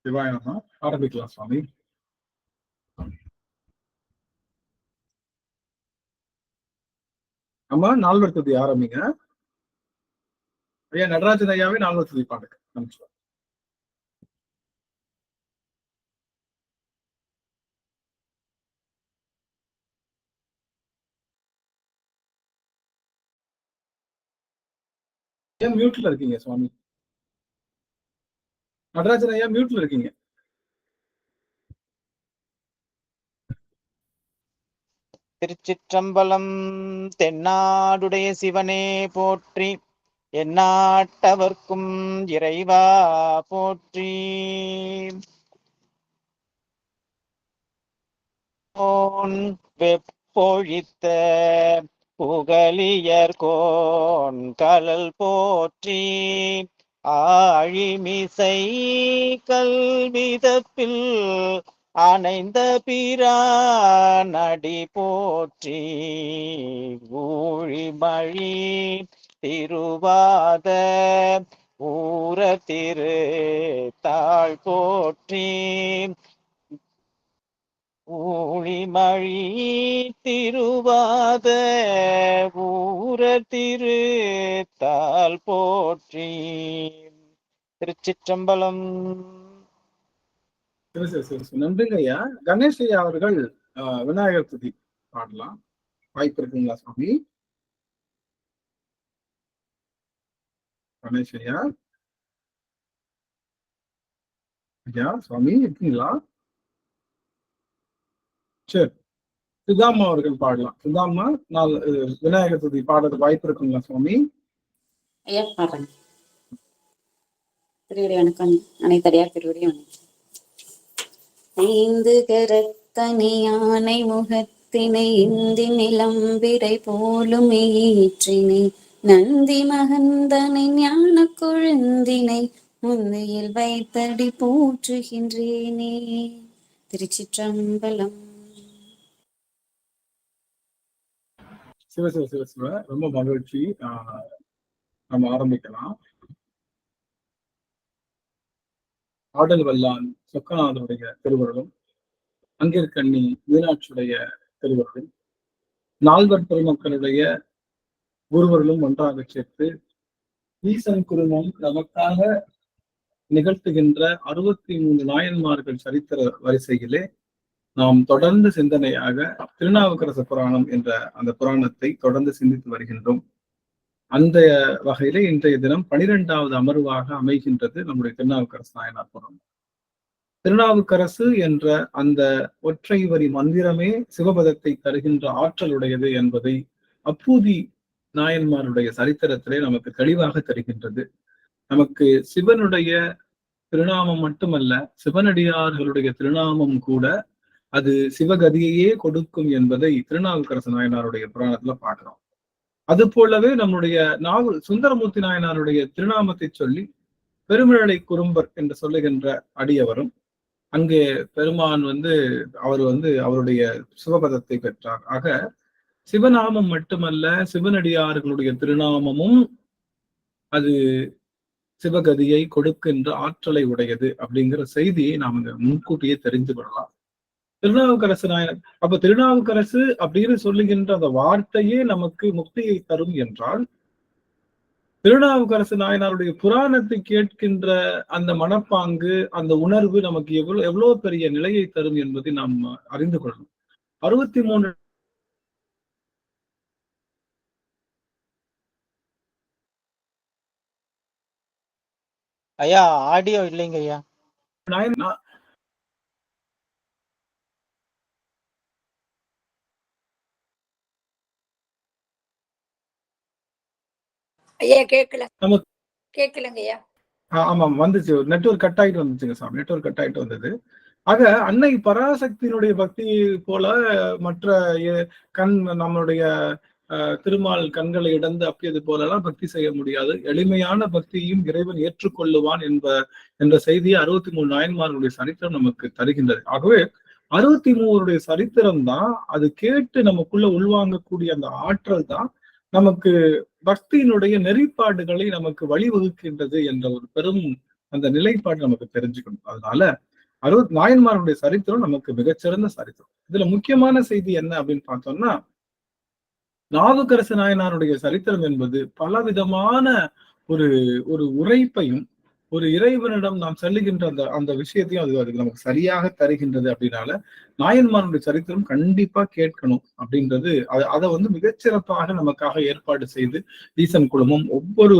சிவாயனமா ஆரம்பிக்கலாம் சுவாமி. அம்மா நால்வர் துதி ஆரம்பிங்க. ஐயா நடராஜன் ஐயாவே நால்வர் துதி பாடுங்க. நமச்சிவாய். ஏன் மியூட்ல இருக்கீங்க சுவாமி? நடராஜன் ஐயா மியூட்ல இருக்கீங்க. திருச்சிற்றம்பலம். தென்னாடுடைய சிவனே போற்றி, எந்நாட்டவர்க்கும் இறைவா போற்றி. வெப்பொழித்த புகலியர்கோன் கலல் போற்றி, ஆழிமிசை கல்விதப்பில் அணைந்த பிரானடி போற்றி, ஊழிமழி திருவாத ஊர திரு தாழ் போற்றி, ஊழிமழி திருவாத ஊர திரு தாழ் போற்றி. திருச்சிற்றம்பலம். நன்றிங்க ஐயா. கணேஷ் ஐயா அவர்கள் விநாயகர் துதி பாடலாம். வாய்ப்பு இருக்குங்களா சுவாமி? கணேஷ் ஐயா ஐயா சுவாமி இருக்கீங்களா? சரி, சுதாமா அவர்கள் பாடலாம். சுதாமா விநாயகர் துதி பாடுறது வாய்ப்பு இருக்குங்களா சுவாமி? ஐயா பாடுறேன். திருவிடை வணக்கம். அனைத்தடியார் திருவிடை வணக்கம். ஐந்து கரத்தனை யானை முகத்தினை இந்தி நிலம்பிரை போலும் ஈற்றினை நந்தி மகந்தனை ஞான கொழுந்தினை முந்தையில் வைத்தடி போற்றுகின்றேனே. திருச்சிற்றம்பலம். சிவ சிவ சிவ சிவ. ரொம்ப மகிழ்ச்சி. நம்ம ஆரம்பிக்கலாம். ஆடல் வல்லான் சொக்கநாதனுடைய திருவருளும், அங்கிற்கண்ணி மீனாட்சியுடைய திருவருளும், நால்வர் பெருமக்களுடைய குருவர்களும் ஒன்றாக சேர்த்து ஈசன் குருமம் நமக்காக நிகழ்த்துகின்ற 63 நாயன்மார்கள் சரித்திர வரிசையிலே நாம் தொடர்ந்து சிந்தனையாக திருநாவுக்கரசு புராணம் என்ற அந்த புராணத்தை தொடர்ந்து சிந்தித்து வருகின்றோம். அந்த வகையிலே இன்றைய தினம் 12வது அமர்வாக அமைகின்றது நம்முடைய திருநாவுக்கரசு நாயனார் புராணம். திருநாவுக்கரசு என்ற அந்த ஒற்றை வரி மந்திரமே சிவபதத்தை தருகின்ற ஆற்றலுடையது என்பதை அப்பூதி நாயன்மாருடைய சரித்திரத்திலே நமக்கு தெளிவாக தெரிகின்றது. நமக்கு சிவனுடைய திருநாமம் மட்டுமல்ல, சிவனடியார்களுடைய திருநாமம் கூட அது சிவகதியையே கொடுக்கும் என்பதை திருநாவுக்கரசு நாயனாருடைய புராணத்துல பார்க்கிறோம். அது போலவே நம்முடைய சுந்தரமூர்த்தி நாயனாருடைய திருநாமத்தை சொல்லி பெருமிழலை குறும்பர் என்று சொல்லுகின்ற அடியவரும் அங்கே பெருமான் அவர் அவருடைய சிவபதத்தை பெற்றார். ஆக சிவநாமம் மட்டுமல்ல, சிவனடியார்களுடைய திருநாமமும் அது சிவகதியை கொடுக்கின்ற ஆற்றலை உடையது அப்படிங்கிற செய்தியை நாம் இங்க முன்கூட்டியே தெரிந்து கொள்ளலாம். திருநாவுக்கரசு நாயனர் அப்ப திருநாவுக்கரசு அப்படின்னு சொல்லுகின்ற அந்த வார்த்தையே நமக்கு முக்தியை தரும் என்றால், திருநாவுக்கரசு நாயனாருடைய புராணத்தை கேட்கின்ற அந்த மனப்பாங்கு, அந்த உணர்வு நமக்கு எவ்வளவு பெரிய நிலையை தரும் என்பதை நாம் அறிந்து கொள்ளணும். 63 ஐயா ஆடியோ இல்லைங்க ஐயா. ஐயா கேட்கல, கேட்கலங்க ஐயா. ஆமாம், வந்துச்சு. நெட்வொர்க் கட் ஆகிட்டு வந்துச்சுங்க சாமி. நெட்வொர்க் கட் ஆகிட்டு வந்தது. ஆக அன்னை பராசக்தியினுடைய பக்தி போல மற்ற நம்மளுடைய திருமால் கண்களை இடந்து அப்பியது போலலாம் பக்தி செய்ய முடியாது. எளிமையான பக்தியையும் இறைவன் ஏற்றுக்கொள்ளுவான் என்ற செய்தியை 63 நாயன்மார்களுடைய சரித்திரம் நமக்கு தருகின்றது. ஆகவே 63 சரித்திரம் தான் அது கேட்டு நமக்குள்ள உள்வாங்கக்கூடிய அந்த ஆற்றல் தான் நமக்கு பக்தியினுடைய நெறிப்பாடுகளை நமக்கு வழிவகுக்கின்றது என்ற ஒரு பெரும் அந்த நிலைப்பாடு நமக்கு தெரிஞ்சுக்கணும். அதனால நாயன்மாருடைய சரித்திரம் நமக்கு மிகச்சிறந்த சரித்திரம். இதுல முக்கியமான செய்தி என்ன அப்படின்னு பார்த்தோம்னா, நாவுக்கரசு நாயனாருடைய சரித்திரம் என்பது பலவிதமான ஒரு ஒரு உரைப்பையும் ஒரு இறைவனிடம் நாம் செல்லுகின்ற அந்த அந்த விஷயத்தையும் அது நமக்கு சரியாக தருகின்றது. அப்படின்னால நாயன்மாருடைய சரித்திரம் கண்டிப்பா கேட்கணும் அப்படின்றது அதை மிகச்சிறப்பாக நமக்காக ஏற்பாடு செய்து ஈசன் குழுமம் ஒவ்வொரு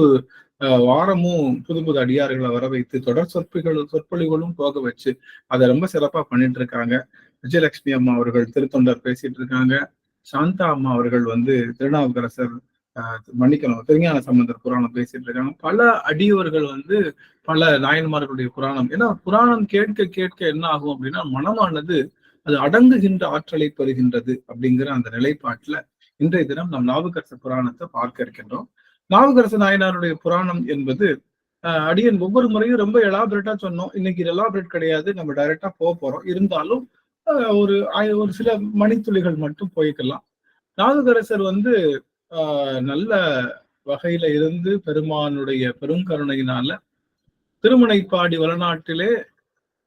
வாரமும் புது புது அடியார்களை வர வைத்து தொடர் சொற்பொழிகளும் போக வச்சு அதை ரொம்ப சிறப்பா பண்ணிட்டு இருக்காங்க. விஜயலட்சுமி அம்மா அவர்கள் திருத்தொண்டர் பேசிட்டு இருக்காங்க. சாந்தா அம்மா அவர்கள் திருநாவுக்கரசர் மன்னிக்கணும் திருஞான சம்பந்தர் புராணம் பேசிட்டு இருக்காங்க. பல அடியவர்கள் பல நாயன்மார்களுடைய புராணம். ஏன்னா புராணம் கேட்க கேட்க என்ன ஆகும் அப்படின்னா மனமானது அது அடங்குகின்ற ஆற்றலை பெறுகின்றது அப்படிங்கிற அந்த நிலைப்பாட்டுல இன்றைய தினம் நாம் நாவுக்கரச புராணத்தை பார்க்க இருக்கின்றோம். நாவுக்கரசு நாயனாருடைய புராணம் என்பது அடியன் ஒவ்வொரு முறையும் ரொம்ப எலாபரேட்டா சொன்னோம். இன்னைக்கு எலாபரேட் கிடையாது, நம்ம டைரக்டா போறோம். இருந்தாலும் ஒரு சில மணித்துளிகள் மட்டும் போய்க்கலாம். நாவுக்கரசர் நல்ல வகையில இருந்து பெருமானுடைய பெருங்கருணையினால திருமுனைப்பாடி வளநாட்டிலே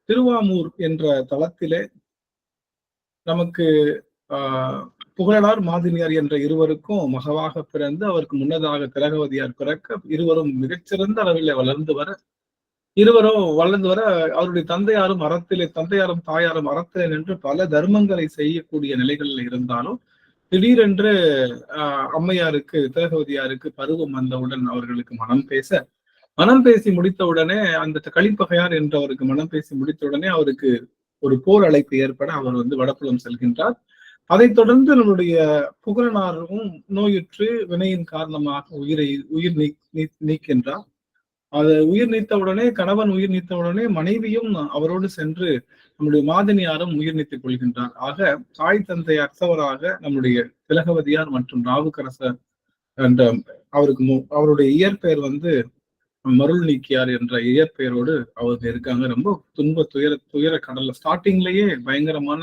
திருவாமூர் என்ற தளத்திலே நமக்கு புகழலார் மாதினியார் என்ற இருவருக்கும் மகவாக பிறந்து அவருக்கு முன்னதாக திலகவதியார் பிறக்க இருவரும் மிகச்சிறந்த அளவில் வளர்ந்து வர அவருடைய தந்தையாரும் தாயாரும் அறத்திலே நின்று பல தர்மங்களை செய்யக்கூடிய நிலைகளில் இருந்தாலும் திடீரென்று அம்மையாருக்கு திலகவதியாருக்கு பருவம் வந்தவுடன் அவர்களுக்கு மனம் பேசி முடித்தவுடனே அந்த கலிப்பகையார் என்றவருக்கு மனம் பேசி முடித்தவுடனே அவருக்கு ஒரு போர் அழைப்பு ஏற்பட அவர் வடபுலம் செல்கின்றார். அதைத் தொடர்ந்து நம்முடைய புகழனாரும் நோயுற்று வினையின் காரணமாக உயிர் நீக்கின்றார். அது உயிர் நீத்தவுடனே கணவன் உயிர் நீத்தவுடனே மனைவியும் அவரோடு சென்று நம்முடைய மாதினியாரும் உயிர் நீத்துக் கொள்கின்றார். ஆக தாய் தந்தை அற்றவராக நம்முடைய திலகவதியார் மற்றும் நாவுக்கரசர் என்ற அவருடைய இயற்பெயர் மருள் நீக்கியார் என்ற இயற்பெயரோடு அவங்க இருக்காங்க. ரொம்ப துயர கடல்ல ஸ்டார்டிங்லயே பயங்கரமான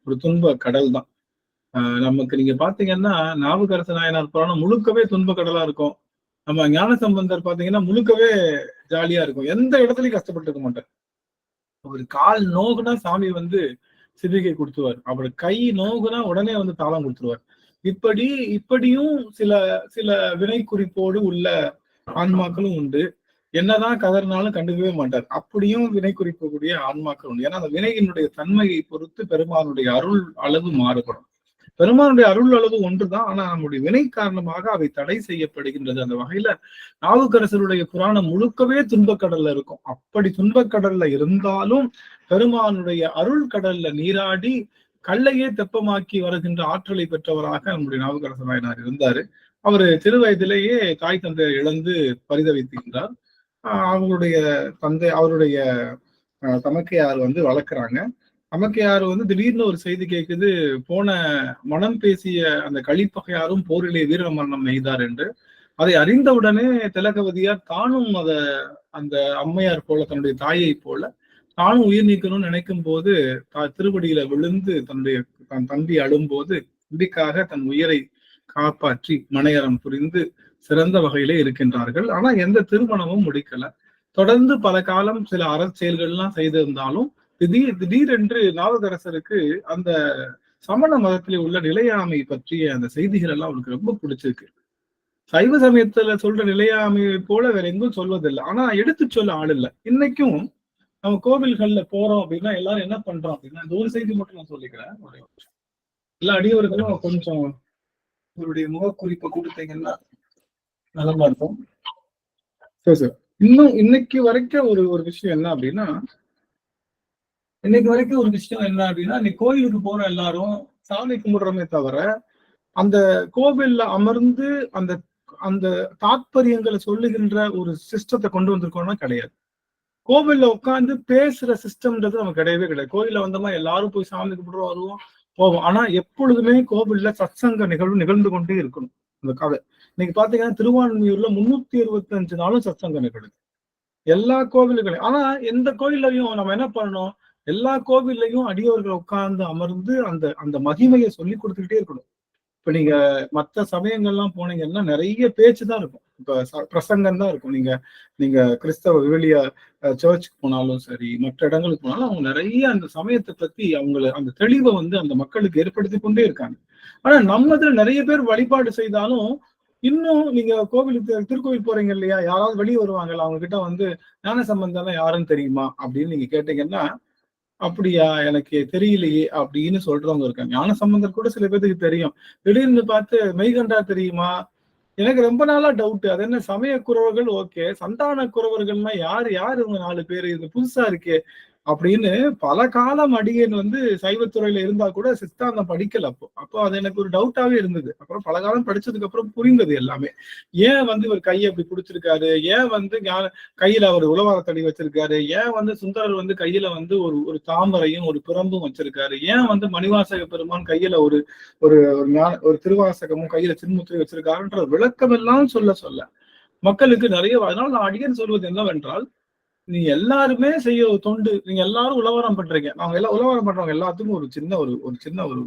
ஒரு துன்ப கடல் தான். நமக்கு நீங்க பாத்தீங்கன்னா நாவுக்கரசு நாயனார் புராணம் முழுக்கவே துன்ப கடலா இருக்கும். நம்ம ஞான சம்பந்தர் பாத்தீங்கன்னா முழுக்கவே ஜாலியா இருக்கும். எந்த இடத்துலயும் கஷ்டப்பட்டு இருக்க மாட்டார். ஒரு கால் நோகுனா சாமி சிவிகை கொடுத்துருவார். அவர் கை நோகுனா உடனே தாளம் கொடுத்துருவார். இப்படியும் சில வினை குறிப்போடு உள்ள ஆன்மாக்களும் உண்டு. என்னதான் கதறினாலும் கண்டுக்கவே மாட்டார். அப்படியும் வினை குறிக்கக்கூடிய ஆன்மாக்கள் உண்டு. ஏன்னா அந்த வினையினுடைய தன்மையை பொறுத்து பெருமானுடைய அருள் அளவு மாறுபடும். பெருமானுடைய அருள் அளவு ஒன்றுதான், ஆனா நம்முடைய வினை காரணமாக அவை தடை செய்யப்படுகின்றது. அந்த வகையில நாவுக்கரசருடைய புராணம் முழுக்கவே துன்பக்கடல்ல இருக்கும். அப்படி துன்பக்கடல்ல இருந்தாலும் பெருமானுடைய அருள் கடல்ல நீராடி கல்லையே தெப்பமாக்கி வருகின்ற ஆற்றலை பெற்றவராக நம்முடைய நாவுக்கரச நாயனார் இருந்தாரு. அவரு சிறு வயதிலேயே தாய் தந்தையை இழந்து பரிதவித்துகின்றார். அவருடைய தமக்கையார் வளர்க்குறாங்க. தமக்கையார் திடீர்னு ஒரு செய்தி கேட்குது, போன மனம் பேசிய அந்த கலிப்பகையாரும் போரிலே வீர மரணம் எய்தார் என்று. அதை அறிந்தவுடனே திலகவதியார் தானும் அந்த அம்மையார் போல தன்னுடைய தாயை போல தானும் உயிர் நீக்கணும்னு நினைக்கும் போது திருவடியில விழுந்து தன் தம்பி அழும்போது இதுக்காக தன் உயிரை காப்பாற்றி மனையறம் புரிந்து சிறந்த வகையிலே இருக்கின்றார்கள். ஆனா எந்த திருமணமும் முடிக்கல. தொடர்ந்து பல காலம் சில அறச்செயல்கள்லாம் செய்திருந்தாலும் திடீரென்று நாவுக்கரசருக்கு அந்த சமண மதத்திலே உள்ள நிலையாமை பற்றிய அந்த செய்திகள் எல்லாம் அவருக்கு ரொம்ப பிடிச்சிருக்கு. சைவ சமயத்துல சொல்ற நிலையாமையை போல வேற எங்கும் சொல்வதில்லை. ஆனா எடுத்து சொல்ல ஆள் இல்லை. இன்னைக்கும் நம்ம கோவில்கள்ல போறோம் அப்படின்னா எல்லாரும் என்ன பண்றோம் அப்படின்னா, இந்த ஒரு செய்தி மட்டும் நான் சொல்லிக்கிறேன். எல்லா அடியவர்களும் கொஞ்சம் உங்களுடைய முகக்குறிப்பை கொடுத்தீங்கன்னா நலமா இருக்கும். இன்னும் இன்னைக்கு வரைக்கும் ஒரு விஷயம் என்ன அப்படின்னா, இன்னைக்கு கோயிலுக்கு போற எல்லாரும் சாமி கும்பிடுறோமே தவிர அந்த கோவில்ல அமர்ந்து அந்த அந்த தாத்பரியங்களை சொல்லுகின்ற ஒரு சிஸ்டத்தை கொண்டு வந்திருக்கோம்னா கிடையாது. கோவில்ல உட்காந்து பேசுற சிஸ்டம்ன்றது நமக்கு கிடையவே கிடையாது. கோயில்ல வந்தோமா எல்லாரும் போய் சாமி கும்பிடுறோம் வருவோம் போவோம். ஆனா எப்பொழுதுமே கோவில்ல சத்சங்க நிகழ்வு நிகழ்ந்து கொண்டே இருக்கணும். அந்த கதை இன்னைக்கு பாத்தீங்கன்னா திருவான்மியூர்ல 365 நாளும் சத்சங்க நிகழ்வு எல்லா கோவில்களையும். ஆனா எந்த கோயில்லையும் நம்ம என்ன பண்ணணும், எல்லா கோவில்லையும் அடியவர்கள் உட்கார்ந்து அமர்ந்து அந்த அந்த மகிமையை சொல்லி கொடுத்துக்கிட்டே இருக்கணும். இப்ப நீங்க மற்ற சமயங்கள்லாம் போனீங்கன்னா நிறைய பேச்சு தான் இருக்கும். இப்ப பிரசங்கம் தான் இருக்கும். நீங்க கிறிஸ்தவ விவிலிய சர்ச்சுக்கு போனாலும் சரி, மற்ற இடங்களுக்கு போனாலும் அவங்க நிறைய அந்த சமயத்தை பத்தி அந்த தெளிவை வந்து அந்த மக்களுக்கு ஏற்படுத்தி கொண்டே இருக்காங்க. ஆனா நம்மதுல நிறைய பேர் வழிபாடு செய்தாலும் இன்னும் நீங்க திருக்கோவில் போறீங்க இல்லையா, யாராவது வெளியே வருவாங்கல்ல, அவங்க கிட்ட வந்து ஞான சம்பந்தம் யாருன்னு தெரியுமா அப்படின்னு நீங்க கேட்டீங்கன்னா, அப்படியா எனக்கு தெரியலையே அப்படின்னு சொல்றவங்க இருக்காங்க. ஞான சம்பந்தர் கூட சில பேருக்கு தெரியும். திடீர்னு பார்த்து மெய்கண்டா தெரியுமா? எனக்கு ரொம்ப நாளா டவுட். அது என்ன சமய குறவர்கள் ஓகே, சந்தான குறவர்கள்னா யாரு இவங்க 4 பேரு, இது புதுசா இருக்கே அப்படின்னு பல காலம் அடியேன் வந்து சைவத்துறையில இருந்தா கூட சித்தாந்தம் படிக்கல. அப்போ அது எனக்கு ஒரு டவுட்டாவே இருந்தது. அப்புறம் பல காலம் படிச்சதுக்கு அப்புறம் புரிந்தது எல்லாமே. ஏன் வந்து இவர் கையை அப்படி பிடிச்சிருக்காரு, ஏன் வந்து கையில அவர் உளவாரத்தடி வச்சிருக்காரு, ஏன் வந்து சுந்தரர் வந்து கையில வந்து ஒரு தாமரையும் ஒரு பிரம்பும் வச்சிருக்காரு, ஏன் வந்து மணிவாசக பெருமான் கையில ஒரு ஒரு திருவாசகமும் கையில சின்முத்திரை வச்சிருக்காருன்ற விளக்கம் எல்லாம் சொல்ல மக்களுக்கு நிறைய. அதனால நான் அடிக்கடி சொல்வது என்னவென்றால், நீங்க எல்லாருமே செய்ய தொண்டு, நீங்க எல்லாரும் உழவாரம் பண்றீங்க. நாங்க எல்லாம் உழவாரம் பண்றவங்க எல்லாத்துக்கும் ஒரு சின்ன ஒரு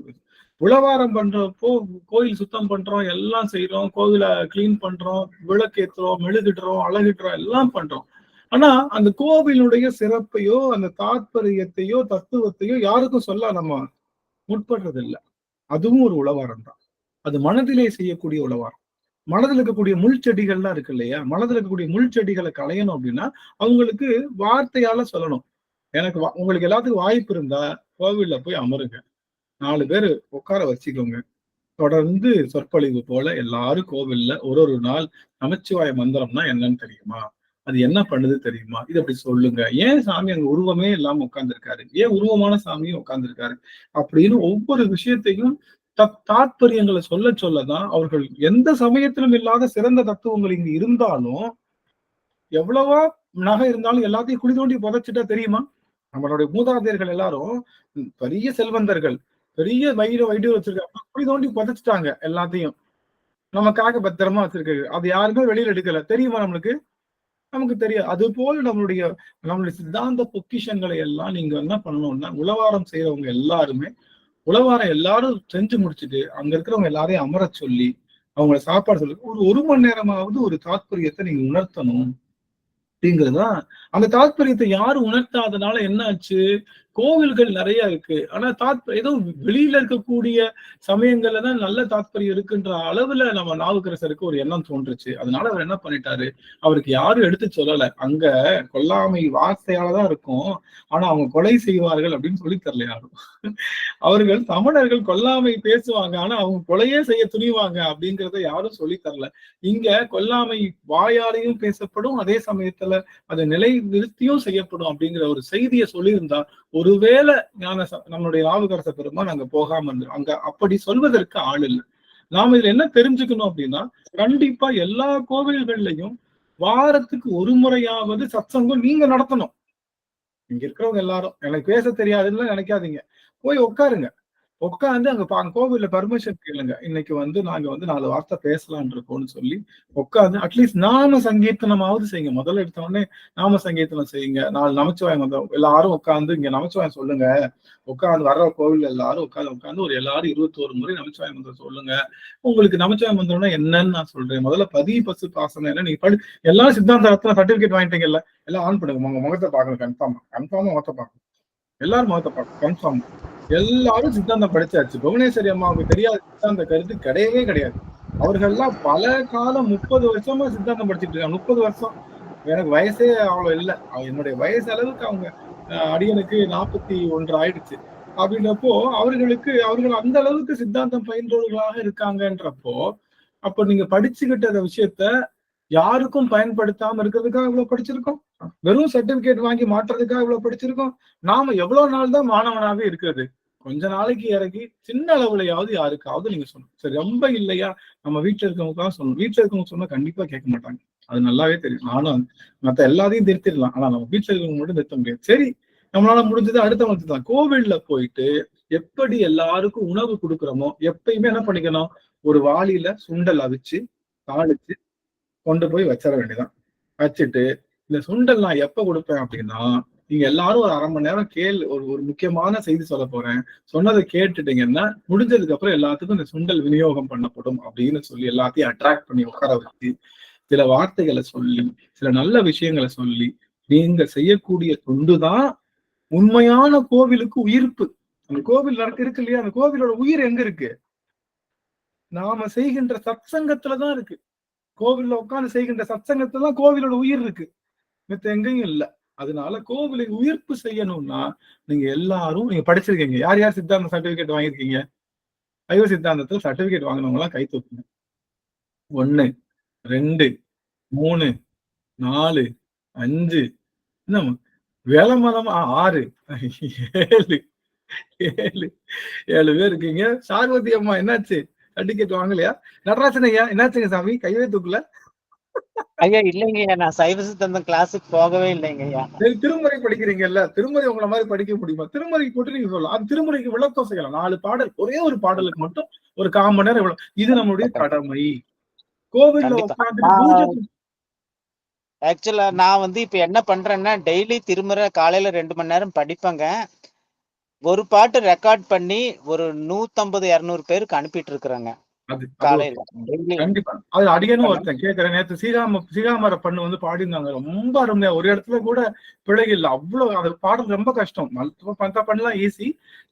உழவாரம் பண்றப்போ கோயில் சுத்தம் பண்றோம், எல்லாம் செய்யறோம், கோவில கிளீன் பண்றோம், விளக்கேற்றுறோம், மெழுகிடுறோம், அழகிடுறோம், எல்லாம் பண்றோம். ஆனா அந்த கோவிலுடைய சிறப்பையோ அந்த தாத்பரியத்தையோ தத்துவத்தையோ யாருக்கும் சொல்ல நம்ம முற்படுறது இல்லை. அதுவும் ஒரு உழவாரம் தான். அது மனதிலே செய்யக்கூடிய உழவாரம். மனதில் இருக்கக்கூடிய முள் செடிகள்லாம் இருக்கு இல்லையா, மனதில் இருக்கக்கூடிய முள் செடிகளை களையணும் அப்படின்னா அவங்களுக்கு வார்த்தையால சொல்லணும். உங்களுக்கு எல்லாத்துக்கும் வாய்ப்பு இருந்தா கோவில்ல போய் அமருங்க, 4 பேரு உட்கார வச்சுக்கோங்க, தொடர்ந்து சொற்பொழிவு போல எல்லாரும் கோவில்ல ஒரு நாள் நமச்சிவாய மந்திரம்னா என்னன்னு தெரியுமா, அது என்ன பண்ணுது தெரியுமா, இது அப்படி சொல்லுங்க. ஏன் சாமி அங்க உருவமே இல்லாம உட்கார்ந்துருக்காரு, ஏன் உருவமான சாமியும் உட்கார்ந்துருக்காரு அப்படின்னு ஒவ்வொரு விஷயத்தையும் தாத்பரியங்களை சொல்லதான் அவர்கள் எந்த சமயத்திலும் இல்லாத சிறந்த தத்துவங்கள் இங்கு இருந்தாலும், எவ்வளவா நகை இருந்தாலும் எல்லாத்தையும் குழி தோண்டி புதைச்சிட்டா தெரியுமா? நம்மளுடைய மூதாதையர்கள் எல்லாரும் பெரிய செல்வந்தர்கள், பெரிய வைடியம் வச்சிருக்காங்க, குழி தோண்டி புதைச்சிட்டாங்க எல்லாத்தையும், நமக்காக பத்திரமா வச்சிருக்காங்க. அது யாருமே வெளியில எடுக்கல. தெரியுமா நமக்கு தெரியாது. அது போல் நம்மளுடைய சித்தாந்த பொக்கிஷங்களை எல்லாம் நீங்க என்ன பண்ணணும்னா, உளவாரம் செய்யறவங்க எல்லாருமே உளவாரம் எல்லாரும் செஞ்சு முடிச்சுட்டு அங்க இருக்கிறவங்க எல்லாரையும் அமர சொல்லி அவங்களை சாப்பாடு சொல்லி ஒரு மணி நேரமாவது ஒரு தாத்பரியத்தை நீங்க உணர்த்தணும் அப்படிங்கிறதுதான். அந்த தாத்பரியத்தை யாரும் உணர்த்தாதனால என்ன ஆச்சு, கோவில்கள் நிறைய இருக்கு, ஆனா ஏதோ வெளியில இருக்கக்கூடிய சமயங்கள்ல தான் நல்ல தாத்பரியம் இருக்குன்ற அளவுல நம்ம நாவுக்கரசருக்கு ஒரு எண்ணம் தோன்றுச்சு. அதனால அவர் என்ன பண்ணிட்டாரு, அவருக்கு யாரும் எடுத்து சொல்லல, அங்க கொல்லாமை வார்த்தையாலதான் இருக்கும், ஆனா அவங்க கொலை செய்வார்கள் அப்படின்னு சொல்லி தரல யாரும். அவர்கள் தமிழர்கள் கொல்லாமை பேசுவாங்க, ஆனா அவங்க கொலையே செய்ய துணிவாங்க அப்படிங்கிறத யாரும் சொல்லி தரல. இங்க கொல்லாமை வாயாலையும் பேசப்படும், அதே சமயத்துல அதை நிலை நிறுத்தியும் செய்யப்படும் அப்படிங்கிற ஒரு செய்தியை சொல்லியிருந்தா ஒருவேளை நம்மளுடைய நாவுக்கரச பெருமான் அங்க போகாம இருந்து, அங்க அப்படி சொல்வதற்கு ஆள் இல்லை. நாம இதுல என்ன தெரிஞ்சுக்கணும் அப்படின்னா, கண்டிப்பா எல்லா கோவில்கள்லயும் வாரத்துக்கு ஒரு முறையாவது சத்சங்கம் நீங்க நடத்தணும். இங்க இருக்கிறவங்க எல்லாரும் எனக்கு பேச தெரியாதுன்னு நினைக்காதீங்க, போய் உட்காருங்க, உட்காந்து அங்க கோவில்ல பர்மிஷன் கேளுங்க, இன்னைக்கு வந்து நாங்க வந்து 4 வார்த்தை பேசலான் இருக்கோம்னு சொல்லி உட்காந்து அட்லீஸ்ட் நாம சங்கீர்த்தனமாவது செய்யுங்க. முதல்ல எடுத்த உடனே நாம சங்கீர்த்தனம் செய்யுங்க, 4 நமச்சிவாயம் வந்து எல்லாரும் உட்காந்து இங்க நமச்சிவாயம் சொல்லுங்க, உட்காந்து வர்ற கோவில் எல்லாரும் உட்காந்து ஒரு எல்லாரும் 21 முறை நமச்சிவாயம் மந்திரம் சொல்லுங்க. உங்களுக்கு நமச்சிவாயம் மந்திரம்னா என்னன்னு நான் சொல்றேன். முதல்ல பசு பாசனம் என்ன, நீங்க எல்லாரும் சித்தாந்த சர்டிபிகேட் வாங்கிட்டீங்கல்ல, எல்லாம் ஆன் பண்ணுங்க, உங்க முகத்தை பார்க்கணும், கன்ஃபார்மா முகத்தை பார்க்கணும், எல்லாரும் முகத்தை பார்க்கணும் கன்ஃபார்ம். எல்லாரும் சித்தாந்தம் படிச்சாச்சு. புவனேஸ்வரி அம்மாவுக்கு தெரியாத சித்தாந்த கருத்து கிடையவே கிடையாது. அவர்கள்லாம் பல காலம் 30 வருஷமா சித்தாந்தம் படிச்சுட்டு இருக்காங்க. 30 வருஷம். எனக்கு வயசே அவ்வளவு இல்லை, என்னுடைய வயசு அளவுக்கு அவங்க அடியனுக்கு 41 ஆயிடுச்சு. அப்படின்றப்போ அவர்கள் அந்த அளவுக்கு சித்தாந்தம் பயின்றவர்களாக இருக்காங்கன்றப்போ, அப்ப நீங்க படிச்சுக்கிட்ட விஷயத்த யாருக்கும் பயன்படுத்தாம இருக்கிறதுக்காக இவ்வளவு படிச்சிருக்கோம், வெறும் சர்டிபிகேட் வாங்கி மாற்றுறதுக்காக இவ்வளவு படிச்சிருக்கோம். நாம எவ்வளவு நாள் தான் மாணவனாவே இருக்கிறது? கொஞ்ச நாளைக்கு இறங்கி சின்ன அளவுலையாவது யாருக்காவது நீங்க சொல்லணும். சரி, ரொம்ப இல்லையா நம்ம வீட்டுல இருக்கவங்களுக்காக சொல்லணும். வீட்டுல இருக்கவங்க சொன்னா கண்டிப்பா கேட்க மாட்டாங்க, அது நல்லாவே தெரியும். நானும் மத்த எல்லாத்தையும் திருத்திடலாம், ஆனா நம்ம வீட்டுல இருக்கவங்க மட்டும் நிறுத்த முடியாது. சரி, நம்மளால முடிஞ்சது அடுத்தவங்களுக்கு தான். கோவில்ல போயிட்டு எப்படி எல்லாருக்கும் உணவு கொடுக்குறோமோ எப்பயுமே என்ன பண்ணிக்கணும், ஒரு வாளியில சுண்டல் அவிச்சு தாளிச்சு கொண்டு போய் வச்சிட வேண்டியதான். வச்சுட்டு இந்த சுண்டல் நான் எப்ப கொடுப்பேன் அப்படின்னா, நீங்க எல்லாரும் ஒரு 1/2 மணி நேரம் ஒரு முக்கியமான செய்தி சொல்ல போறேன், சொன்னதை கேட்டுட்டீங்கன்னா முடிஞ்சதுக்கு அப்புறம் எல்லாத்துக்கும் இந்த சுண்டல் விநியோகம் பண்ணப்படும் அப்படின்னு சொல்லி எல்லாத்தையும் அட்ராக்ட் பண்ணி உட்கார வச்சு சில வார்த்தைகளை சொல்லி சில நல்ல விஷயங்களை சொல்லி நீங்க செய்யக்கூடிய தொண்டுதான் உண்மையான கோவிலுக்கு உயிர்ப்பு. அந்த கோவில் இருக்கு இல்லையா, அந்த கோவிலோட உயிர் எங்க இருக்கு? நாம செய்கின்ற சத்சங்கத்துலதான் இருக்கு. கோவில்ல உட்கார்ந்து செய்கின்ற சத்சங்கத்துல கோவிலோட உயிர் இருக்கு, மத்த எங்கேயும் இல்ல. அதனால கோவிலை உயிர்ப்பு செய்யணும்னா நீங்க எல்லாரும் நீங்க படிச்சிருக்கீங்க. யார் யார் சித்தாந்த சர்டிபிகேட் வாங்கியிருக்கீங்க? சைவ சித்தாந்தத்துல சர்டிபிகேட் வாங்கினவங்க எல்லாம் கை தூக்குங்க. 1 2 3 4 5 என்ன வேலமலம் 6 7 7 பேர் இருக்கீங்க. சார்வதி அம்மா என்னாச்சு, சர்டிபிகேட் வாங்கலையா? நடராசன் ஐயா என்னாச்சுங்க சாமி, கைவே தூக்கல? ஐயா இல்லைங்கய்யா, நான் சைவ சித்தாந்தம் கிளாஸுக்கு போகவே இல்லைங்கய்யா. திருமுறை படிக்கிறீங்கல்ல, திருமுறை உங்களை மாதிரி படிக்க முடியுமா? திருமுறை போட்டு நீங்க சொல்லலாம். அந்த திருமுறைக்கு விளக்கம் செய்யலாம். 4 பாடல், ஒரே ஒரு பாடலுக்கு மட்டும் ஒரு 1/4 மணி நேரம். இது நம்மளுடைய கடமை. கோவில்ல உட்கார்ந்து ஆக்சுவலா நான் வந்து இப்ப என்ன பண்றேன்னா, டெய்லி திருமுறை காலையில 2 மணி நேரம் படிப்பேங்க. ஒரு பாட்டு ரெக்கார்ட் பண்ணி ஒரு 150-200 பேருக்கு அனுப்பிட்டு இருக்கிறாங்க காலையில. கண்டிப்பா அது அடியனும் ஒருத்தன் கேட்கிறேன். நேற்று சீகாமர பண்ணு வந்து பாடினாங்க, ரொம்ப அருமையா. ஒரு இடத்துல கூட பிழை இல்லை. அவ்வளவு அது பாடுறது ரொம்ப கஷ்டம். மற்ற பண்ணலாம் ஈஸி.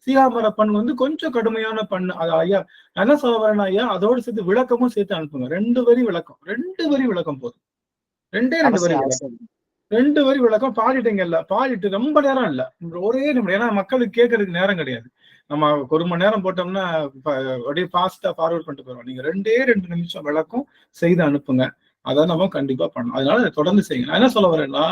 சீகாமர பண்ணு வந்து கொஞ்சம் கடுமையான பண்ணு. அது ஐயா என்ன சொல்ல வரேன் ஐயா, அதோடு சேர்த்து விளக்கமும் சேர்த்து அனுப்புங்க. 2 வரி விளக்கம், 2 வரி விளக்கம் போதும். 2 வரி விளக்கம், 2 வரி விளக்கம் பாடிட்டீங்கல்ல. பாடிட்டு ரொம்ப நேரம் இல்ல, ஒரே நிமிடம். ஏன்னா மக்களுக்கு கேட்கறதுக்கு நேரம் கிடையாது. நம்ம 1 மணி நேரம் போட்டோம்னா அப்படியே ஃபாஸ்டா ஃபார்வர்ட் பண்ணிட்டு போயிடும். நீங்க 2 நிமிஷம் விளக்கம் செய்து அனுப்புங்க. அதை நம்ம கண்டிப்பா பண்ணணும். அதனால தொடர்ந்து செய்யுங்க. நான் என்ன சொல்ல வரேன்னா,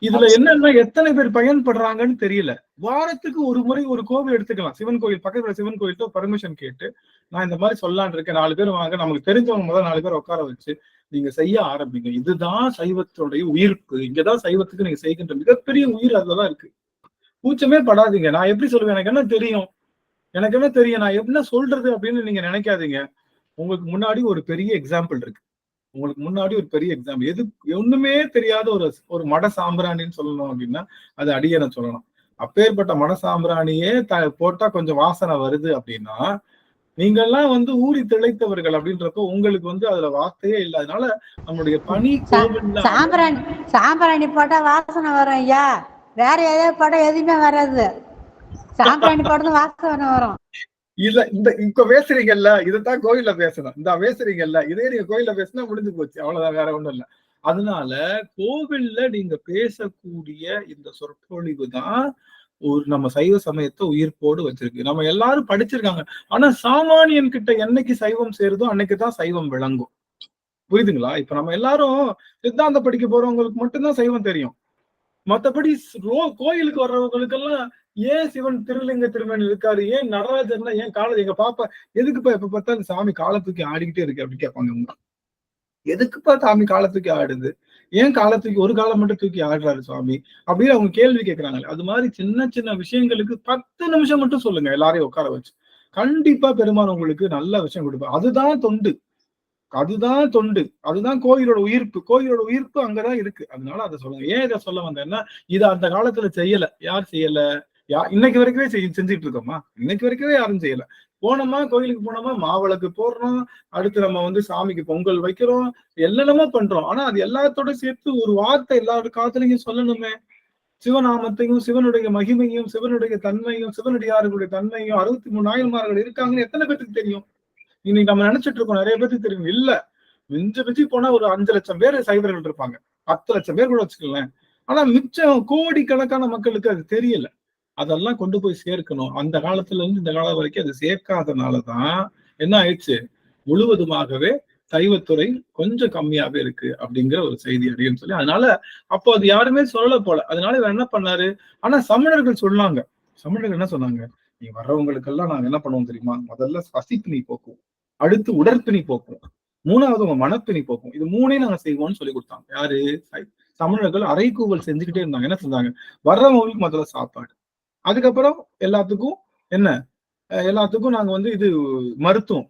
இதுல என்னன்னா எத்தனை பேர் பயன்படுறாங்கன்னு தெரியல. வாரத்துக்கு ஒரு முறை ஒரு கோவில் எடுத்துக்கலாம். சிவன் கோயில் பக்கத்துல சிவன் கோயில்கிட்ட பர்மிஷன் கேட்டு நான் இந்த மாதிரி சொல்லலான் இருக்கேன், 4 பேர் வாங்க, நமக்கு தெரிஞ்சவங்க முதல் 4 பேர் உட்கார வச்சு நீங்க செய்ய ஆரம்பிங்க. இதுதான் சைவத்துடைய உயிர்ப்பு. இங்கதான் சைவத்துக்கு நீங்க செய்கின்ற மிகப்பெரிய உயிர் அதுலதான் இருக்கு. கூச்சமே படாதீங்க. நான் எப்படி சொல்லுவேன், எனக்கு என்ன தெரியும், நான் என்ன சொல்றது அப்படின்னு நீங்க நினைக்காதீங்க. உங்களுக்கு முன்னாடி ஒரு பெரிய எக்ஸாம்பிள் இருக்கு. எது ஒண்ணுமே தெரியாத ஒரு மட சாம்பிராணின்னு சொல்லணும் அப்படின்னா அது அடியனை சொல்லணும். அப்பேற்பட்ட மட சாம்பிராணியே போட்டா கொஞ்சம் வாசனை வருது அப்படின்னா நீங்க எல்லாம் வந்து ஊறி திளைத்தவர்கள் அப்படின்றப்ப உங்களுக்கு வந்து அதுல வார்த்தையே இல்லை. அதனால நம்மளுடைய பணி சாம்பிராணி போட்டா வாசனை வரும் ஐயா, வேற ஏதாவது படம் எதுவுமே வராது. சாம்பிராணி போட்டது வாசனை வரும். இல்ல இந்த இப்ப பேசுறீங்கல்ல, இதைத்தான் கோயில்ல பேசணும். இந்த பேசுறீங்கல்ல, இதே நீங்க கோயில்ல பேசினா முடிஞ்சு போச்சு, அவ்வளவுதான், வேற ஒண்ணும் இல்ல. அதனால கோவில்ல நீங்க பேசக்கூடிய இந்த சொற்பொழிவு தான் ஒரு நம்ம சைவ சமயத்தை உயிர்ப்போடு வச்சிருக்கு. நம்ம எல்லாரும் படிச்சிருக்காங்க. ஆனா சாமானியன் கிட்ட என்னைக்கு சைவம் சேருதோ அன்னைக்குதான் சைவம் விளங்கும். புரியுதுங்களா? இப்ப நம்ம எல்லாரும் சித்தாந்த படிக்க போறவங்களுக்கு மட்டும்தான் சைவம் தெரியும். மத்தபடி கோயிலுக்கு வர்றவங்களுக்கு எல்லாம் ஏன் சிவன் திருலிங்க திருமணி இருக்காரு, ஏன் நடராஜர்னா ஏன் எங்க பாப்பா எதுக்குப்பா எப்ப பார்த்தாலும் சாமி காலத்துக்கு ஆடிக்கிட்டே இருக்கு அப்படி கேட்பாங்க. அவங்க எதுக்குப்பா சாமி காலத்துக்கு ஆடுது, ஏன் காலத்துக்கு ஒரு காலம் மட்டும் தூக்கி ஆடுறாரு சுவாமி அப்படின்னு அவங்க கேள்வி கேட்கிறாங்க. அது மாதிரி சின்ன சின்ன விஷயங்களுக்கு 10 நிமிஷம் மட்டும் சொல்லுங்க, எல்லாரையும் உட்கார வச்சு. கண்டிப்பா பெருமான் உங்களுக்கு நல்ல விஷயம் கொடுப்பார். அதுதான் தொண்டு, அதுதான் கோயிலோட உயிர்ப்பு அங்கதான் இருக்கு. அதனால அதை சொல்லுங்க. ஏன் இதை சொல்ல வந்தேன்னா, இதை அந்த காலத்துல செய்யல. யார் செய்யல? இன்னைக்கு வரைக்குமே செஞ்சுட்டு இருக்கோமா? இன்னைக்கு வரைக்குமே யாரும் செய்யல. போனோமா, கோயிலுக்கு போனோமா, மாவிளக்கு போடுறோம், அடுத்து நம்ம வந்து சாமிக்கு பொங்கல் வைக்கிறோம், என்னென்னமோ பண்றோம். ஆனா அது எல்லாத்தோட சேர்த்து ஒரு வார்த்தை எல்லாரும் காதுலயும் சொல்லணுமே. சிவநாமத்தையும் சிவனுடைய மகிமையும் சிவனுடைய தன்மையும் சிவனடியார்களுடைய தன்மையும் 63 நாயன்மார்கள் இருக்காங்கன்னு எத்தனை பேருக்கு தெரியும்? இன்னைக்கு நம்ம நினைச்சிட்டு இருக்கோம் நிறைய பேருக்கு தெரியும். இல்ல, மிஞ்சி போனா ஒரு 5 லட்சம் பேர் சைவர்கள் இருப்பாங்க, 10 லட்சம் பேர் கூட வச்சுக்கலாம். ஆனா மிச்சம் கோடிக்கணக்கான மக்களுக்கு அது தெரியல. அதெல்லாம் கொண்டு போய் சேர்க்கணும். அந்த காலத்துல இருந்து இந்த காலம் வரைக்கும் அது சேர்க்காதனாலதான் என்ன ஆயிடுச்சு, முழுவதுமாகவே சைவத்துறை கொஞ்சம் கம்மியாவே இருக்கு அப்படிங்கிற ஒரு செய்தி அப்படின்னு சொல்லி. அதனால அப்போ அது யாருமே சொல்லல போல. அதனால இவர் என்ன பண்ணாரு, ஆனா சமணர்கள் சொன்னாங்க. சமணர்கள் என்ன சொன்னாங்க, நீ வர்றவங்களுக்கெல்லாம் நாங்க என்ன பண்ணுவோம் தெரியுமா, முதல்ல பசிப்பினி போக்குவோம், அடுத்து உடற்பிணி போக்குவோம், 3வது உங்க மனப்பிணி போக்கும். இது 3ஐயும் நாங்க செய்வோம்னு சொல்லி கொடுத்தாங்க. யாரு? சமணர்கள் அரைக்கூவல் செஞ்சுக்கிட்டே இருந்தாங்க. என்ன செஞ்சாங்க, வர்றவங்களுக்கு முதல்ல சாப்பாடு, அதுக்கப்புறம் எல்லாத்துக்கும் நாங்க வந்து இது மருத்துவம்,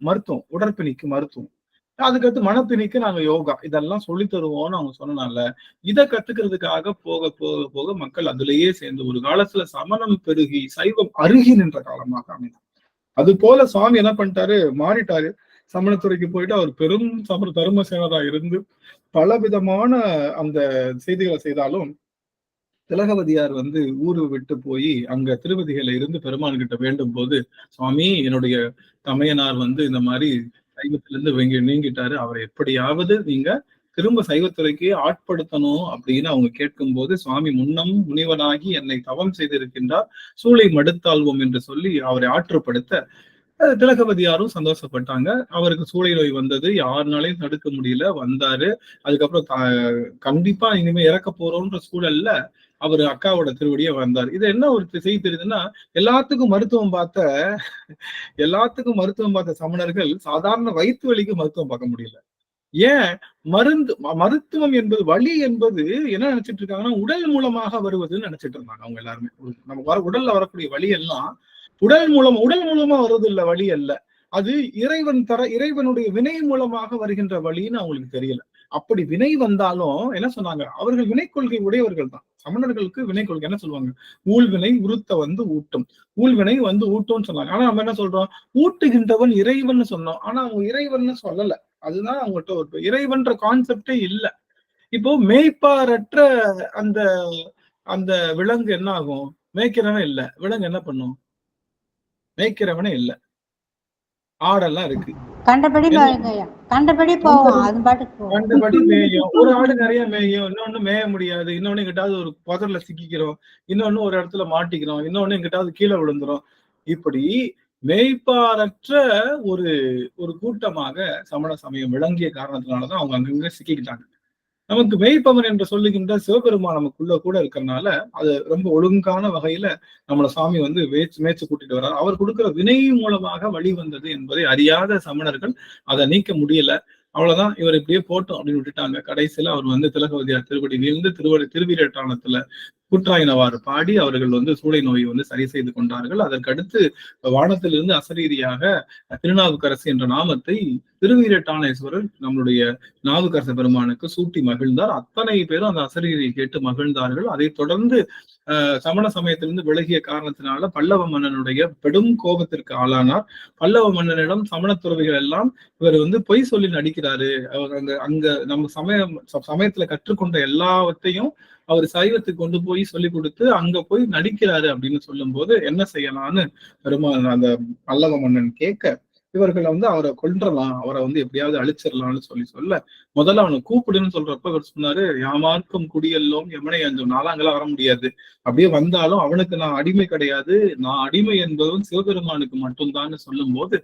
உடற்பிணிக்கு மருத்துவம், அதுக்கடுத்து மனப்பிணிக்கு நாங்க யோகா இதெல்லாம் சொல்லி தருவோம்னு அவங்க சொன்னனால இதை கத்துக்கிறதுக்காக போக போக போக மக்கள் அதுலயே சேர்ந்து ஒரு காலத்துல சமணம் பெருகி சைவம் அருகி நின்ற காலமாக அமைந்தது. அது போல சுவாமி என்ன பண்ணிட்டாரு, மாறிட்டாரு. சமணத்துறைக்கு போயிட்டு அவர் பெரும் தர்மசேனரா இருந்து பல விதமான அந்த செய்திகளை செய்தாலும் திலகவதியார் ஊரு விட்டு போய் அங்க திருவதிகளை இருந்து பெருமான் கிட்ட வேண்டும் போது, சுவாமி என்னுடைய தமையனார் இந்த மாதிரி சைவத்திலிருந்து நீங்கிட்டாரு, அவரை எப்படியாவது நீங்க திரும்ப சைவத்துறைக்கு ஆட்படுத்தணும் அப்படின்னு அவங்க கேட்கும் போது, சுவாமி முன்னம் முனிவனாகி என்னை தவம் செய்திருக்கின்றார், சூளை மடுத்தாள்வோம் என்று சொல்லி அவரை ஆற்றுப்படுத்த திலகவதியாரும் சந்தோஷப்பட்டாங்க. அவருக்கு சூளை நோய் வந்தது, யாருனாலையும் தடுக்க முடியல, வந்தாரு. அதுக்கப்புறம் கண்டிப்பா இனிமே இறக்க போறோம்ன்ற சூழல்ல அவரு அக்காவோட திருவடியே வந்தார். இது என்ன ஒரு செய்தி தெரியுதுன்னா, எல்லாத்துக்கும் மருத்துவம் பார்த்த சமணர்கள் சாதாரண வயிற்று வலிக்கு மருத்துவம் பார்க்க முடியல. ஏன்? மருத்துவம் என்பது, வலி என்பது என்ன நினைச்சிட்டு இருக்காங்கன்னா உடல் மூலமாக வருவதுன்னு நினைச்சிட்டு இருந்தாங்க அவங்க எல்லாருமே. நம்ம உடல்ல வரக்கூடிய வலி எல்லாம் உடல் மூலமா வருவது இல்ல, வலி அல்ல. அது இறைவனுடைய வினை மூலமாக வருகின்ற வழின்னு அவங்களுக்கு தெரியல. அப்படி வினை வந்தாலும் என்ன சொன்னாங்க, அவர்கள் வினை கொள்கை உடையவர்கள் தான். சமணர்களுக்கு வினை கொள்கை என்ன சொல்லுவாங்க, ஊழ்வினை உறுத்த ஊட்டும், ஊழ்வினை ஊட்டும்னு சொன்னாங்க. ஆனா நம்ம என்ன சொல்றோம், ஊட்டுகின்றவன் இறைவன் சொன்னோம். ஆனா அவங்க இறைவன் சொல்லல. அதுதான் அவங்ககிட்ட ஒரு இறைவன்ற கான்செப்டே இல்ல. இப்போ மேய்ப்பாரற்ற அந்த அந்த விலங்கு என்ன ஆகும், மேய்க்கிறவன் இல்ல, விலங்கு என்ன பண்ணும், மேய்க்கிறவனே இல்ல, ஆடெல்லாம் இருக்கு, கண்டபடி போவோம், அது பாட்டுக்கு கண்டபடி மேயும். ஒரு ஆடு நிறைய மேயும், இன்னொன்னு மேய முடியாது, இன்னொன்னு எங்கிட்டாவது ஒரு புதர்ல சிக்கிக்கிறோம், இன்னொன்னு ஒரு இடத்துல மாட்டிக்கிறோம், இன்னொன்னு எங்கிட்டாவது கீழே விழுந்துரும். இப்படி மேய்ப்பாரற்ற ஒரு ஒரு கூட்டமாக சமண சமயம் விளங்கிய காரணத்தினாலதான் அவங்க அங்கங்க சிக்கிக்கிட்டாங்க. நமக்கு மெய்ப்பவன் என்று சொல்லுகின்ற சிவபெருமான் நமக்குள்ள கூட இருக்கிறதுனால அது ரொம்ப ஒழுங்கான வகையில நம்மள சாமி மேய்ச்சு கூட்டிட்டு வர்றாரு. அவர் கொடுக்கிற வினை மூலமாக வழி வந்தது என்பதை அறியாத சமணர்கள் அதை நீக்க முடியல. அவ்வளவுதான், இவர் இப்படியே போட்டோம் அப்படின்னு விட்டுட்டாங்க. கடைசியில அவர் திலகவதியார் திருவடி வீழ்ந்து திருவீரட்டானத்துல கூற்றாயினவாறு பாடி அவர்கள் சூளை நோயை சரி செய்து கொண்டார்கள். அதற்கடுத்து வானத்திலிருந்து அசரீதியாக திருநாவுக்கரசு என்ற நாமத்தை திருவீரட்டானேஸ்வரர் நம்மளுடைய நாவுக்கரச பெருமானுக்கு சூட்டி மகிழ்ந்தார். அத்தனை பேரும் அந்த அசரீதியை கேட்டு மகிழ்ந்தார்கள். அதை தொடர்ந்து சமண சமயத்திலிருந்து விலகிய காரணத்தினால பல்லவ மன்னனுடைய பெரும் கோபத்திற்கு ஆளானார். பல்லவ மன்னனிடம் சமண துறவிகள் எல்லாம் இவர் பொய் சொல்லி நடிக்கிறாரு, அவர் அங்க நம்ம சமயத்துல கற்றுக்கொண்ட எல்லாவற்றையும் அவர் சைவத்துக்கு கொண்டு போய் சொல்லி கொடுத்து அங்க போய் நடிக்கிறாரு அப்படின்னு சொல்லும் போது என்ன செய்யலாம்னு பெருமாள் அந்த பல்லவ மன்னன் கேட்க, இவர்கள் அவரை கொன்றலாம், அவரை எப்படியாவது அழிச்சிடலாம்னு சொல்ல முதல்ல அவனை கூப்பிடுன்னு சொல்றப்ப அவர் சொன்னாரு, யாமார்க்கும் குடியெல்லோம் எமனை அஞ்சும், நாலாங்கெல்லாம் வர முடியாது, அப்படியே வந்தாலும் அவனுக்கு நான் அடிமை கிடையாது, நான் அடிமை என்பதும் சிவபெருமானுக்கு மட்டும்தான் சொல்லும் போது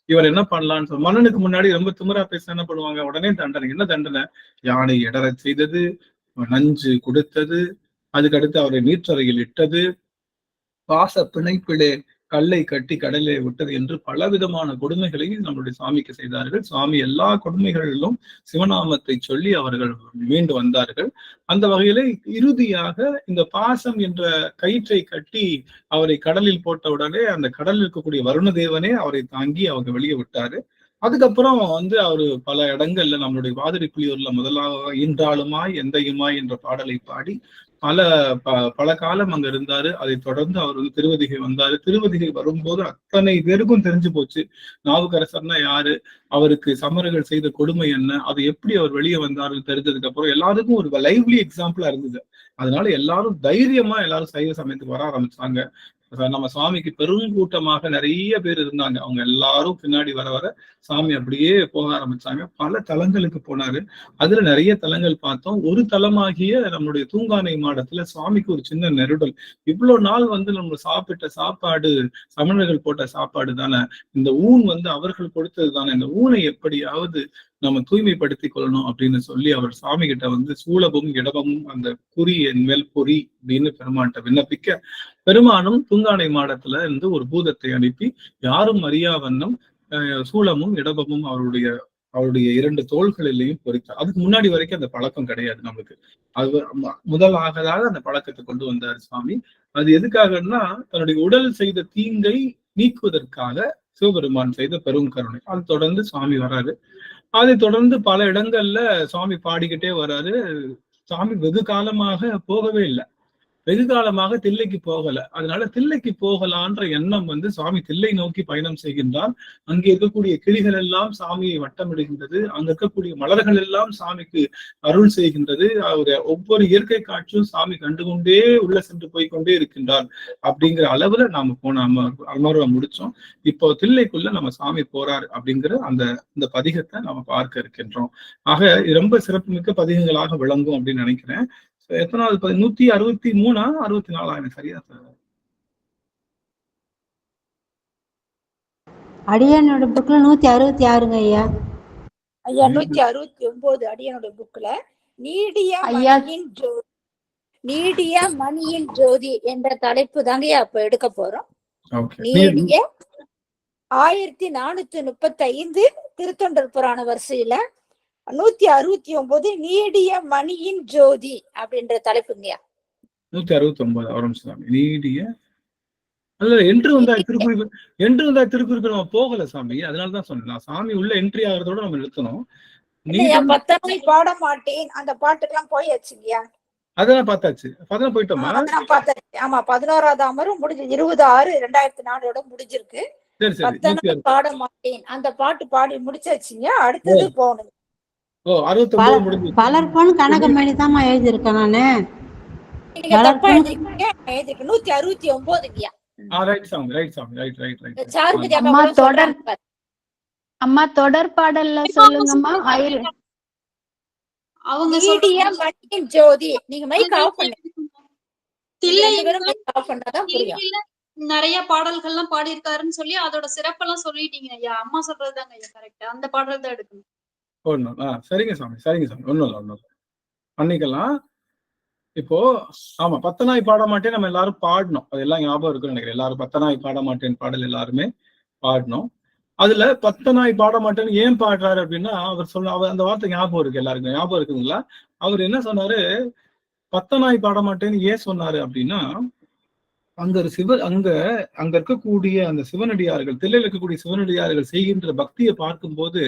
இவர் என்ன பண்ணலான்னு மன்னனுக்கு முன்னாடி ரொம்ப திமிரா பேச என்ன பண்ணுவாங்க, உடனே தண்டனை. என்ன தண்டனை, யானை இடற செய்தது, நஞ்சு கொடுத்தது, அதுக்கடுத்து அவரை நீற்றறையில் இட்டது, பாச பிணைப்பிலே கல்லை கட்டி கடலே விட்டது என்று பலவிதமான கொடுமைகளையும் நம்மளுடைய சாமிக்கு செய்தார்கள். சுவாமி எல்லா கொடுமைகளிலும் சிவநாமத்தை சொல்லி அவர்கள் மீண்டு வந்தார்கள். அந்த வகையில இறுதியாக இந்த பாசம் என்ற கயிற்றை கட்டி அவரை கடலில் போட்ட உடனே அந்த கடலில் இருக்கக்கூடிய வருணதேவனே அவரை தாங்கி அவங்க வெளியே விட்டாரு. அதுக்கப்புறம் அவரு பல இடங்கள்ல நம்மளுடைய வாதிரி புலியூர்ல முதலாக இன்றாளுமாய் எந்தையுமாய் என்ற பாடலை பாடி பல காலம் அங்க இருந்தாரு. அதை தொடர்ந்து அவர் திருவதிகை வந்தாரு. திருவதிகை வரும்போது அத்தனை பேருக்கும் தெரிஞ்சு போச்சு நாவுக்கரசர்னா யாரு, அவருக்கு சமணர்கள் செய்த கொடுமை என்ன, அது எப்படி அவர் வெளியே வந்தாருன்னு தெரிஞ்சதுக்கு அப்புறம் எல்லாருக்கும் ஒரு லைவ்லி எக்ஸாம்பிளா இருந்தது. அதனால எல்லாரும் தைரியமா எல்லாரும் சைவ சமயத்துக்கு வர ஆரம்பிச்சாங்க. நம்ம சுவாமிக்கு பெருங்கூட்டமாக நிறைய பேர் இருந்தாங்க. அவங்க எல்லாரும் பின்னாடி வர வர சாமி அப்படியே போக ஆரம்பிச்சாங்க. பல தலங்களுக்கு போனாரு. அதுல நிறைய தலங்கள் பார்த்தோம். ஒரு தலமாகிய நம்மளுடைய தூங்கானை மாடத்துல சுவாமிக்கு ஒரு சின்ன நெருடல். இவ்வளவு நாள் நம்ம சாப்பிட்ட சாப்பாடு சமணர்கள் போட்ட சாப்பாடு தானே, இந்த ஊன் அவர்கள் கொடுத்தது தானே, இந்த ஊனை எப்படியாவது நம்ம தூய்மைப்படுத்திக் கொள்ளணும் அப்படின்னு சொல்லி அவர் சாமி கிட்ட சூலமும் இடமும் அந்த குறி என் மேல் பொறி அப்படின்னு பெருமான்கிட்ட விண்ணப்பிக்க, பெருமானும் தூங்கானை மாடத்துல இருந்து ஒரு பூதத்தை அனுப்பி யாரும் அறியா வண்ணம் சூலமும் இடபமும் அவருடைய 2 தோள்களிலையும் பொறித்தார். அதுக்கு முன்னாடி வரைக்கும் அந்த பழக்கம் கிடையாது நம்மளுக்கு. அது முதலாகதாக அந்த பழக்கத்தை கொண்டு வந்தார் சுவாமி. அது எதுக்காகன்னா தன்னுடைய உடல் செய்த தீங்கை நீக்குவதற்காக சிவபெருமான் செய்த பெரும் கருணை. அது தொடர்ந்து சுவாமி வராரு. அதை தொடர்ந்து பல இடங்கள்ல சுவாமி பாடிக்கிட்டே வர்றாரு. சாமி வெகு காலமாக போகவே இல்லை, வெகு காலமாக தில்லைக்கு போகல. அதனால தில்லைக்கு போகலான்ற எண்ணம் வந்து சுவாமி தில்லை நோக்கி பயணம் செய்கின்றார். அங்கே இருக்கக்கூடிய கிளிகள் எல்லாம் சாமியை வட்டமிடுகின்றது, அங்க இருக்கக்கூடிய மலர்கள் எல்லாம் சாமிக்கு அருள் செய்கின்றது. அவருடைய ஒவ்வொரு இயற்கை காட்சியும் சாமி கண்டுகொண்டே உள்ள சென்று போய்கொண்டே இருக்கின்றார். அப்படிங்கிற அளவுல நாம அமர்வை முடிச்சோம். இப்போ தில்லைக்குள்ள நம்ம சாமி போறாரு அப்படிங்கிற அந்த பதிகத்தை நாம பார்க்க இருக்கின்றோம். ஆக ரொம்ப சிறப்புமிக்க பதிகங்களாக விளங்கும் அப்படின்னு நினைக்கிறேன். எத்தனாவது 163 64 எனக்கு சரியா அடியானோட புக்ல 166ங்க ஐயா. ஐயா 169 அடியானோட புக்ல நீடிய மணியின் ஜோதி என்ற தலைப்பு தாங்கய்யா அப்ப எடுக்க போறோம். நீடிய 1435 திருத்தொண்டர் புராண வரிசையில 169 நீடிய மணியின் ஜோதி அப்படின்ற தலைப்புங்கய்யா. 169 நீடிய அல்ல என்று வந்தா திருக்குறிப்பு நம்ம போகல சாமி. அதனாலதான் சொன்னேன், சாமி உள்ள என்ட்ரி ஆகிறதோட நம்ம நிறுத்தணும். பத்தனை பாட மாட்டேன் அந்த பாட்டுக்கெல்லாம் போயாச்சுங்கய்யா. அதெல்லாம் பார்த்தாச்சு, அதெல்லாம் போயிட்டோமா? பார்த்தாச்சு. ஆமா, 11வது அமரும் முடிஞ்சு 20/6/2004 முடிஞ்சிருக்கு. பத்தனை பாட மாட்டேன் அந்த பாட்டு பாடி முடிச்சாச்சுங்க. அடுத்தது போகணும். பலர் போன் கனகமணி தான் எழுதியிருக்கேன் நானு. 169 அம்மா தொடர் பாடல்ல சொல்லுங்கம்மா. அவங்க ஜோதி நீங்க மைக் ஆஃப் பண்ணாதான் புரியும். நிறைய பாடல்கள்லாம் பாடியிருக்காருன்னு சொல்லி அதோட சிறப்பெல்லாம் சொல்லிட்டீங்க ஐயா. அம்மா சொல்றதுதாங்க ஐயா கரெக்ட். அந்த பாடல் தான் எடுக்கணும். சரிங்க சாமி, சரிங்க சாமி. ஒண்ணும் பண்ணிக்கலாம். இப்போ ஆமா, பத்தனாய் பாட மாட்டேன் நம்ம எல்லாரும் பாடணும். அது எல்லாம் ஞாபகம் இருக்குன்னு நினைக்கிறேன். எல்லாரும் பத்தனாய் பாட மாட்டேன் பாடல் எல்லாருமே பாடணும். அதுல பத்தனாய் பாட மாட்டேன்னு ஏன் பாடுறாரு அப்படின்னா, அவர் அந்த வார்த்தை ஞாபகம் இருக்கு, எல்லாருக்கும் ஞாபகம் இருக்குங்களா? அவர் என்ன சொன்னாரு, பத்தனாய் பாட மாட்டேன்னு ஏன் சொன்னாரு அப்படின்னா, அங்க இருக்கக்கூடிய அந்த சிவனடியார்கள், தில்லையில் இருக்கக்கூடிய சிவனடியார்கள் செய்கின்ற பக்தியை பார்க்கும்போது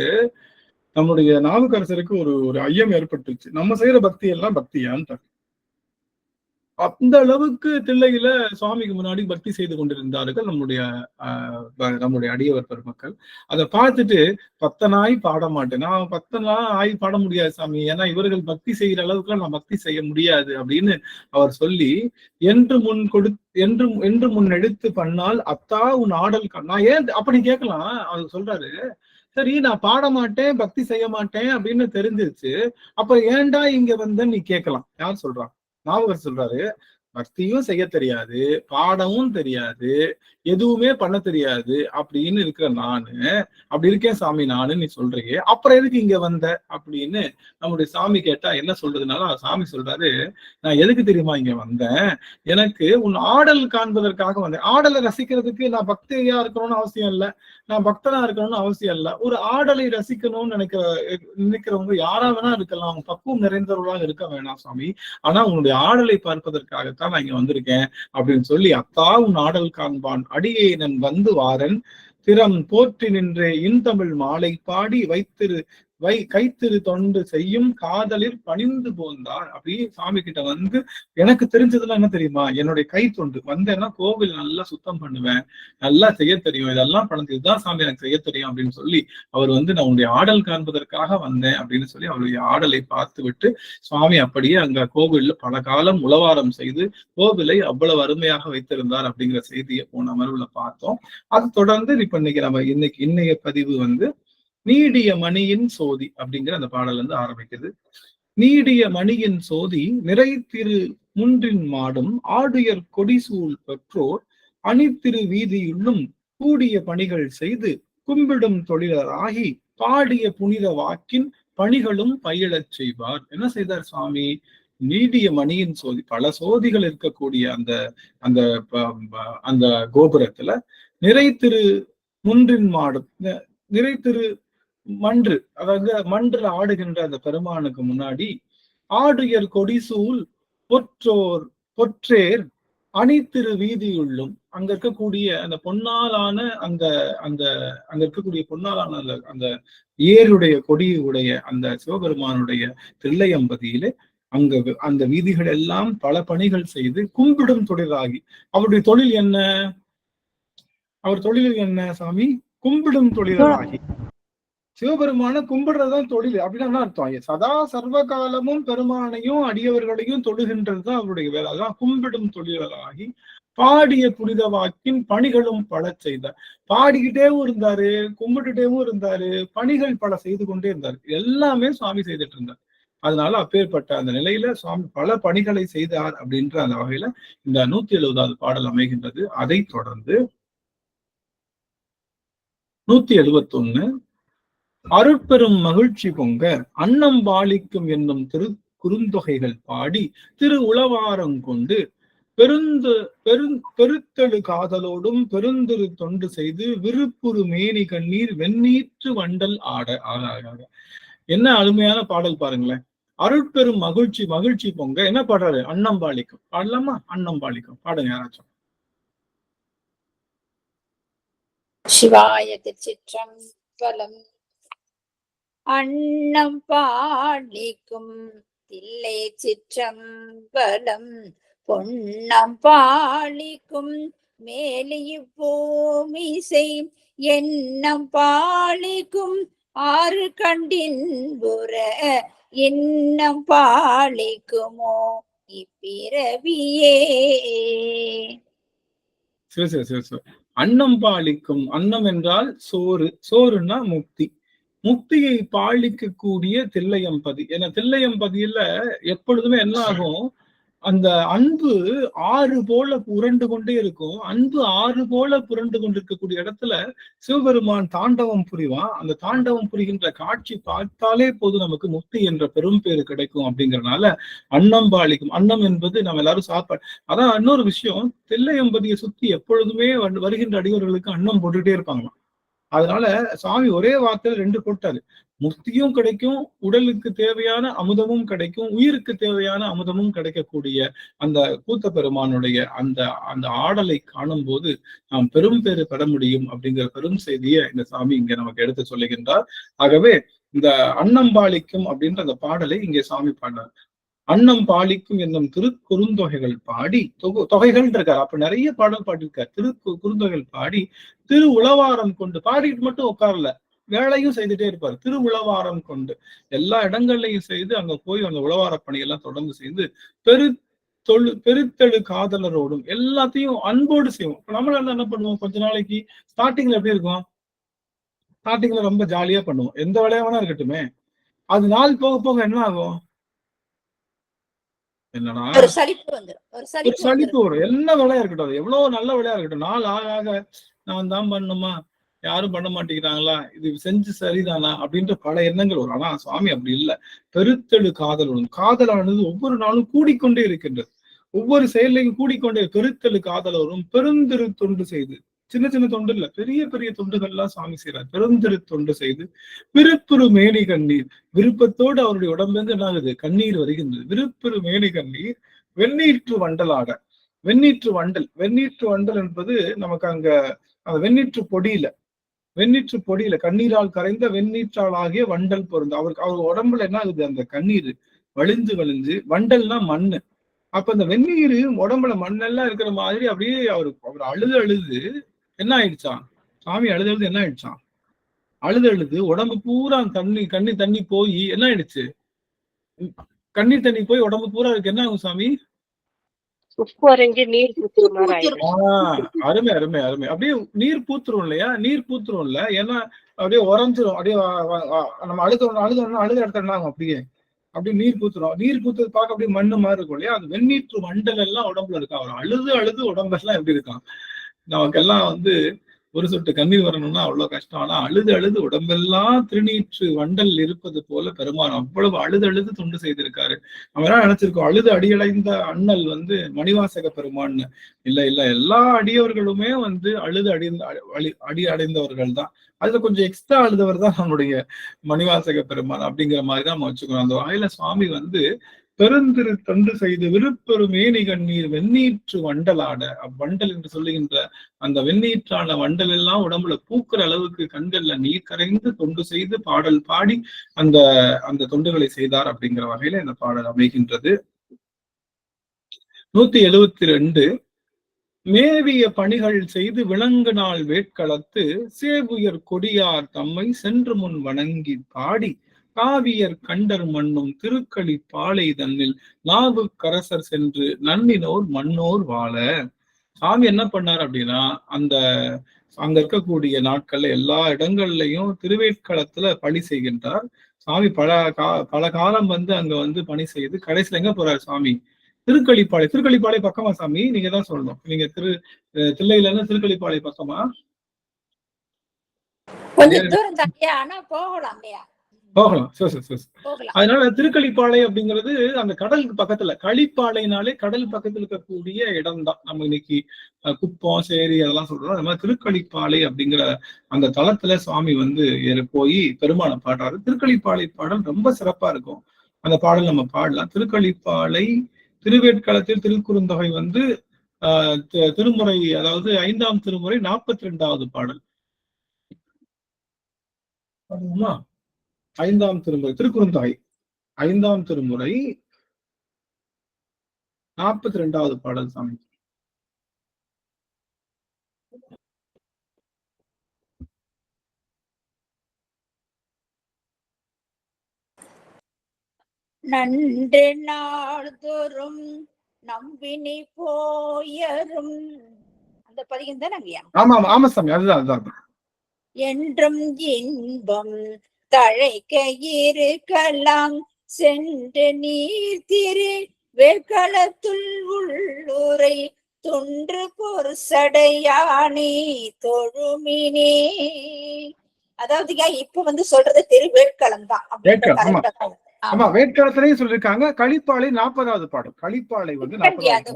நம்முடைய நாவுக்கரசருக்கு ஒரு ஐயம் ஏற்பட்டுச்சு. நம்ம செய்யற பக்தி எல்லாம் பக்தியான்னு. அந்த அளவுக்கு தில்லையில சுவாமிக்கு முன்னாடி பக்தி செய்து கொண்டிருந்தார்கள் நம்முடைய அடியவர் பெருமக்கள். அதை பார்த்துட்டு பத்தனாய் பாட மாட்டேன், நான் 10 பாட முடியாது சாமி, ஏன்னா இவர்கள் பக்தி செய்யற அளவுக்கு நான் பக்தி செய்ய முடியாது அப்படின்னு அவர் சொல்லி, என்று முன் எடுத்து பண்ணால் அத்தா உன் ஆடல் நான் ஏன் அப்படி கேட்கலாம். அவர் சொல்றாரு, சரி நான் பாட மாட்டேன் பக்தி செய்ய மாட்டேன் அப்படின்னு தெரிஞ்சிருச்சு, அப்ப ஏன்டா இங்க வந்து நீ கேட்கலாம். யார் சொல்றா? நாவகர் சொல்றாரு, பக்தியும் செய்ய தெரியாது, பாடவும் தெரியாது, எதுவுமே பண்ண தெரியாது அப்படின்னு இருக்கிற நானு, அப்படி இருக்கேன் சாமி நானு, நீ சொல்றீங்க, அப்புறம் எதுக்கு இங்க வந்த அப்படின்னு நம்முடைய சாமி கேட்டா என்ன சொல்றதுனால சாமி சொல்றாரு, நான் எதுக்கு தெரியுமா இங்க வந்தேன், எனக்கு உன் ஆடல் காண்பதற்காக வந்தேன். ஆடலை ரசிக்கிறதுக்கு நான் பக்தியா இருக்கணும்னு அவசியம் இல்லை, நான் பக்தனா இருக்கணும்னு அவசியம் இல்லை. ஒரு ஆடலை ரசிக்கணும்னு நினைக்கிறவங்க யாரா வேணா இருக்கலாம், அவங்க பக்குவம் நிறைந்தவர்களாக இருக்க வேணாம் சாமி, ஆனா உன்னுடைய ஆடலை பார்ப்பதற்காகத்தான் நான் இங்க வந்திருக்கேன் அப்படின்னு சொல்லி, அத்தா உன் ஆடல் காண்பான் அடியேனன் வந்து வாரன் திறம் போற்றி நின்றே இன்தமிழ் மாலை பாடி கைத்திரு தொண்டு செய்யும் காதலில் பணிந்து போந்தார். அப்படி சாமி கிட்ட வந்து, எனக்கு தெரிஞ்சதுலாம் என்ன தெரியுமா, என்னுடைய கை தொண்டு வந்தேன்னா கோவில் நல்லா சுத்தம் பண்ணுவேன், நல்லா செய்ய தெரியும், இதெல்லாம் பண்ணது, இதுதான் சாமி எனக்கு செய்ய தெரியும் அப்படின்னு சொல்லி அவர் வந்து நான் உன்னுடைய ஆடல் காண்பதற்காக வந்தேன் அப்படின்னு சொல்லி அவருடைய ஆடலை பார்த்து விட்டு சுவாமி அப்படியே அங்க கோவில்ல பல காலம் உளவாரம் செய்து கோவிலை அவ்வளவு அருமையாக வைத்திருந்தார் அப்படிங்கிற செய்தியை போன அமர்வுல பார்த்தோம். அது தொடர்ந்து இப்ப இன்னைய பதிவு வந்து நீடிய மணியின் சோதி அப்படிங்கிற அந்த பாடல் வந்து ஆரம்பிக்குது. நீடிய மணியின் சோதி நிறை திரு முன்றின் மாடும் ஆடுயர் கொடிசூழ் பெற்றோர் அணித்திரு வீதியுள்ளும் கூடிய பணிகள் செய்து கும்பிடும் தொழிலராகி பாடிய புனித வாக்கின் பணிகளும் பயிலச் செய்வார். என்ன செய்தார் சுவாமி? நீடிய மணியின் சோதி, பல சோதிகள் இருக்கக்கூடிய அந்த கோபுரத்துல நிறை திரு முன்றின் மாடும், நிறை திரு மன்று, அதாவது மன்றுல ஆடுகின்ற அந்த பெருமானுக்கு முன்னாடி ஆடுயர் கொடிசூல் பொற்றேர் அணித்திரு வீதியுள்ளும் அங்க இருக்கக்கூடிய அந்த பொன்னாலான அந்த அந்த அங்க இருக்கக்கூடிய பொன்னாலான அந்த ஏருடைய கொடியுடைய அந்த சிவபெருமானுடைய தில்லையம்பதியிலே அங்க அந்த வீதிகள் எல்லாம் பல பணிகள் செய்து கும்பிடும் தொழிலாகி அவருடைய தொழில் என்ன? அவர் தொழில் என்ன சாமி? கும்பிடும் தொழிலாகி. சிவபெருமான கும்பிடுறதுதான் தொழில் அப்படின்னா அர்த்தம். சதா சர்வ காலமும் பெருமானையும் அடியவர்களையும் தொழுகின்றதுதான் அவருடைய வேலை. அதான் கும்பிடும் தொழிலாகி பாடிய புனித வாக்கின் பணிகளும் பல செய்தார். பாடிக்கிட்டேவும் இருந்தாரு, கும்பிட்டுட்டேவும் இருந்தாரு, பணிகள் பல செய்து கொண்டே இருந்தாரு. எல்லாமே சுவாமி செய்துட்டு இருந்தார். அதனால அப்பேற்பட்ட அந்த நிலையில சுவாமி பல பணிகளை செய்தார் அப்படின்ற அந்த வகையில இந்த 170வது பாடல் அமைகின்றது. அதை தொடர்ந்து 171 அருட்பெரும் மகிழ்ச்சி பொங்க அன்னம் பாலிக்கும் என்னும் குறுந்தொகைகள் பாடி திரு உளவாரம் கொண்டு பெருத்தெழு காதலோடும் பெருந்திரு தொண்டு செய்து விருப்புறு மேனி கண்ணீர் வெண்ணீற்று வண்டல் ஆட ஆக. என்ன அருமையான பாடல் பாருங்களேன். அருட்பெரும் மகிழ்ச்சி பொங்க என்ன பாடுறாரு? அன்னம் பாலிக்கும். பாடலாமா? அன்னம் பாலிக்கும் பாடுங்க யாராச்சும். சிவாய திருச்சிற்றம்பலம். அன்னம் பாலிக்கும் தில்லை சிற்றம்பலம் பொன்னம் பாலிக்கும் மேலிய பூமிசை எண்ணம் பாலிக்கும் ஆறு கண்டின் புற இன்னம் பாலிக்குமோ இப்பிறவியே. சரி. அன்னம் பாலிக்கும். அன்னம் என்றால் சோறு. சோறுன்னா முக்தி. முக்தியை பாலிக்கக்கூடிய தில்லையம்பதி. ஏன்னா தில்லையம்பதியில எப்பொழுதுமே என்ன ஆகும்? அந்த அன்பு ஆறு போல புரண்டு கொண்டே இருக்கும். அன்பு ஆறு போல புரண்டு கொண்டிருக்கக்கூடிய இடத்துல சிவபெருமான் தாண்டவம் புரிவான். அந்த தாண்டவம் புரிகின்ற காட்சி பார்த்தாலே போது நமக்கு முக்தி என்ற பெரும் பேரு கிடைக்கும். அப்படிங்கறதுனால அன்னம் பாலிக்கும். அன்னம் என்பது நம்ம எல்லாரும் சாப்பாடு. அதான் இன்னொரு விஷயம், தில்லையம்பதியை சுத்தி எப்பொழுதுமே வருகின்ற அடியவர்களுக்கு அன்னம் போட்டுட்டே இருப்பாங்களாம். அதனால சுவாமி ஒரே வார்த்தையில 2 போட்டாரு. முக்தியும் கிடைக்கும், உடலுக்கு தேவையான அமுதமும் கிடைக்கும், உயிருக்கு தேவையான அமுதமும் கிடைக்கக்கூடிய அந்த கூத்த பெருமானுடைய அந்த அந்த ஆடலை காணும் போது நாம் பெரும் பேறு பெற முடியும் அப்படிங்கிற பெரும் செய்தியை இந்த சாமி இங்க நமக்கு எடுத்து சொல்லுகின்றார். ஆகவே இந்த அன்னம் பாலிக்கும் அப்படின்ற அந்த பாடலை இங்கே சாமி பாடுறார். அன்னம் பாலிக்கும் என்னும் குறுந்தொகைகள் பாடி தொகைகள் இருக்காரு. அப்ப நிறைய பாடல் பாடியிருக்காரு. குறுந்தொகைகள் பாடி திரு உளவாரம் கொண்டு பாடிட்டு மட்டும் உட்காரல, வேலையும் செய்துட்டே இருப்பாரு. திரு உளவாரம் கொண்டு எல்லா இடங்கள்லையும் செய்து அங்க போய் அந்த உளவார பணியெல்லாம் தொடர்ந்து செய்து பெருத்தெழு காதலரோடும் எல்லாத்தையும் அன்போடு செய்வோம். நம்மள என்ன பண்ணுவோம்? கொஞ்ச நாளைக்கு ஸ்டார்டிங்ல எப்படி இருக்கும்? ஸ்டார்டிங்ல ரொம்ப ஜாலியா பண்ணுவோம், எந்த வேலையா வேணா இருக்கட்டுமே. அது நாள் போக போக என்ன ஆகும்? என்னன்னா ஒரு சலிப்பு வரும். என்ன வேலையா இருக்கட்டும், அது எவ்வளவு நல்ல வேலையா இருக்கட்டும், நாள் ஆக நான் தான் பண்ணுமா, யாரும் பண்ண மாட்டேங்கிறாங்களா, இது செஞ்சு சரிதானா அப்படின்ற பல எண்ணங்கள் வரும். ஆனா சுவாமி அப்படி இல்லை. பெருத்தெழு காதலுடன், காதலானது ஒவ்வொரு நாளும் கூடிக்கொண்டே இருக்கின்றது. ஒவ்வொரு செயலையும் கூடிக்கொண்டே. பெருத்தெழு காதலோரும் பெருந்திரு தொண்டு செய்து, சின்ன சின்ன தொண்டு இல்ல, பெரிய பெரிய தொண்டுகள்லாம் சுவாமி செய்யறார். பெருந்திரு தொண்டு செய்து விருப்புறு மேனி கண்ணீர், விருப்பத்தோடு அவருடைய உடம்புலேருந்து என்ன ஆகுது? கண்ணீர் வருகின்றது. விருப்புறு மேனி கண்ணீர் வெண்ணீற்று வண்டலாக. வெண்ணீற்று வண்டல் என்பது நமக்கு அங்க அந்த வெண்ணீற்று பொடியில கண்ணீரால் கரைந்த வெண்ணீற்றால் ஆகிய வண்டல் பொருந்த. அவர் உடம்புல என்ன ஆகுது? அந்த கண்ணீர் வழிஞ்சு வண்டல்னா மண்ணு. அப்ப அந்த வெந்நீர் உடம்புல மண்ணெல்லாம் இருக்கிற மாதிரி அப்படியே அவர் அழுது என்ன ஆயிடுச்சான்? சாமி அழுது என்ன ஆயிடுச்சான்? அழுது உடம்பு பூரா தண்ணி போய் என்ன ஆயிடுச்சு? கண்ணீர் தண்ணி போய் உடம்பு பூரா இருக்கு. என்ன ஆகும் சாமி? அருமை அருமை அருமை. அப்படியே நீர் பூத்துரும் இல்லையா? நீர் பூத்துரும் இல்ல, ஏன்னா அப்படியே உறைஞ்சிரும். அப்படியே நம்ம அழுத இடத்துல என்ன ஆகும்? அப்படியே நீர் பூத்துரும். நீர் பூத்தது பார்க்க அப்படியே மண்ணு மாதிரி இருக்கும் இல்லையா? அது வெண்ணீற்று வண்டல் எல்லாம் உடம்புல இருக்கா. அவர் அழுது உடம்பெல்லாம் எப்படி இருக்கான்? நமக்கெல்லாம் ஒரு சொட்டு கண்ணீர் வரணும்னா அவ்வளவு கஷ்டம். ஆனா அழுது உடம்பெல்லாம் திருநீற்று வண்டல் இருப்பது போல பெருமான் அவ்வளவு அழுது தொண்டு செய்திருக்காரு. நம்ம எல்லாம் நினைச்சிருக்கோம் அழுது அடியடைந்த அண்ணல் மணிவாசக பெருமான்னு. இல்ல, எல்லா அடியவர்களுமே அழுது அடி அடைந்தவர்கள் தான். அதுல கொஞ்சம் எக்ஸ்ட்ரா அழுதவர் தான் நம்மளுடைய மணிவாசக பெருமான் அப்படிங்கிற மாதிரிதான் நம்ம வச்சுக்கணும். அந்த வகையில சுவாமி பெருந்திரு தொண்டு செய்து விருப்பெரும் மேனி கண்ணீர் வெந்நீற்று வண்டலாட, அவ்வண்டல் என்று சொல்லுகின்ற அந்த வெந்நீற்றான வண்டல் எல்லாம் உடம்புல பூக்குற அளவுக்கு கண்கள்ல நீர் கரைந்து தொண்டு செய்து பாடல் பாடி அந்த அந்த தொண்டுகளை செய்தார் அப்படிங்கிற வகையில இந்த பாடல் அமைகின்றது. 172 மேவிய பணிகள் செய்து விலங்கு நாள் வேட்களத்து சேவுயர் கொடியார் தம்மை சென்று முன் வணங்கி பாடி காவியர் கண்டர் மண்ணும் திருக்களி பாலை தன்னில் நாவு கரசர் சென்று நன்னினோர் மன்னோர் வாழ. சாமி என்ன பண்ணார் அப்படின்னா, அங்க இருக்கக்கூடிய நாட்கள்ல எல்லா இடங்கள்லயும் திருவேட்களத்துல பணி செய்கின்றார் சாமி. பல காலம் அங்க பணி செய்து கடைசியில எங்க போறாரு சாமி? திருக்களிப்பாளை. திருக்களிப்பாளை பக்கமா சாமி? நீங்க தான் சொல்லணும். நீங்க தில்லையில இருந்து திருக்களிப்பாளை பக்கமா? கொஞ்சம் தூரம் தாண்டியா, ஆனா போகலாம். அதனால திருக்களிப்பாளை அப்படிங்கிறது அந்த கடலுக்கு பக்கத்துல, களிப்பாளைனாலே கடல் பக்கத்துல இருக்கக்கூடிய இடம் தான். நம்ம இன்னைக்கு குப்பம் சேரி அதெல்லாம் சொல்றோம். அது மாதிரி திருக்களிப்பாளை அப்படிங்கிற அந்த தளத்துல சுவாமி போய் பெருமானை பாடுறாரு. திருக்களிப்பாளை பாடல் ரொம்ப சிறப்பா இருக்கும். அந்த பாடல் நம்ம பாடலாம். திருக்களிப்பாளை திருவேட்களத்தில் திருக்குறுந்தொகை திருமுறை, அதாவது 5ஆம் திருமுறை 42வது பாடல். 5ஆம் திருமுறை திருக்குறுந்தொகை 5ஆம் திருமுறை 42வது பாடல் சாமி. நன்று நாள்தோறும் நம்பினி போயரும் அந்த பதிகம் தானே ஐயா? ஆமா சாமி, அதுதான். என்றும் இன்பம் தழைக்க இருக்கலாம் சென்று நீர் திரு வேட்களத்துள் உள்ளூரை தொன்று பொருசடையானே தொழுமினே. அதாவது இப்ப சொல்றது திருவேட்களம் தான். ஆமா, வேட்களத்திலையும் சொல்லிருக்காங்க. களிப்பாளை 40வது பாடல். களிப்பாளை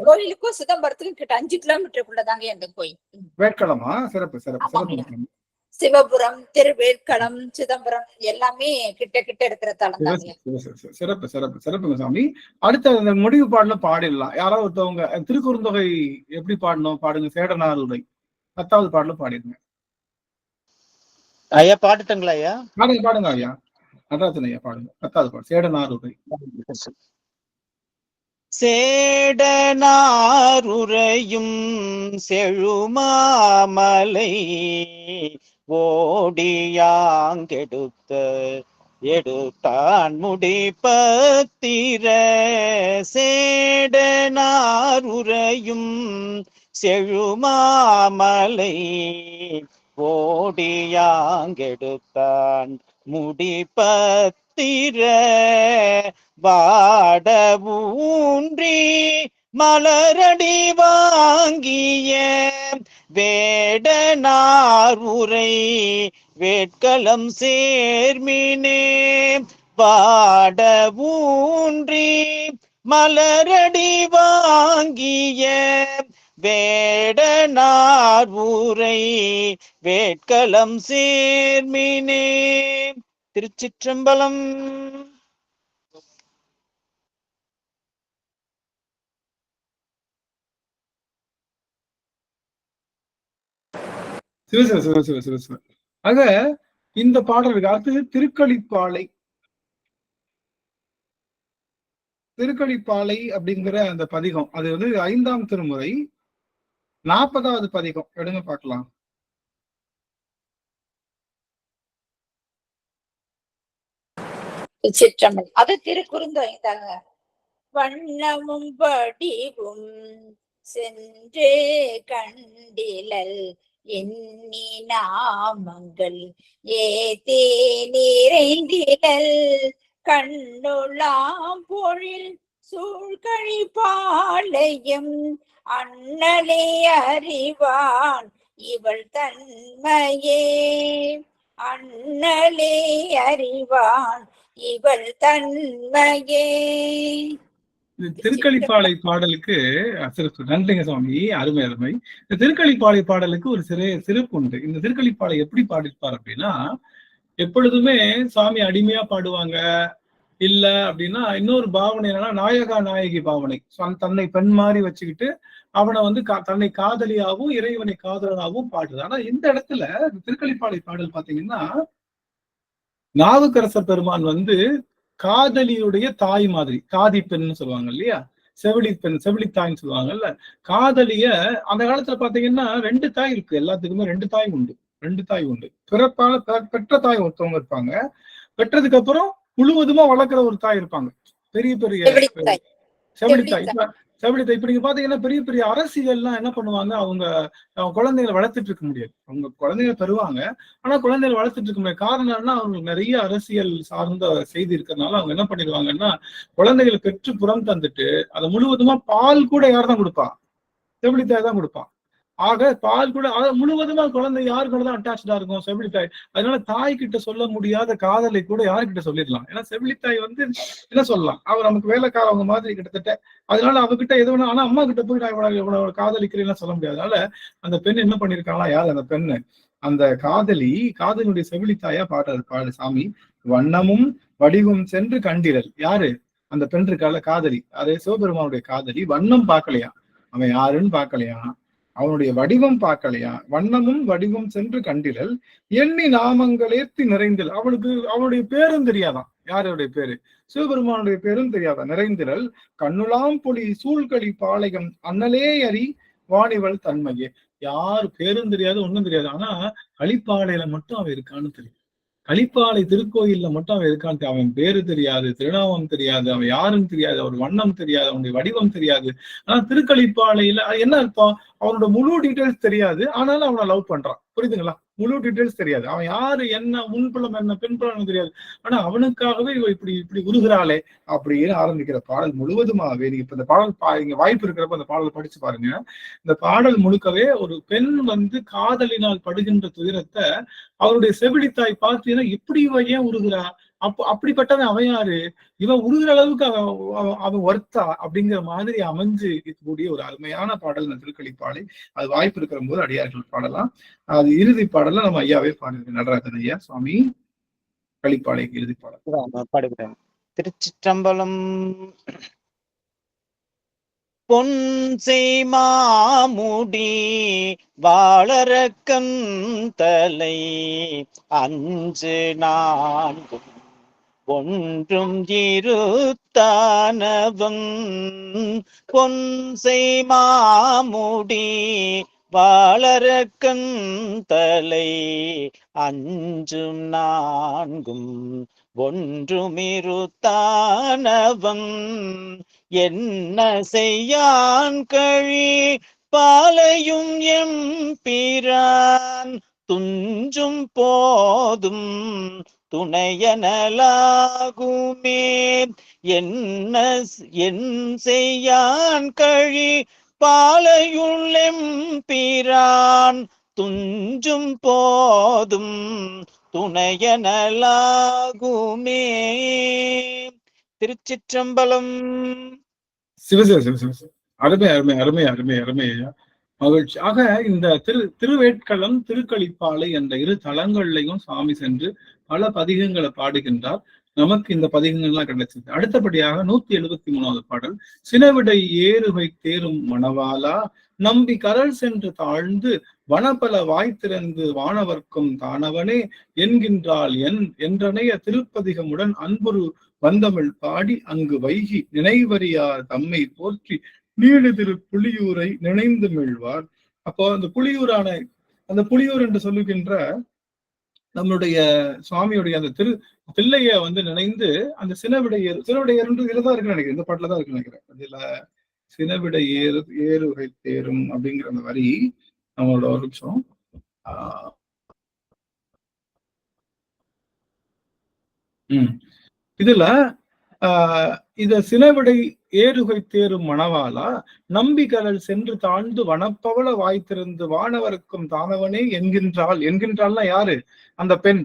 கோயிலுக்கும் சிதம்பரத்துக்கும் கிட்ட 5 கிலோமீட்டருக்குள்ளதாங்க அந்த கோயில். வேட்களமா? சிறப்பு. சிவபுரம், திருவேட்களம், சிதம்பரம் எல்லாமே கிட்ட இருக்கிற தலம் தாங்க. சிறப்புங்க சாமி. அடுத்த அந்த முடிவு பாடல பாடிடலாம். யாராவது ஒருத்தவங்க திருக்குறுந்தொகை எப்படி பாடணும் பாடுங்க. சேடனாருரை 10வது பாடல பாடிடுங்க ஐயா. பாட்டுங்களா ஐயா? பாடுங்க ஐயா. நடராஜன் ஐயா பாடுங்க 10வது பாடல் சேடனாருரை. சேடனாருரையும் செழுமாமலை எடுத்தான் முடிப்பத்திர. சேடனாருரையும் செழுமாமலை எடுத்தான் முடிப்பத்திர. வாட ஊன்றி மலரடி வாங்கிய வேடனார் உரை வேட்களம் சேர்மினே. வாட ஊன்றி மலரடி வாங்கிய வேடனார் உரை வேட்களம் சேர்மினே. திருச்சிற்றம்பலம். ஆக இந்த பாடலுக்கு அடுத்தது திருக்களிப்பாளை. திருக்களிப்பாளை அப்படிங்கிற அந்த பதிகம் அது 5ஆம் திருமுறை 40வது பதிகம். எடுங்க பார்க்கலாம். அது திருக்குறுந்தொகை தாங்க. வண்ணமும் படிவும் சென்றே கண்டிலல் எண்ணி நாமங்கள் ஏதே நிறைந்திலல் கண்ணுளாம் பொழில் சூழ்கழிப்பாளையம் அண்ணலே அறிவான் இவள் தன்மையே. அண்ணலே அறிவான் இவள் தன்மையே. திருக்களிப்பாளை பாடலுக்கு நன்றிங்க சுவாமி, அருமை. இந்த திருக்களிப்பாளை பாடலுக்கு ஒரு சிறப்பு உண்டு. இந்த திருக்களிப்பாளை எப்படி பாடிருப்பார் அப்படின்னா, எப்பொழுதுமே சாமி அடிமையா பாடுவாங்க, இல்ல அப்படின்னா இன்னொரு பாவனை என்னன்னா நாயகா நாயகி பாவனை. தன்னை பெண் மாதிரி வச்சுக்கிட்டு அவனை வந்து தன்னை காதலியாகவும் இறைவனை காதலனாகவும் பாடுது. ஆனா இந்த இடத்துல திருக்களிப்பாடை பாடல் பாத்தீங்கன்னா நாவுக்கரசர் பெருமான் வந்து காதலியுடைய தாய் மாதிரி, காதி பெண்னு சொல்லுவாங்க இல்லையா, செவிலி பெண், செவிலித்தாய்ன்னு சொல்லுவாங்கல்ல. காதலிய அந்த காலத்துல பாத்தீங்கன்னா 2 தாய் இருக்கு, எல்லாத்துக்குமே 2 தாய் உண்டு. 2 தாய் உண்டு. பிறப்பால பெற்ற தாய் ஒருத்தவங்க இருப்பாங்க, பெற்றதுக்கு அப்புறம் முழுவதுமா வளர்க்குற ஒரு தாய் இருப்பாங்க, பெரிய பெரிய செவிலித்தாய். செவிலித்தாய் இப்ப நீங்க பாத்தீங்கன்னா பெரிய பெரிய அரசியல்லாம் என்ன பண்ணுவாங்க, அவங்க குழந்தைகளை வளர்த்துட்டு இருக்க முடியாது. அவங்க குழந்தைகளை பெறுவாங்க, ஆனா குழந்தைகளை வளர்த்துட்டு இருக்க முடியாது. காரணம் என்னன்னா அவங்களுக்கு நிறைய அரசியல் சார்ந்த செய்தி இருக்கிறதுனால அவங்க என்ன பண்ணிடுவாங்கன்னா குழந்தைகளை பெற்று புறம் தந்துட்டு அதை முழுவதுமா பால் கூட யார் தான் கொடுப்பா, செவிலித்தாய் தான் கொடுப்பான். ஆக பால் கூட முழுவதுமா குழந்தை யாரு கூட தான் அட்டாச்சா இருக்கும், செவிலித்தாய். அதனால தாய் கிட்ட சொல்ல முடியாத காதலை கூட யாருக்கிட்ட சொல்லிடலாம். ஏன்னா செவிலித்தாய் வந்து என்ன சொல்லலாம், அவர் நமக்கு வேலைக்காரவங்க மாதிரி கிட்டத்தட்ட. அதனால அவகிட்ட எது வேணும், ஆனா அம்மா கிட்ட போய் நான் இவ்வளவு காதலிக்கிறேன்னு சொல்ல முடியாது. அதனால அந்த பெண் என்ன பண்ணிருக்காங்களா, யார் அந்த பெண்ணு, அந்த காதலியுடைய செவிலித்தாயா பாடு சாமி. வண்ணமும் வடிவும் சென்று கண்டிரல். யாரு அந்த பெண் இருக்கால, காதலி, அதே சிவபெருமானுடைய காதலி. வண்ணம் பார்க்கலையா, அவன் யாருன்னு பார்க்கலையா, அவனுடைய வடிவம் பார்க்கலையா, வண்ணமும் வடிவம் சென்று கண்டிரல் எண்ணி நாமங்களேத்தி நிறைந்தில். அவளுடைய பேரும் தெரியாதான், யாருடைய பேரு, சிவபெருமானுடைய பேரும் தெரியாதான். நிறைந்திரல் கண்ணுலாம் பொலி சூழ்களி பாளையம் அண்ணலே அறி வாணிவள் தன்மையே. யாரு பேரும் தெரியாது, ஒண்ணும் தெரியாது. ஆனா களிப்பாளையில மட்டும் அவன் இருக்கான்னு தெரியும். களிப்பாலை திருக்கோயில்ல மட்டும் அவன் இருக்கான். அவன் பேரு தெரியாது, திருநாமம் தெரியாது, அவன் யாருன்னு தெரியாது, அவர் வண்ணம் தெரியாது, அவனுடைய வடிவம் தெரியாது. ஆனா திருக்களிப்பாளையில என்ன அர்த்தம், அவனோட முழு டீட்டெயில்ஸ் தெரியாது, ஆனாலும் அவனை லவ் பண்றான். புரியுதுங்களா? முழு டீட்டெயில்ஸ் தெரியாது, அவன் யாரு, என்ன முன்புலம் என்ன பின்புலம் தெரியாது, ஆனா அவனுக்காகவே இவ இப்படி உருகிறாளே அப்படின்னு ஆரம்பிக்கிற பாடல் முழுவதுமாவே. நீங்க இப்ப இந்த பாடல் இங்க வாய்ப்பு இருக்கிறப்ப அந்த பாடல் படிச்சு பாருங்க. இந்த பாடல் முழுக்கவே ஒரு பெண் வந்து காதலினால் படுகின்ற துயரத்தை அவருடைய செவிலித்தாய் பார்த்தீங்கன்னா இப்படி இவ ஏன் உருகிறா, அப்படிப்பட்டவன் அவன் யாரு, இவன் உருகிற அளவுக்கு அவன் ஒர்த்தா அப்படிங்கிற மாதிரி அமைஞ்சு இருக்கக்கூடிய ஒரு அருமையான பாடல் இந்த திருக்களிப்பாடை. அது வாய்ப்பு இருக்கிற போது அடியார்கள் பாடலாம். அது இறுதி பாடல நம்ம ஐயாவே பாடுங்க, நடராஜன் ஐயா சுவாமி. களிப்பாடை இறுதி பாடல் பாடுகிறேன். திருச்சிற்றம்பலம். பொன் செய்மாமுடி வாழறக்கன் தலை அஞ்சு நான்கும் ஒன்றும் இருத்தானவன். பொன் செய்மாமுடி வாழறக்கன் தலை அஞ்சும் நான்கும் ஒன்றுமிருத்தானவன். என்ன செய்யான் கழி பாலையும் எம்பிரான் துஞ்சும் போதும் துணையனலாகுமே. என் செய்யான் கழி பாலையுள்ளெம்பிரான் துஞ்சும் போதும் துணையனலாகுமே. திருச்சிற்றம்பலம். அருமை அருமை அருமை அருமை அருமை மகிழ்ச்சி. ஆக இந்த திருவேட்களம் திருக்களிப்பாலை என்ற 2 தலங்கள்லையும் சாமி சென்று பல பதிகங்களை பாடுகின்றார். நமக்கு இந்த பதிகங்கள்லாம் கிடைச்சது. அடுத்தபடியாக 173வது பாடல். சினவிடை ஏறுகை தேரும் மணவாளா நம்பி கரல் சென்று தாழ்ந்து வனபல வாய்த்திறந்து வானவர்க்கும் தானவனே என்கின்றாள் என்றனைய திருப்பதிகமுடன் அன்புரு வந்தமிழ் பாடி அங்கு வைகி நினைவறியார் தம்மை போற்றி நீடு திரு புலியூரை நினைந்து மீழ்வார். அப்போ அந்த புலியூர் என்று சொல்லுகின்ற நம்மளுடைய சுவாமியுடைய அந்த பிள்ளைய வந்து நினைந்து அந்த சினவிடையேறு இதுலதான் இருக்கு நினைக்கிறேன், இந்த பாட்டுல தான் இருக்கு நினைக்கிறேன். அதுல சினவிடை ஏறுகை தேரும் அப்படிங்கிற அந்த வரி நம்மளோட ஒரு நிமிஷம். இதுல இத சினவிடை ஏறுகை தேரும் மணவாளா நம்பி கடல் சென்று தாழ்ந்து வனப்பவள வாய்த்திருந்து வானவருக்கும் தானவனே என்கின்றாள்னா யாரு, அந்த பெண்.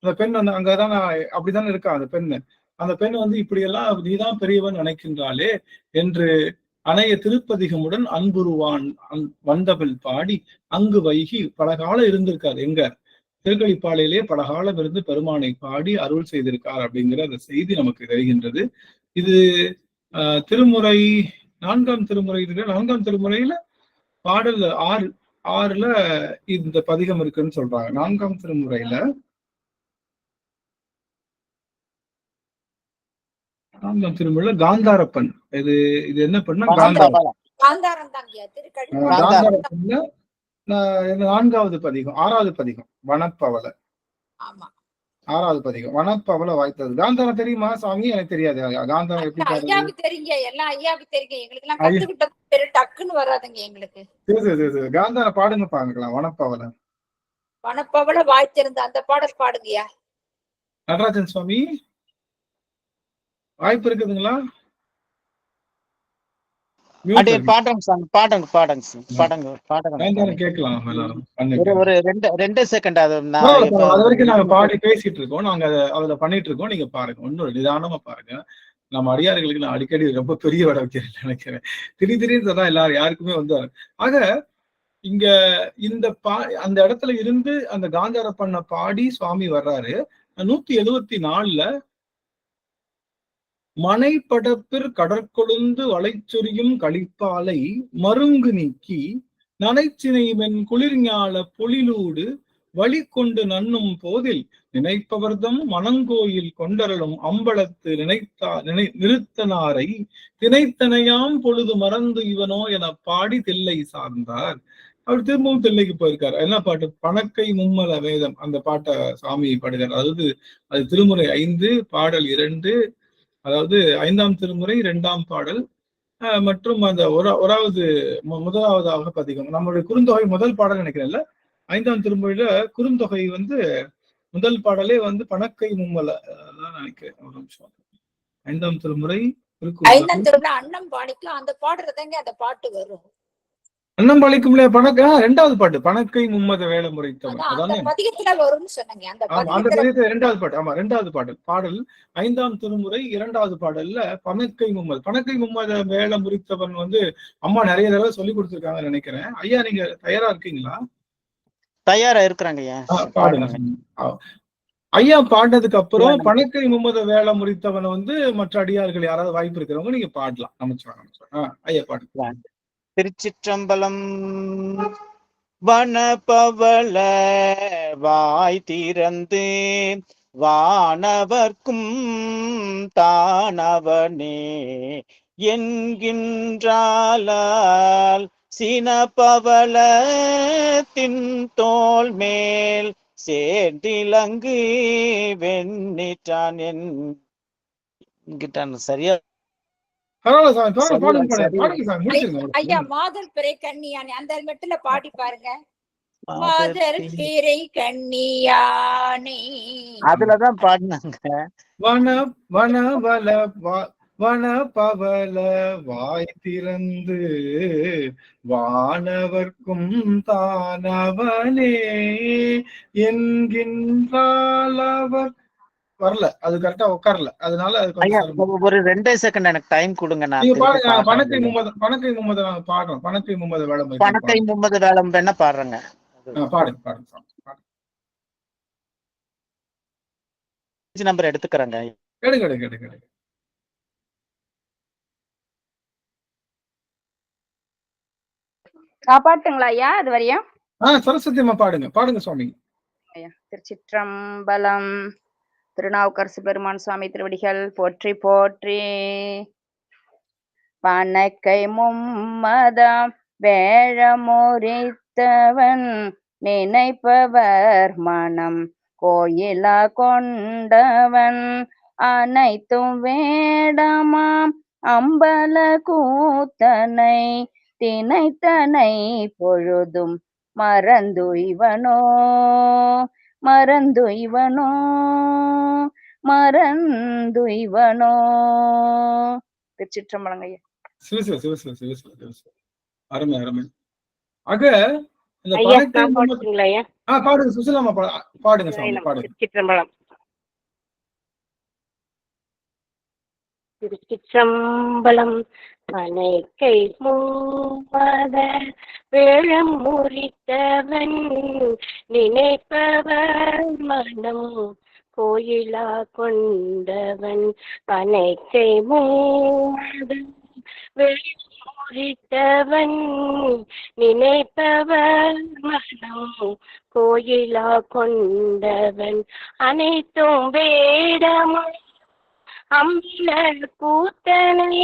அந்த பெண் அங்கதான் அப்படித்தானே இருக்கா அந்த பெண்ணு. அந்த பெண் வந்து இப்படியெல்லாம் நீதான் பெரியவன் நினைக்கின்றாளே என்று அணைய திருப்பதிகமுடன் அன்புருவான் வந்தபில் பாடி அங்கு வைகி பல காலம் இருந்திருக்காரு. எங்க திருக்கழிப்பாலையிலே பல காலம் இருந்து பெருமானை பாடி அருள் செய்திருக்கார் அப்படிங்கிற அந்த செய்தி நமக்கு தெரிகின்றது. இது திருமுறை 4ஆம் திருமுறை இருக்கு. 4ஆம் திருமுறையில பாடல் 6ல இந்த பதிகம் இருக்குன்னு சொல்றாங்க. 4ஆம் திருமுறையில 4ஆம் திருமுறையில காந்தாரப்பன். இது என்ன பண்ணா காந்தாரம். காந்தாரப்பன்ல 4வது பதிகம் 6வது பதிகம் வனப்பவள. 6வது பதிகம் வனப்பவள வாய்த்தது. காந்தாரம் தெரியுமா சாமி? எனக்கு தெரியாது. காந்தாரம் எப்படி பாடுறது? ஐயாவுக்கு தெரியுங்க, எல்லாம் ஐயாவுக்கு தெரியுங்க. எங்களுக்கு எல்லாம் கத்துக்கிட்ட பேரு டக்குன்னு வராதுங்க எங்களுக்கு. சரி காந்தாரம் பாடுங்க பாக்கலாம். வனப்பவள வனப்பவள வாய்த்திருந்த அந்த பாடல் பாடுங்கய்யா. நடராஜன் சுவாமி வாய்ப்பு இருக்குதுங்களா? கேட்கலாம். ஒரு 2 செகண்ட். அது வரைக்கும் நாங்க பாடி பேசிட்டு இருக்கோம். நாங்க அதுல பண்ணிட்டு இருக்கோம். நீங்க பாருங்க, ஒன்னும் நிதானமா பாருங்க. நம்ம அடியார்களுக்கு நான் அடிக்கடி ரொம்ப பெரிய வட வைக்கிறேன் நினைக்கிறேன். திடீர்னு தான் எல்லாரும் யாருக்குமே வந்து. ஆக இங்க இந்த அந்த இடத்துல இருந்து அந்த காந்தாரப்பண்ண பாடி சுவாமி வர்றாரு. 174ல மனைப்படப்பிற் கடற்கொழுந்து வளைச்சொரியும் களிப்பாலை மருங்கு நீக்கி நனைச்சினைமென் குளிர்ஞால பொழிலூடு வழி கொண்டு நன்னும் போதில் நினைப்பவர்தம் மணங்கோயில் கொண்டரலும் அம்பலத்து நிறுத்தனாரை தினைத்தனையாம் பொழுது மறந்து இவனோ என பாடி தில்லை சார்ந்தார். அவர் திரும்பவும் தில்லைக்கு போயிருக்காரு. என்ன பாட்டு? பணக்கை மும்மல வேதம். அந்த பாட்டை சாமி பாடுகிறார். அதாவது அது திருமுறை 5 பாடல் 2, அதாவது 5ஆம் திருமுறை 2ஆம் பாடல் மற்றும் அந்த முதலாவதாக பதிகம். நம்மளுடைய குறுந்தொகை முதல் பாடல் நினைக்கிறேன்ல. 5ஆம் திருமுறையில குறுந்தொகை வந்து முதல் பாடலே வந்து பணக்கை மும்மல தான் நினைக்கிறேன். ஒரு நிமிஷம். 5ஆம் திருமுறை அன்னம் பாடிக்கலாம். அந்த பாடுறதுங்க அந்த பாட்டு வரும். அன்னம்பாளிக்கும் பணக்க 2வது பாட்டு பணக்கை மும்மத வேலை முறைத்தவன். அந்த பதிகத்துல வரும்னு சொன்னீங்க. அந்த பதிகத்துல 2வது பாட்டு. ஆமா 2வது பாடல் 5ஆம் திருமுறை 2வது பாடல்ல பணக்கை மும்மத வேலை முறித்தவன் வந்து அம்மா நிறைய தடவை சொல்லி கொடுத்திருக்காங்கன்னு நினைக்கிறேன். ஐயா நீங்க தயாரா இருக்கீங்களா? தயாரா இருக்கிறாங்க ஐயா. பாடுங்க ஐயா. பாடினதுக்கு அப்புறம் பணக்கை மும்மத வேலை முறித்தவனை வந்து மற்ற அடியார்கள் யாராவது வாய்ப்பு இருக்கிறவங்க நீங்க பாடலாம். அமைச்சாங்க ஐயா பாடுங்க. திருச்சிற்றம்பலம். வனப்பவள வாய் திறந்து வானவர்க்கும் தானவனே என்கின்றால் சினப்பவளத்தின் தோல் மேல் சேர்ந்திலங்கு வெண்ணிட்டான் என்கிட்டான். சரியா? ஐயா மாதர் பிறை கண்ணியானே அந்த மெட்டுல பாடி பாருங்க. மாதர் பிறை கண்ணியானே அதுலதான் பாடினாங்க. வனப்பவள வாய் திறந்து வானவர்க்கும் தானவனே என்கின்றால் அவர் வரல. அது கரெக்டா உட்காரல. அதனால ஒரு 2 செகண்ட் எனக்கு டைம் கொடுங்க. பணக்கை மும்மத பாடுறோம். பணக்கை மும்மத வேளம் என்ன பாடுறேங்க. பாடுங்க. நம்பர் எடுத்துக்கிறேங்க. கேடு காப்பாட்டுங்களா ஐயா? அது வரையும் சரஸ்வதியம்மா பாடுங்க சுவாமி. திருச்சிற்றம்பலம். திருநாவுக்கரசு பெருமான் சுவாமி திருவடிகள் போற்றி போற்றி. பணக்கை மும்மதம் வேழமுறித்தவன் நினைப்பவர் மனம் கோயிலா கொண்டவன் அனைத்தும் வேடமாம் அம்பல கூத்தனை தினைத்தனை பொழுதும் மறந்துய்வனோ திருச்சிற்றம்பலம் ஐயா. அருமை. ஆக பாடுங்க சுசிலாமா, பாடுங்க சாமி பாடுங்க. திருச்சிற்றம்பலம். திருச்சிற்றம்பலம். பனைக்கை மும்மத வேளம் முறித்தவன் நினைப்பவர் மனம் கோயிலா கொண்டவன் பனைக்கை மூடும் வேளம் முறித்தவன் நினைப்பவர் மனம் கோயிலா கொண்டவன் அனைத்தும் வேடமும் அம்பல கூத்தனை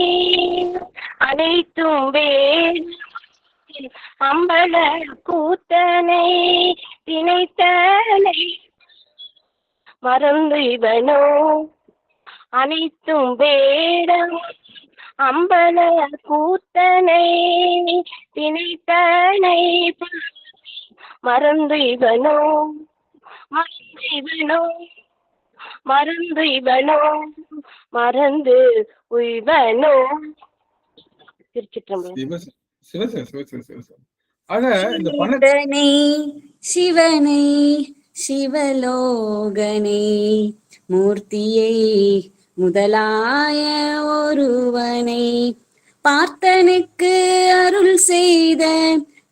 அனைத்தும் வேடம் அம்பல கூத்தனை திணைத்தனை மறந்து இவனோ அனைத்தும் வேடம் அம்பல கூத்தனை திணைத்தனை மறந்து இவனோ மறந்து இவனோ மறந்து இவனோ மறந்து உய்வனோ. திருச்சிற்றம்பலம். சிவனை சிவலோகனை மூர்த்தியை முதலாய ஒருவனை பார்த்தனுக்கு அருள் செய்த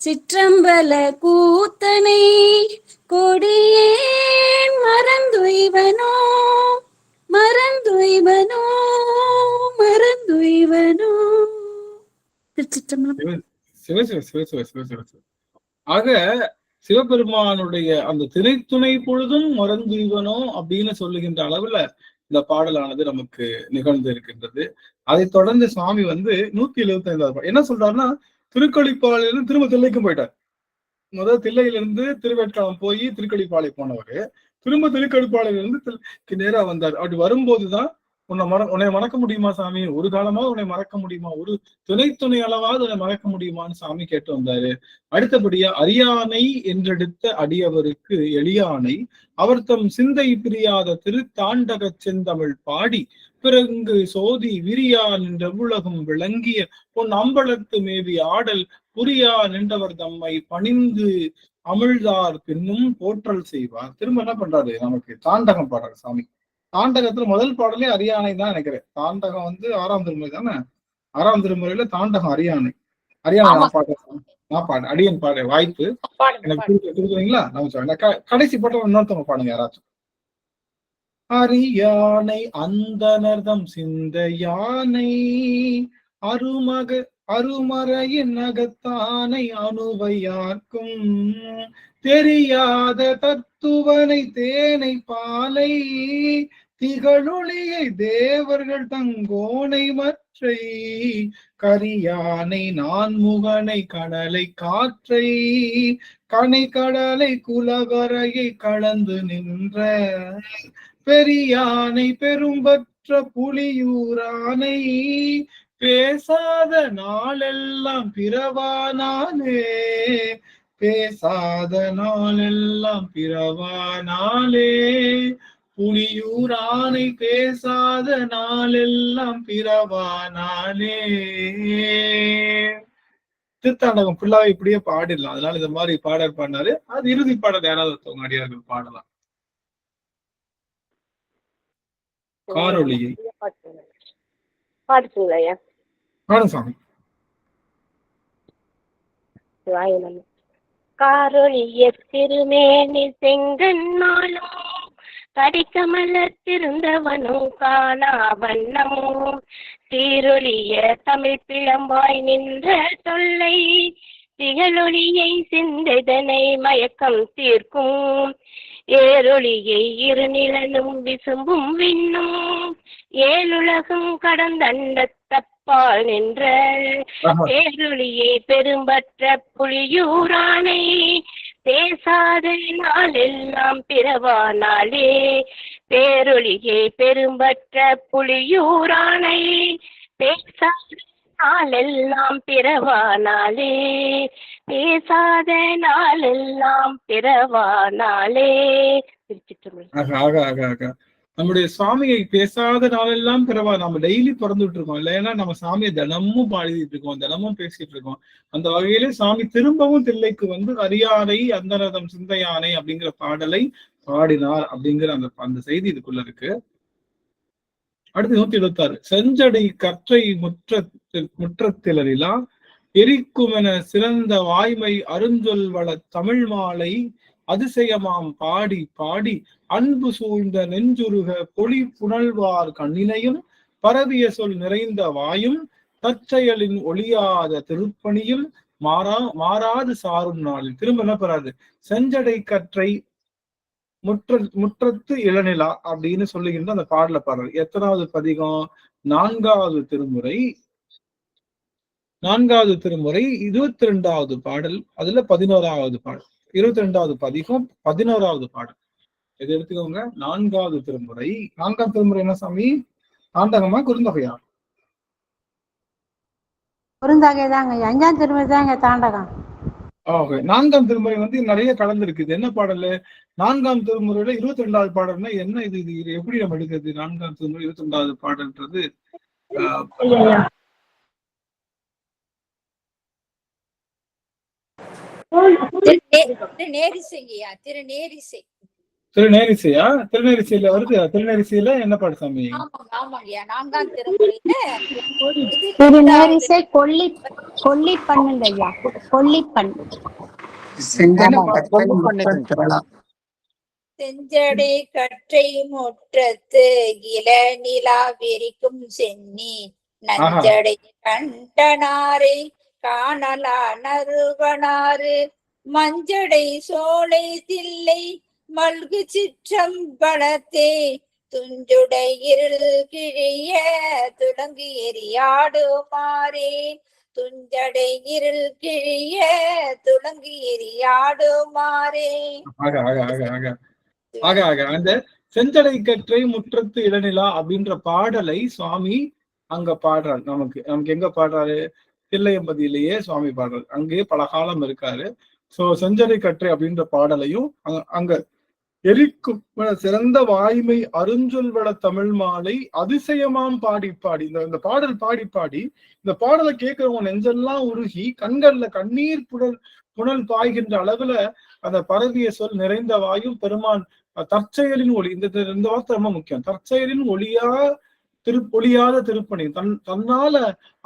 சிற்றம்பல கூத்தனை கொடியேன் மறந்துய்வனோ மறந்துய்வனோ மறந்துய்வனோ. ஆக சிவபெருமானுடைய அந்த திணைத்துணை பொழுதும் மறந்துய்வனோ அப்படின்னு சொல்லுகின்ற அளவுல இந்த பாடலானது நமக்கு நிகழ்ந்து இருக்கின்றது. அதை தொடர்ந்து சுவாமி 175 என்ன சொல்றாருன்னா, திருக்கொளிப்பாலையிலிருந்து திரும்ப தில்லைக்கும் போயிட்டார். முதல் தில்லையிலிருந்து திருவேற்காலம் போய் திருக்கொளிப்பாலை போனவர் திரும்ப திருக்கொளிப்பாலையிலிருந்து நேரா வந்தார். அப்படி வரும்போதுதான் உன்னை மறக்க முடியுமா சாமி, ஒரு காலமாவது உன்னை மறக்க முடியுமா, ஒரு துணை அளவாவது உன்னை மறக்க முடியுமான்னு சாமி கேட்டு வந்தாரு. அடுத்தபடியா அரியானை என்றெடுத்த அடியவருக்கு எளியானை அவர் தம் சிந்தை பிரியாத திருத்தாண்டக செந்தமிழ் பாடி பிறங்கு சோதி விரியா நின்ற உலகம் விளங்கிய பொன் அம்பலத்து மேவி ஆடல் புரியா நின்றவர் தம்மை பணிந்து அமிழ்தார் பின்னும் போற்றல் செய்வார். திரும்ப என்ன பண்றாரு, நமக்கு தாண்டகம் பாடுறாரு சாமி. தாண்டகத்துல முதல் பாடலே அரியானை தான் நினைக்கிறேன். தாண்டகம் 6ஆம் திருமுறை தானே, 6ஆம் திருமுறையில தாண்டகம் அரியானை. நான் பாடுறேன் அடியன் பாடுற வாய்ப்பு எனக்கு கொடுக்குறீங்களா? நம்ம கடைசி பாட்டு இன்னொருத்தவங்க பாடுங்க யாராச்சும். அரியானை அந்தனர்தம் சிந்த யானை அருமறையின் அகத்தானை அணுவையார்க்கும் தெரியாத தத்துவனை தேனை பாலை திகழொளியை தேவர்கள் தங்கோனை மற்றை கரியானை நான்முகனை கடலை காற்றை கனை கடலை குலவரையை கலந்து நின்ற பெரியானை பெரும்பற்ற புலியூரானை பேசாத நாளெல்லாம் பிறவானாலே பேசாத நாளெல்லாம் பிறவானாலே புலியூரானை பேசாத நாளெல்லாம் பிறவானாலே. திருத்தாண்டகம் ஃபுல்லாவே இப்படியே பாடிடலாம். அதனால இந்த மாதிரி பாடல் பாடினாரு. அது இறுதி பாடல் யாராவது ஒருத்தவங்க அடியார்கள் பாடலாம். காரொளியை பாடுங்களா பாடும் சாமி. காரொளிய திருமேனி செங்கன்னாலும் கடிக்கமலத்திருந்தவனும் காணா வண்ணமும் சீரொளிய தமிழ் பிளம்பாய் நின்ற தொல்லை திகழொளியை சிந்ததனை மயக்கம் தீர்க்கும் ஏரொளியை இருநிலனும் விசும்பும் விண்ணும் ஏழுலகும் கடந்தண்ட தப்பால் நின்ற ஏரொளியை பெரும்பற்ற புலியூரானை பேசாத நாளெல்லாம் பிறவானாலே பேரொளியை பெரும்பற்ற புலியூரானை பேசாத நாளெல்லாம் பிறவானாலே பேசாத நாளெல்லாம் பிறவானாலே. நம்முடைய சுவாமியை பேசாத நாளெல்லாம் பிறவா. நம்ம டெய்லி பிறந்துட்டு இருக்கோம் இல்லைன்னா, நம்ம சாமியை தினமும் பாடிட்டு இருக்கோம், தினமும் பேசிட்டு இருக்கோம். அந்த வகையில சாமி திரும்பவும் தில்லைக்கு அரியானை அந்தரதம் சிந்தையானை அப்படிங்கிற பாடலை பாடினார் அப்படிங்கிற அந்த செய்தி இதுக்குள்ள இருக்கு. அடுத்து 176 செஞ்சடை கற்றை முற்றத்திலா எரிக்குமென சிறந்த வாய்மை அருஞ்சொல் வள தமிழ் மாலை அதிசயமாம் பாடி பாடி அன்பு சூழ்ந்த நெஞ்சுருக பொலி புனல்வார் கண்ணினையும் பரவிய சொல் நிறைந்த வாயும் தற்செயலின் ஒளியாத திருப்பணியும் மாறாது சாரும் நாளில். திரும்ப என்ன பெறாது, செஞ்சடை கற்றை முற்றத்து இளநிலா அப்படின்னு சொல்லுகின்ற அந்த பாடல பாடுறது. எத்தனாவது பதிகம்? நான்காவது திருமுறை 22வது பாடல். அதுல 11வது பாடல். 22வது பதிகம் 11வது பாடல். இதை எடுத்துக்கோங்க. 4வது திருமுறை. 4ஆம் திருமுறை என்ன சாமி? தாண்டகமா குறுந்தொகையா? குறுந்தொகை தாங்க. 5ஆம் திருமுறை தாங்க தாண்டகம். 4ஆம் திருமுறை நிறைய கலந்துருக்கு. இது என்ன பாடல்? 4ஆம் திருமுறையில 22வது பாடல்னா என்ன? இது எப்படி நம்ம எடுக்கிறது? 4ஆம் திருமுறை 22வது பாடல்ன்றது திருநேரிசையா? திருநேரிசையில வருது. திருநேரிசையில என்ன பாடு சாமி? திருநேரிசை கொல்லிப்பண்ணுங்க ஐயா. கொல்லிப்பண். செஞ்சடை கற்றை முற்றத்து இளநிலா வெறிக்கும் சென்னி நஞ்சடை கண்டனாரை காணலா நறுவனாறு மஞ்சடை சோலை தில்லை மல்கு சிற்றம்பலத்தே துஞ்சுடை இருள் கிழிய துளங்கு எரியாடுமாறே துஞ்சடை இருள் கிழிய துளங்கு எரியாடுமாறே. அந்த செஞ்சடை கற்றை முற்றத்து இளநிலா அப்படின்ற பாடலை சுவாமி அங்க பாடுறாரு. நமக்கு எங்க பாடுறாரு? தில்லையம்பதியிலேயே சுவாமி பாடுறாரு. அங்கேயே பல காலம் இருக்காரு. சோ செஞ்சடை கற்றை அப்படின்ற பாடலையும் அங்க எரிக்கும் சிறந்த வாய்மை அருஞ்சொல்வள தமிழ் மாலை அதிசயமாம் பாடி பாடி இந்த பாடல் பாடி பாடி இந்த பாடலை கேட்கிறவங்க நெஞ்செல்லாம் உருகி கண்கள்ல கண்ணீர் புனல் பாய்கின்ற அளவுல அந்த பரவிய சொல் நிறைந்த வாயும் பெருமான் தற்செயலின் ஒளி. இந்த வார்த்தை ரொம்ப முக்கியம். தற்செயலின் ஒளியாத திருப்பணி. தன்னால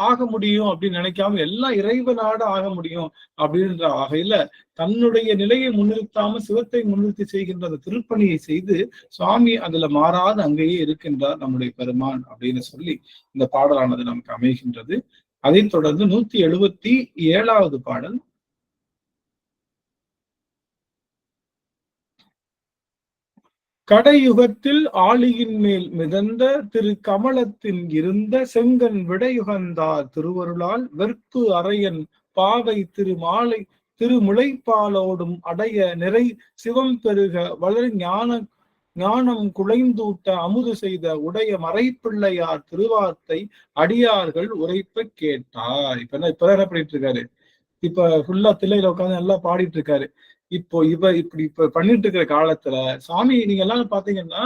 ஆக முடியும் அப்படின்னு நினைக்காம எல்லாம் இறைவனாட ஆக முடியும் அப்படின்ற வகையில தன்னுடைய நிலையை முன்னிறுத்தாம சிவத்தை முன்னிறுத்தி செய்கின்ற அந்த திருப்பணியை செய்து சுவாமி அதுல மாறாது அங்கேயே இருக்கின்றார் நம்முடைய பெருமான் அப்படின்னு சொல்லி இந்த பாடலானது நமக்கு அமைகின்றது. அதைத் தொடர்ந்து 177வது பாடல். கடையுகத்தில் ஆளியின் மேல் மிதந்த திரு கமலத்தின் இருந்த செங்கன் விடையுகந்தார் திருவருளால் வெற்பு அரையன் பாவை திருமுலைப்பாலோடும் அடைய நிறை சிவம் பெருக வளர் ஞானம் குலைந்தூட்ட அமுது செய்த உடைய மறைப்பிள்ளையார் திருவார்த்தை அடியார்கள் உரைப்ப கேட்டார். இப்ப என்ன பண்ணிட்டு இருக்காரு? இப்ப ஃபுல்லா தில்லையில உட்காந்து நல்லா பாடிட்டு இருக்காரு. இப்ப பண்ணிட்டு இருக்கிற காலத்துல சாமி நீங்க எல்லாரும் பாத்தீங்கன்னா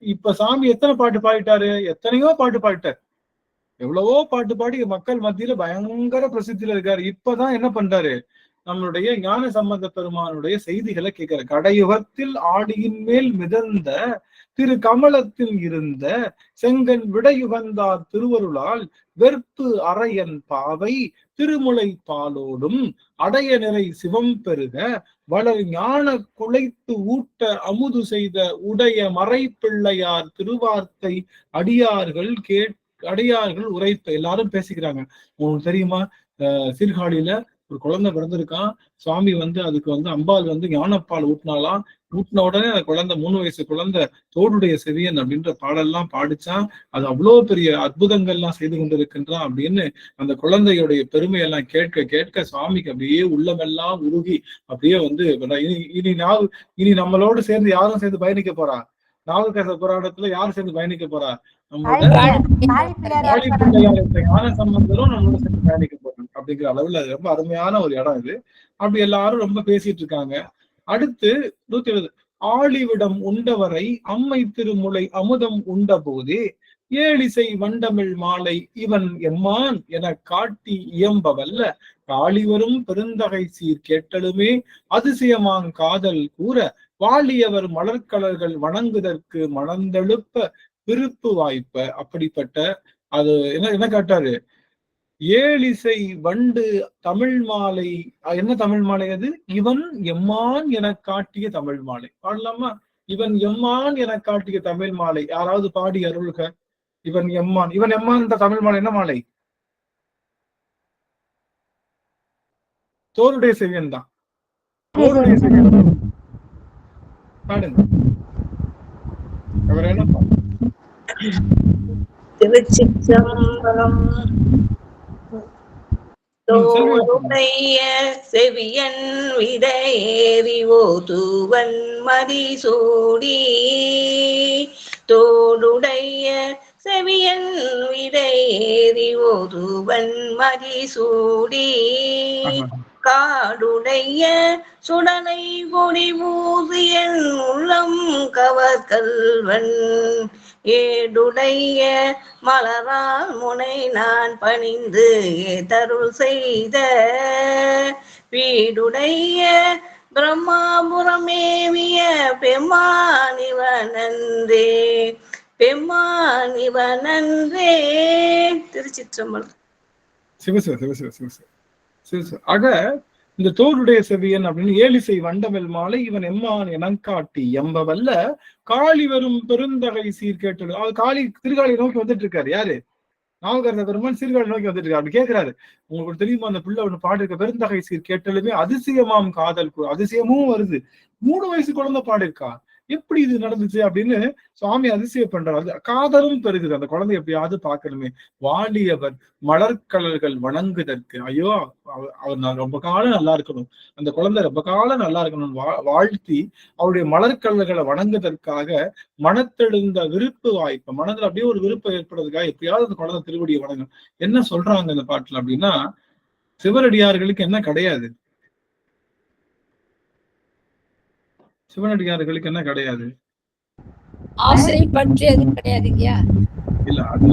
இப்ப சாமி எத்தனை பாட்டு பாடிட்டாரு? எத்தனையோ பாட்டு பாடிட்டாரு. எவ்வளவோ பாட்டு பாடி மக்கள் மத்தியில பயங்கர பிரசித்தியில இருக்காரு. இப்பதான் என்ன பண்றாரு? நம்மளுடைய ஞான சம்பந்த பெருமானுடைய செய்திகளை கேட்கிறார். கடையுகத்தில் ஆடியின் மேல் மிதந்த திரு கமலத்தில் இருந்த செங்கன் விடையுகந்தார் திருவருளால் வெற்பு அரையன் பாவை திருமுலை பாலோடும் அடைய நிறை சிவம் பெருக வளர் ஞான குலைத்து ஊட்ட அமுது செய்த உடைய மறைப்பிள்ளையார் திருவார்த்தை அடியார்கள் உரைப்ப. எல்லாரும் பேசிக்கிறாங்க. உங்களுக்கு தெரியுமா? சீர்காழியில ஒரு குழந்தை பிறந்திருக்கான். சுவாமி அதுக்கு அம்பாள் ஞானப்பால் ஊட்டினாலாம். ஊட்டின உடனே அந்த குழந்தை 3 வயசு குழந்தை தோடுடைய செவியன் அப்படின்ற பாடல்லாம் பாடிச்சான். அது அவ்வளவு பெரிய அற்புதங்கள்லாம் செய்து கொண்டிருக்கின்றான் அப்படின்னு அந்த குழந்தையுடைய பெருமையெல்லாம் கேட்க கேட்க சுவாமிக்கு அப்படியே உள்ளமெல்லாம் உருகி அப்படியே இனி நம்மளோடு சேர்ந்து யாரும் சேர்ந்து பயணிக்க போறா? நாவுக்கரச புராணத்துல யாரும் சேர்ந்து பயணிக்க போறா? ஞான சம்பந்தரும் நம்மளோட சேர்ந்து பயணிக்க போறோம் அப்படிங்கிற அளவுல அது ரொம்ப அருமையான ஒரு இடம் இது. அப்படி எல்லாரும் ரொம்ப பேசிட்டு இருக்காங்க. அடுத்து 170 ஆளிவிடம் உண்டவரை அம்மை திருமுலை அமுதம் உண்ட போதே ஏழிசை வண்டமிழ் மாலை இவன் எம்மான் என காட்டி இயம்பவல்ல காளிவரும் பெருந்தகை சீர் கேட்டலுமே அதிசயமாங் காதல் கூற வாழியவர் மலர்கலர்கள் வணங்குதற்கு மணந்தெழுப்ப விருப்பு வாய்ப்ப. அப்படிப்பட்ட அது என்ன காட்டாரு? ஏழிசை வண்டு தமிழ் மாலை. என்ன தமிழ் மாலை அது? இவன் எம்மான் என காட்டிய தமிழ் மாலை. பாடலாமா? இவன் எம்மான் என காட்டிய தமிழ் மாலை. யாராவது பாடி அருள்க. இவன் எம்மான். இவன் எம்மான் என்ற தமிழ் மாலை என்ன மாலை? தோளுடைய செவியன் தான். தோளுடைய செவியன் பாடுங்க. அவர் என்ன பாடு? திருச்சிற்றம்பலம். தோளுடைய செவியன் விடையேறி ஓதுவன் மதிசூடி. தோளுடைய செவியன் விடையேறி ஓதுவன் மதிசூடி. காடுடைய சுடலை கொடி பூசியன் உள்ளம் கவர்கல்வன். ஏடுடைய மலரால் முனை நான் பணிந்து ஏதருள் செய்த. வீடுடைய பிரம்மாபுரமேவிய பெம்மானிவனன்றே பெம்மானிவனன்றே. திருச்சிற்றம்பலம். சிவசிவ சிவசிவ சிவசிவ சிவசிவ. ஆக இந்த தோளுடைய செவியன் அப்படின்னு ஏழிசை வண்டமிழ் மாலை இவன் எம்மான் எனக்காட்டி எம்பவல்ல காளி வரும் பெருந்தகை சீர்கேட்டு. அது காளி திருகாளி நோக்கி வந்துட்டு இருக்காரு. யாரு? நாவுக்கரச பெருமான் சீர்காழி நோக்கி வந்துட்டு இருக்காரு. அப்படி கேட்கிறாரு, உங்களுக்கு தெரியுமா அந்த பிள்ளை ஒண்ணு பாடிருக்க, பெருந்தகை சீர் கேட்டலுமே அதிசயமாம் காதல். அதிசயமும் வருது. 3 வயசு குழந்தை பாடிருக்கா. எப்படி இது நடந்துச்சு அப்படின்னு சுவாமி அதிசயம் பண்றாரு. காதலும் பெருகுது. அந்த குழந்தை எப்படியாவது பார்க்கணுமே. வாலியவர் மலர்கடல்கள் வணங்குதற்கு. ஐயோ அவர் நான் ரொம்ப காலம் நல்லா இருக்கணும், அந்த குழந்தை ரொம்ப காலம் நல்லா இருக்கணும் வாழ்த்தி அவருடைய மலர்கடல்களை வணங்குவதற்காக மனத்தெழுந்த விருப்பு வாய்ப்பு, மனதில் அப்படியே ஒரு விருப்பம் ஏற்படுறதுக்காக எப்படியாவது அந்த குழந்தை திருவடியை வணங்கணும். என்ன சொல்றாங்க இந்த பாட்டுல அப்படின்னா, சிவனடியார்களுக்கு என்ன கிடையாது? சிவனடியார்களுக்கு என்ன கிடையாது? ஆசை பற்றி அது கிடையாதுங்கய்யா. இல்ல அது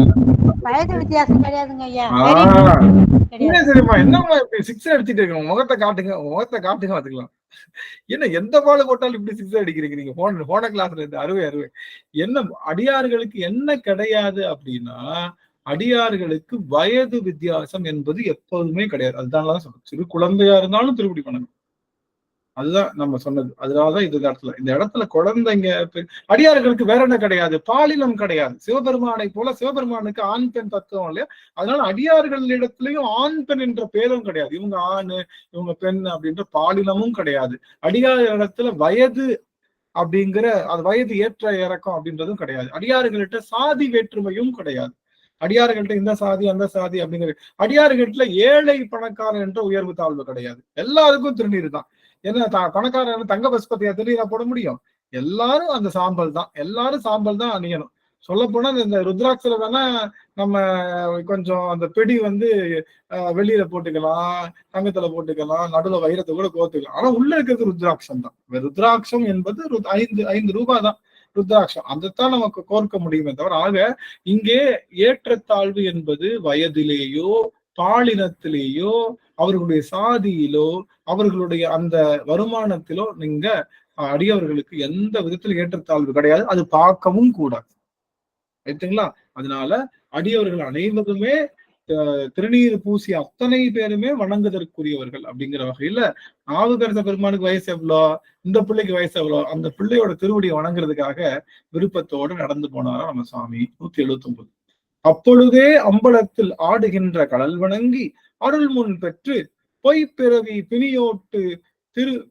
வயது வித்தியாசம் கிடையாதுங்க ஐயா. சரிம்மா, என்னம்மா இப்படி 6 அடிச்சுட்டு இருக்கோம்? முகத்தை காட்டுங்க, முகத்தை காட்டுங்க பாத்துக்கலாம். என்ன எந்த பால் போட்டாலும் இப்படி 6 அடிக்கிறீங்க நீங்க? போன கிளாஸ்ல இருந்து அறுவை. என்ன அடியார்களுக்கு என்ன கிடையாது அப்படின்னா, அடியார்களுக்கு வயது வித்தியாசம் என்பது எப்போதுமே கிடையாது. அதுதான் சொல்றோம். சிறு குழந்தையா இருந்தாலும் திருப்படி பண்ணணும். அதுதான் நம்ம சொன்னது. அதனாலதான் இந்த இடத்துல குழந்தைங்க அடியார்களுக்கு வேற என்ன கிடையாது? பாலினம் கிடையாது. சிவபெருமானை போல சிவபெருமானுக்கு ஆண் பெண் தத்துவம் இல்லையா? அதனால அடியார்கள் இடத்துலயும் ஆண் பெண் என்ற பேரும் கிடையாது. இவங்க ஆண் இவங்க பெண் அப்படின்ற பாலினமும் கிடையாது. அடியார் இடத்துல வயது அப்படிங்கிற அது வயது ஏற்ற இறக்கம் அப்படின்றதும் கிடையாது. அடியார்கள்ட்ட சாதி வேற்றுமையும் கிடையாது. அடியார்கள்ட்ட இந்த சாதி அந்த சாதி அப்படிங்கிற அடியார்கள்ட்ட ஏழை பணக்காரன் என்ற உயர்வு தாழ்வு கிடையாது. எல்லாருக்கும் திருநீர் தான். ஏன்னா பணக்காரன் தங்க பஸ்பத்தியா திருநீரா போட முடியும்? எல்லாரும் அந்த சாம்பல் தான். எல்லாரும் சாம்பல் தான் அணியணும். சொல்ல போனா இந்த ருத்ராட்சில வேணா நம்ம கொஞ்சம் அந்த பெடி வெளியில போட்டுக்கலாம், தங்கத்துல போட்டுக்கலாம், நடுவில் வைரத்தை கூட கோத்துக்கலாம். ஆனா உள்ள இருக்கிறது ருத்ராட்சம் தான். ருத்ராட்சம் என்பது 5 ரூபாய் தான் ருத்ராட்சம். அதைத்தான் நமக்கு கோர்க்க முடியுமே தவிர. ஆக இங்கே ஏற்றத்தாழ்வு என்பது வயதிலேயோ பாலினத்திலேயோ அவர்களுடைய சாதியிலோ அவர்களுடைய அந்த வருமானத்திலோ நீங்க அடியவர்களுக்கு எந்த விதத்துல ஏற்றத்தாழ்வு கிடையாது. அது பார்க்கவும் கூடாது. ரைட்டுங்களா? அதனால அடியவர்கள் அனைவருமே திருநீர் பூசி அத்தனை பேருமே வணங்குதற்குரியவர்கள். அப்படிங்கிற வகையில நாவுக்கரச பெருமானுக்கு வயசு எவ்வளோ, இந்த பிள்ளைக்கு வயசு எவ்வளோ, அந்த பிள்ளையோட திருவடியை வணங்குறதுக்காக விருப்பத்தோடு நடந்து போனாரா நம்ம சுவாமி. 179. அப்பொழுதே அம்பலத்தில் ஆடுகின்ற கடல் வணங்கி அருள் முன் பெற்று பொய்ப்பிறவி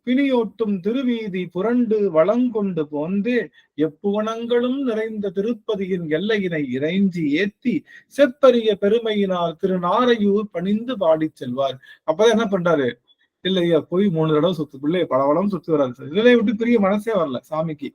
பிணியோட்டும் திருவீதி புரண்டு வளங்கொண்டு போந்தே எப்புவனங்களும் நிறைந்த திருப்பதியின் எல்லையினை இறைஞ்சி ஏத்தி செப்பரிய பெருமையினால் திருநாரையூர் பணிந்து பாடி செல்வார். அப்பதான் என்ன பண்றாரு? இல்லையா, போய் 3 தடவை பிள்ளைய பலவளம் சுத்து வராது. தில்லையை விட்டு பிரிய மனசே வரல சாமிக்கு.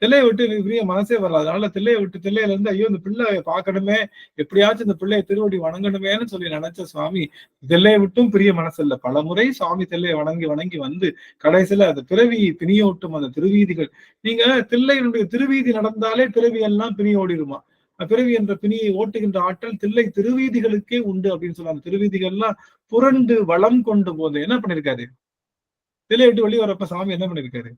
தில்லையை விட்டு பிரிய மனசே வரல. அதனால தில்லையில இருந்து ஐயோ இந்த பிள்ளைய பார்க்கணுமே, எப்படியாச்சும் இந்த பிள்ளைய திருவடி வணங்கணுமேன்னு சொல்லி நினைச்ச சுவாமி தில்லையை விட்டும் பிரிய மனசு இல்ல. பல முறை சுவாமி தில்லையை வணங்கி வந்து கடைசியில அந்த பிறவி பிணியோட்டும் அந்த திருவீதிகள். நீங்க தில்லையினுடைய திருவீதி நடந்தாலே பிறவி எல்லாம் பிணி ஓடிடுமா? பிறவி என்ற பிணியை ஓட்டுகின்ற ஆற்றல் தில்லை திருவீதிகளுக்கே உண்டு அப்படின்னு சொல்ல. அந்த திருவீதிகள்லாம் புரண்டு வளம் கொண்டு போது என்ன பண்ணிருக்காரு? தில்லை விட்டு வெளியே வரப்ப சாமி என்ன பண்ணிருக்காரு?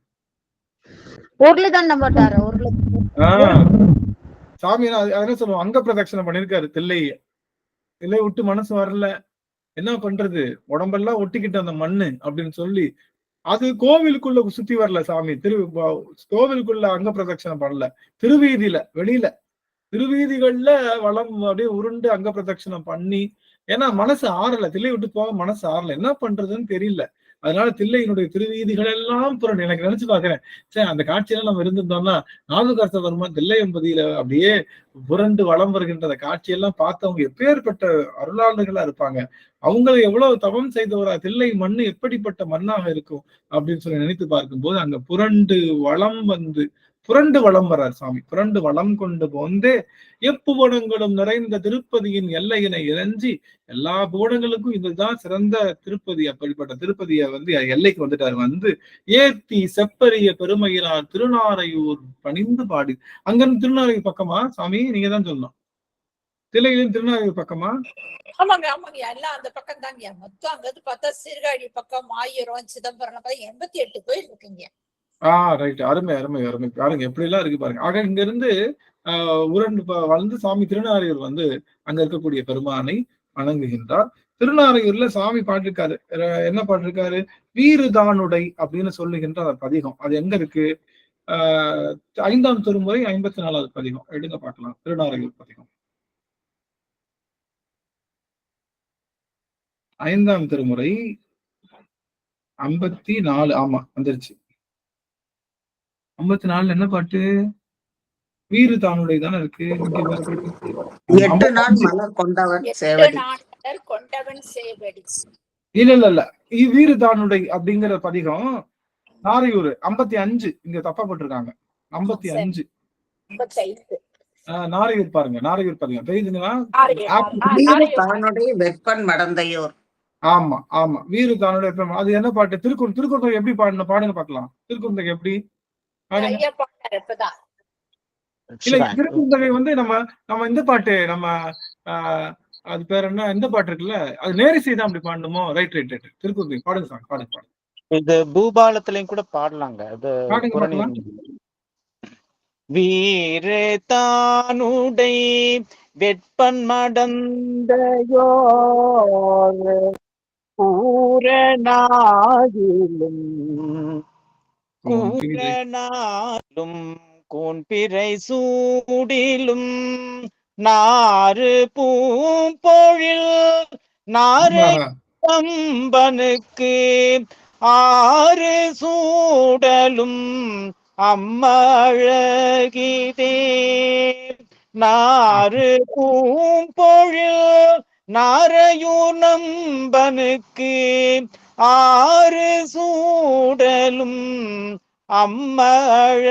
சாமி என்ன சொல்லுவோம், அங்க பிரதட்சணை பண்ணிருக்காரு தில்லைய. தில்லையை விட்டு மனசு வரல, என்ன பண்றது, உடம்பெல்லாம் ஒட்டிக்கிட்டு அந்த மண்ணு அப்படின்னு சொல்லி, அது கோவிலுக்குள்ள சுத்தி வரல சாமி. கோவிலுக்குள்ள அங்க பிரதட்சணம் பண்ணல, திருவீதியில வெளியில திருவீதிகள்ல வளம் அப்படியே உருண்டு அங்க பிரதட்சணம் பண்ணி, ஏன்னா மனசு ஆறல, தில்லை விட்டு போக மனசு ஆறல, என்ன பண்றதுன்னு தெரியல. அதனால தில்லையினுடைய திருவீதிகள் எல்லாம் புரண்டு, எனக்கு நினைச்சு பாக்குறேன், சரி அந்த காட்சியெல்லாம் நம்ம இருந்திருந்தோம்னா நாவுக்கரச பெருமான் தில்லையம்பதியில அப்படியே புரண்டு வளம் வருகின்ற அந்த காட்சியெல்லாம் பார்த்தவங்க எப்பேற்பட்ட அருளாளர்களா இருப்பாங்க, அவங்க எவ்வளவு தவம் செய்தவரா, தில்லை மண்ணு எப்படிப்பட்ட மண்ணாக இருக்கும் அப்படின்னு சொல்லி நினைத்து பார்க்கும்போது அங்க புரண்டு வளம் வந்து புரண்டு வளம் வர்றார் சாமி. புரண்டு வளம் கொண்டு போந்தே எப்புவனங்களும் நிறைந்த திருப்பதியின் எல்லையினை இறைஞ்சி, எல்லா புவனங்களுக்கும் இதுதான் சிறந்த திருப்பதி, அப்படிப்பட்ட திருப்பதியை வந்து எல்லைக்கு வந்துட்டாரு. வந்து ஏத்தி செப்பரிய பெருமையினார் திருநாரையூர் பணிந்து பாடி. அங்கிருந்து திருநாரையூர் பக்கமா சாமி? நீங்க தான் சொல்லணும். தில்லையிலும் திருநாரையூர் பக்கமா? ஆமாங்க ஆமாங்க, எல்லாம் அந்த பக்கம் தாங்க. மொத்தம் அங்கிருந்து பார்த்தா சீர்காழி பக்கம், ஆயிரம், சிதம்பரம் 88 கோயில் இருக்குங்க. ரைட். அருமை அருமை அருமை. பாருங்க எப்படி எல்லாம் இருக்கு பாருங்க. ஆக இங்க இருந்து உரண்டு வந்து சாமி திருநாரையூர் வந்து அங்க இருக்கக்கூடிய பெருமானை வணங்குகின்றார். திருநாரையூர்ல சாமி பாட்டிருக்காரு, என்ன பாட்டிருக்காரு, வீறுதானுடை அப்படின்னு சொல்லுகின்ற அந்த பதிகம். அது எங்க இருக்கு? 5ஆம் திருமுறை 54வது பதிகம் எடுங்க பார்க்கலாம். திருநாரையூர் பதிகம் 5ஆம் திருமுறை 54. ஆமா வந்துருச்சு. 54 என்ன பாட்டு? வீறு தானுடைய தானே இருக்கு. 8 நாள் மலர் கொண்டவன் சேவடி. இல்ல வீறு தானுடை அப்படிங்கிற பதிகம் நாரையூர் 55. இங்க தப்பா போட்டிருக்காங்க. 55 நாரையூர் பாருங்க. நாரையூர் பதிகம் தெரியுதுங்களா? வெப்பன் மடந்தையோர். ஆமா ஆமா, வீறு தானுடைய. அது என்ன பாட்டு? திருக்குறளை எப்படி பாடணும்? பாடுங்க பார்க்கலாம். திருக்குறளை எப்படி இல்ல, திருக்குறளை வந்து நம்ம இந்த பாட்டு, நம்ம அது பேர் என்ன, இந்த பாட்டு இருக்குல்ல, அது நேரிசை தான் அப்படி பாடணுமோ? Right right right. திருக்குறளை பாடுங்க சார், பாடுங்க. இது பூபாலத்திலையும் கூட பாடலாங்க. அது வீரே தானுடை வெப்பன் மடந்தையோர் கூரனாயிலும் கூன்பிறை சூடிலும் நாறு பூம்பொழில் நாரை கம்பனுக்கு ஆறு சூடலும் அம்மழகிதே. நாறு பூம்பொழில் நாரையூர் நம்பனுக்கு ஆறு சூடலும் அம்மழகிதே.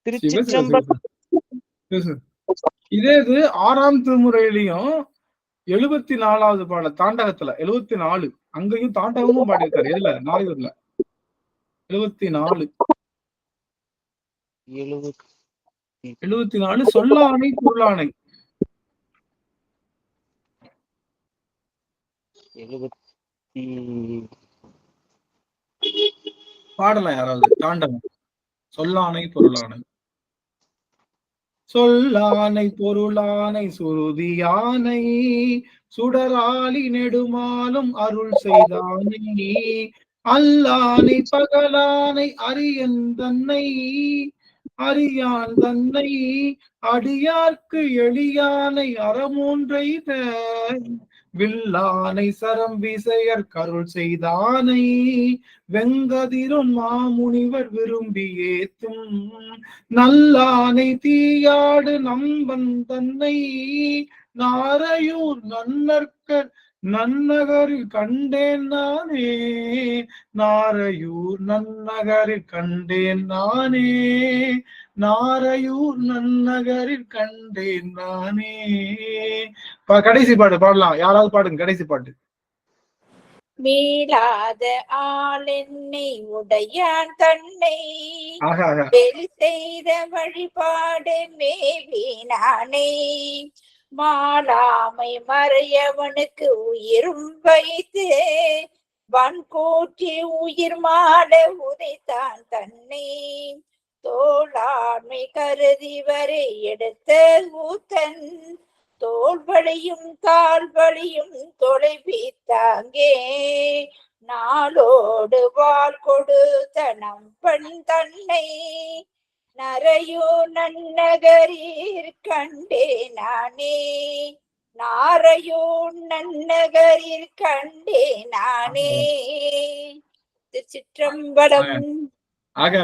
திருச்சிற்றம்பலம். இதே இது 6ஆம் திருமுறையிலையும் 74வது பாடல் தாண்டகத்துல 74, அங்கேயும் தாண்டகமும் பாடியிருக்காரு. எதுல? நாரையூர்ல 74 சொல்லானை பொருளானை. பாடலாம் யாராவது தாண்டகம். சொல்லானை பொருளானை. சொல்லானை பொருளானை சுருதியானை சுடராளி நெடுமாலும் அருள் செய்தானை அல்லானை பகலானை அரியன் தன்னை அறியான் தன்னை அடியார்க்கு எளியானை அறமூன்றை வில்லானை சரம் விசையர் கருள் செய்தானை வெங்கதிரும் மாமுனிவர் விரும்பி ஏத்தும் நல்லானை தீயாடு நம்பன் தன்னை நாரையூர் நன்னற்கர் நன்னகரில் கண்டேன் நானே. நாரையூர் நன்னகரில் கண்டேன் நானே. நாரையூர் நன்னகரில் கண்டேன் நானே. கடைசி பாட்டு பாடலாம். யாராவது பாடுங்க கடைசி பாட்டு. மீளாத ஆளென்னை உடையான் தன்னை வெளி செய்த வழிபாடு மேவினானே மாலாமை மறையவனுக்கு உயிரும் வைத்து வன்கூற்றி உயிர் மாட உதைத்தான் தன்னை தோளாண்மை கருதி வரை எடுத்த ஊத்தன் தோல்வழியும் தாழ்வழியும் தொலைவித்தாங்கே நாளோடு வாழ் கொடுத்த நம்பன் தன்னை நரையோ நன்னகரிற் கண்டே நானே நாரையோ நன்னகரிற் கண்டே நானே. திருச்சிற்றம்பலம். ஆக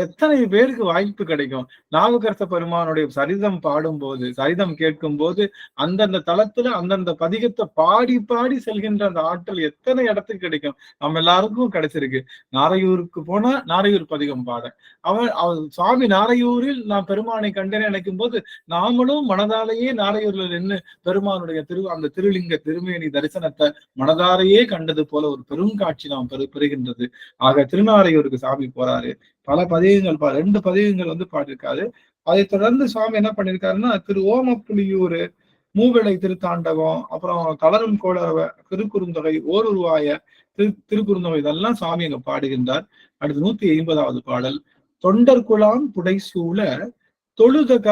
எத்தனை பேருக்கு வாய்ப்பு கிடைக்கும். நாவுக்கரச பெருமானுடைய சரிதம் பாடும்போது, சரிதம் கேட்கும் போது அந்தந்த தளத்துல அந்தந்த பதிகத்தை பாடி பாடி செல்கின்ற அந்த ஆற்றல் எத்தனை இடத்துக்கு கிடைக்கும். நம்ம எல்லாருக்கும் கிடைச்சிருக்கு. நாரையூருக்கு போனா நாரையூர் பதிகம் பாட, அவன் சுவாமி நாரையூரில் நான் பெருமானை கண்டேன் நினைக்கும் போது நாமளும் மனதாலேயே நாரையூர்ல நின்று பெருமானுடைய அந்த திருலிங்க திருமேனி தரிசனத்தை மனதாலேயே கண்டது போல ஒரு பெரும் காட்சி நாம் பெறுகின்றது. ஆக திருநாரையூருக்கு சாமி போறாரு. பல பதிகங்கள் 2 பதிகங்கள் பாடியிருக்காரு. அதை தொடர்ந்து சுவாமி என்ன பண்ணிருக்காருன்னா திரு ஓமப்புலியூர், மூவிளை திருத்தாண்டவம், அப்புறம் தளரும் கோளரவ, திருக்குறுந்தொகை, ஓருருவாய திருக்குறுந்தொகை இதெல்லாம் சுவாமி அங்க பாடுகின்றார். அடுத்து 150வது பாடல். தொண்டர் குழாம் புடைசூழ தொழுத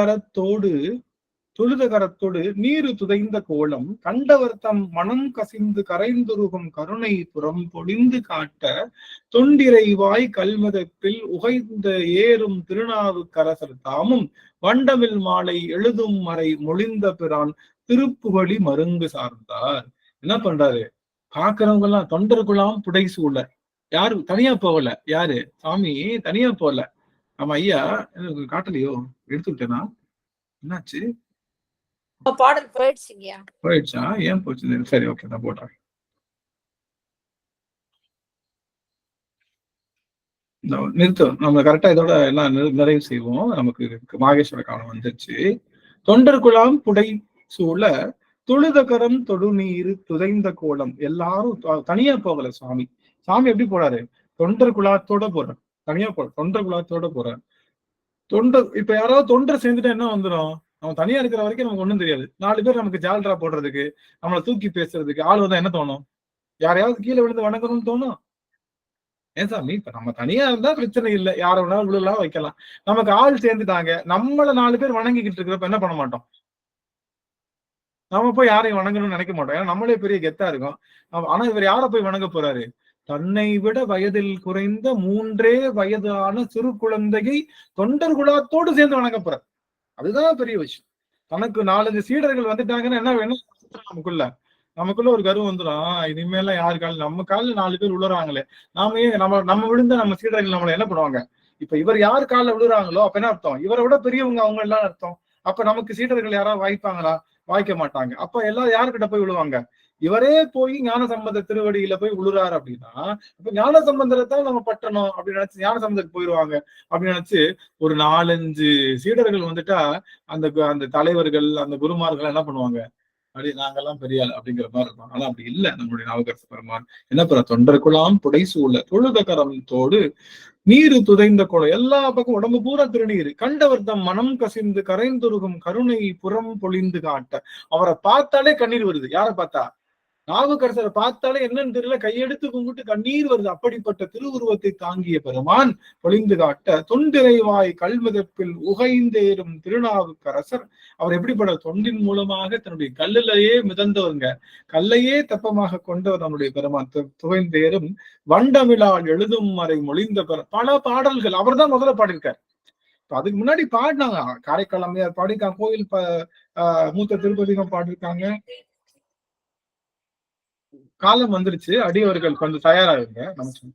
கரத்தோடு நீரு துதைந்த கோலம் கண்டவர்த்தம் மனம் கசிந்து கரைந்துருகும் கருணை புறம் பொழிந்து காட்ட தொண்டிரைவாய் கல்மதப்பில் உகைந்த ஏறும் திருநாவுக்கரசர் தாமும் வண்டமில் மாலை எழுதும் மறை மொழிந்த பிரான் திருப்புகழி மருங்கு சார்ந்தார். என்ன பண்றாரு? பாக்குறவங்க எல்லாம் தொண்டர்குலாம் புடைசூழ. யாரு தனியா போகல. யாரு? சாமி தனியா போகல. ஆமா ஐயா காட்டலையோ? எடுத்துக்கிட்டேனா? என்னாச்சு? பாடல் போயிடுச்சுங்கயா. போயிடுச்சா? ஏன் போச்சு? சரி, ஓகே, நான் போடுறேன். நிறுத்தம். நம்ம கரெக்டா இதோட எல்லாம் நிறைவு செய்வோம். நமக்கு மாகேஸ்வர காலம் வந்துருச்சு. தொண்டர் குழாம் புடை சூழ தொழுதகரம் தொடுநீர் துதைந்த கோலம். எல்லாரும் தனியா போகல. சாமி எப்படி போறாரு? தொண்டர் குழாத்தோட போறாரு. தனியா போற தொண்டர் குழாத்தோட போறாரு. இப்ப யாராவது தொண்டர் சேர்ந்துட்டா என்ன வந்துடும்? நம்ம தனியா இருக்கிற வரைக்கும் நமக்கு ஒண்ணும் தெரியாது. 4 பேர் நமக்கு ஜால்ரா போடுறதுக்கு, நம்மளை தூக்கி பேசுறதுக்கு ஆள் வந்தா என்ன தோணும்? யாரையாவது கீழே விழுந்து வணங்கணும்னு தோணும். ஏன் சாமி? இப்ப நம்ம தனியா இருந்தா பிரச்சனை இல்லை, யார வேணாலும் விழுலாம் வைக்கலாம். நமக்கு ஆள் சேர்ந்துட்டாங்க, நம்மள 4 பேர் வணங்கிக்கிட்டு இருக்கிறப்ப என்ன பண்ண மாட்டோம்? நம்ம போய் யாரையும் வணங்கணும்னு நினைக்க மாட்டோம். ஏன்னா நம்மளே பெரிய கெத்தா இருக்கும். ஆனா இவர் யார போய் வணங்க போறாரு? தன்னை விட வயதில் குறைந்த 3 வயதான சிறு குழந்தையை தொண்டர் குலத்தோடு சேர்ந்து வணங்க போறார். அதுதான் பெரிய விஷயம். தனக்கு 4-5 சீடர்கள் வந்துட்டாங்கன்னா என்ன வேணும்? நமக்குள்ள ஒரு கருவம் வந்துடும். இனிமேல யாரு கால நம்ம காலில் 4 பேர் விழுறாங்களே, நம்ம விழுந்த நம்ம சீடர்கள் நம்மள என்ன பண்ணுவாங்க? இப்ப இவர் யாரு காலில் விழுறாங்களோ அப்ப என்ன அர்த்தம்? இவரை விட பெரியவங்க அவங்க எல்லாம் அர்த்தம். அப்ப நமக்கு சீடர்கள் யாராவது வாய்ப்பாங்களா? வாய்க்க மாட்டாங்க. அப்ப எல்லாரும் யாருக்கிட்ட போய் விழுவாங்க? இவரே போய் ஞான சம்பந்த திருவடியில போய் விழுறாரு அப்படின்னா, அப்ப ஞான சம்பந்தரை தான் நம்ம பட்டணும் அப்படின்னு நினைச்சு ஞான சம்பந்தத்துக்கு போயிடுவாங்க அப்படின்னு நினைச்சு ஒரு 4-5 சீடர்கள் வந்துட்டா அந்த தலைவர்கள் அந்த குருமார்கள் என்ன பண்ணுவாங்க? அப்படி நாங்கெல்லாம் பெரிய ஆள் அப்படிங்கிற மாதிரி இருக்கும். ஆனா அப்படி இல்லை. நம்மளுடைய நாவுக்கரச பெருமான் என்ன பண்ண? தொண்டர்குலாம் புடைசூழ தொழுத கரத்தோடு நீரு துதைந்த கோலம். எல்லா பக்கம் உடம்பு பூரா திருநீர் கண்டவர்த்தம் மனம் கசிந்து கரைந்துருகும் கருணை புறம் பொழிந்து காட்ட. அவரை பார்த்தாலே கண்ணீர் வருது. யாரை பார்த்தா? நாவுக்கரசரை பார்த்தாலே என்னன்னு தெரியல, கையெடுத்து கும்பிட்டு கண்ணீர் வருது. அப்படிப்பட்ட திருவுருவத்தை தாங்கிய பெருமான் பொழிந்து காட்ட தொண்டிரைவாய் கல்மிதப்பில் உகைந்தேறும் திருநாவுக்கரசர். அவர் எப்படிப்பட்ட தொண்டின் மூலமாக தன்னுடைய கல்லிலேயே மிதந்தவருங்க. கல்லையே தெப்பமாக கொண்டவர் நம்முடைய பெருமான். துகைந்தேறும் வண்டமிழால் எழுதும் மறை மொழிந்த பல பாடல்கள் அவர் தான் முதல்ல பாடியிருக்கார். அதுக்கு முன்னாடி பாடினாங்க. காரைக்கால் அம்மையார் பாடியிருக்காங்க, கோயில் மூத்த திருப்பதிகம் பாடியிருக்காங்க. காலம் வந்துருச்சு. அடியவர்கள் கொஞ்சம் தயாராகுங்க. நமக்கு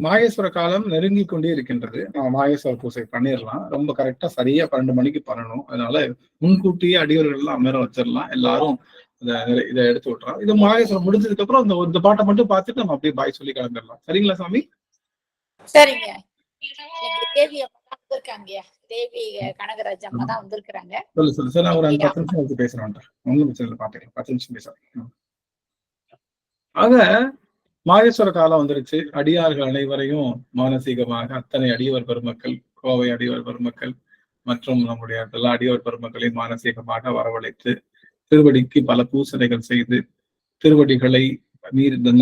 மாகேஸ்வர காலம் நெருங்கி கொண்டே இருக்கின்றது. நம்ம மாகேஸ்வர பூசை பண்ணிடலாம். ரொம்ப கரெக்டா சரியா 12 மணிக்கு பண்ணணும். அதனால முன்கூட்டியே அடியவர்கள் எல்லாம் அமர வச்சிடலாம். எல்லாரும் இதை எடுத்து விட்டுறோம். இது மாகேஸ்வரம் முடிஞ்சதுக்கு அப்புறம் இந்த பாட்டை மட்டும் பார்த்துட்டு நம்ம அப்படியே பாய் சொல்லி கிளம்பிடலாம். சரிங்களா சாமி? சரிங்க. தேவி அம்மா வந்திருக்காங்க, தேவி கனகராஜ் அம்மா தான் வந்திருக்கிறாங்க. சொல்லு சார், நான் ஒரு 10 நிமிஷம் வச்சு பேசுறேன். ஒன்றும் பிரச்சனை இல்லை, பாத்துக்கலாம். 10 நிமிஷம் பேசுறேன். ஆக மாகேஸ்வர காலம் வந்துருச்சு. அடியார்கள் அனைவரையும் மானசீகமாக அத்தனை அடியவர் பெருமக்கள், கோவை அடியவர் பெருமக்கள் மற்றும் நம்முடைய எல்லா அடியவர் பெருமக்களையும் மானசீகமாக வரவழைத்து திருவடிக்கு பல பூசணைகள் செய்து திருவடிகளை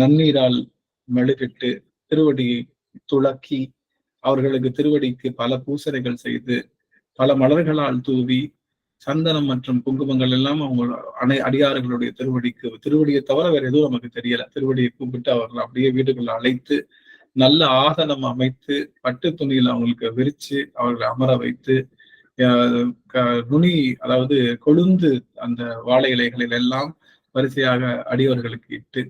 நன்னீரால் மெழுகிட்டு திருவடியை துளக்கி அவர்களுக்கு திருவடிக்கு பல பூசணைகள் செய்து பல மலர்களால் தூவி சந்தனம் மற்றும் குங்குமங்கள் எல்லாம் அவங்க அடியார்களுடைய திருவடியை தவிர வேற எதுவும் நமக்கு தெரியல. திருவடியை கூப்பிட்டு அவர்கள் அப்படியே வீடுகளில் அழைத்து நல்ல ஆசனம் அமைத்து பட்டு துணியில் அவங்களுக்கு விரிச்சு அவர்களை அமர வைத்து நுனி அதாவது கொழுந்து அந்த வாழை இலைகளில் எல்லாம் வரிசையாக அடியவர்களுக்கு இட்டு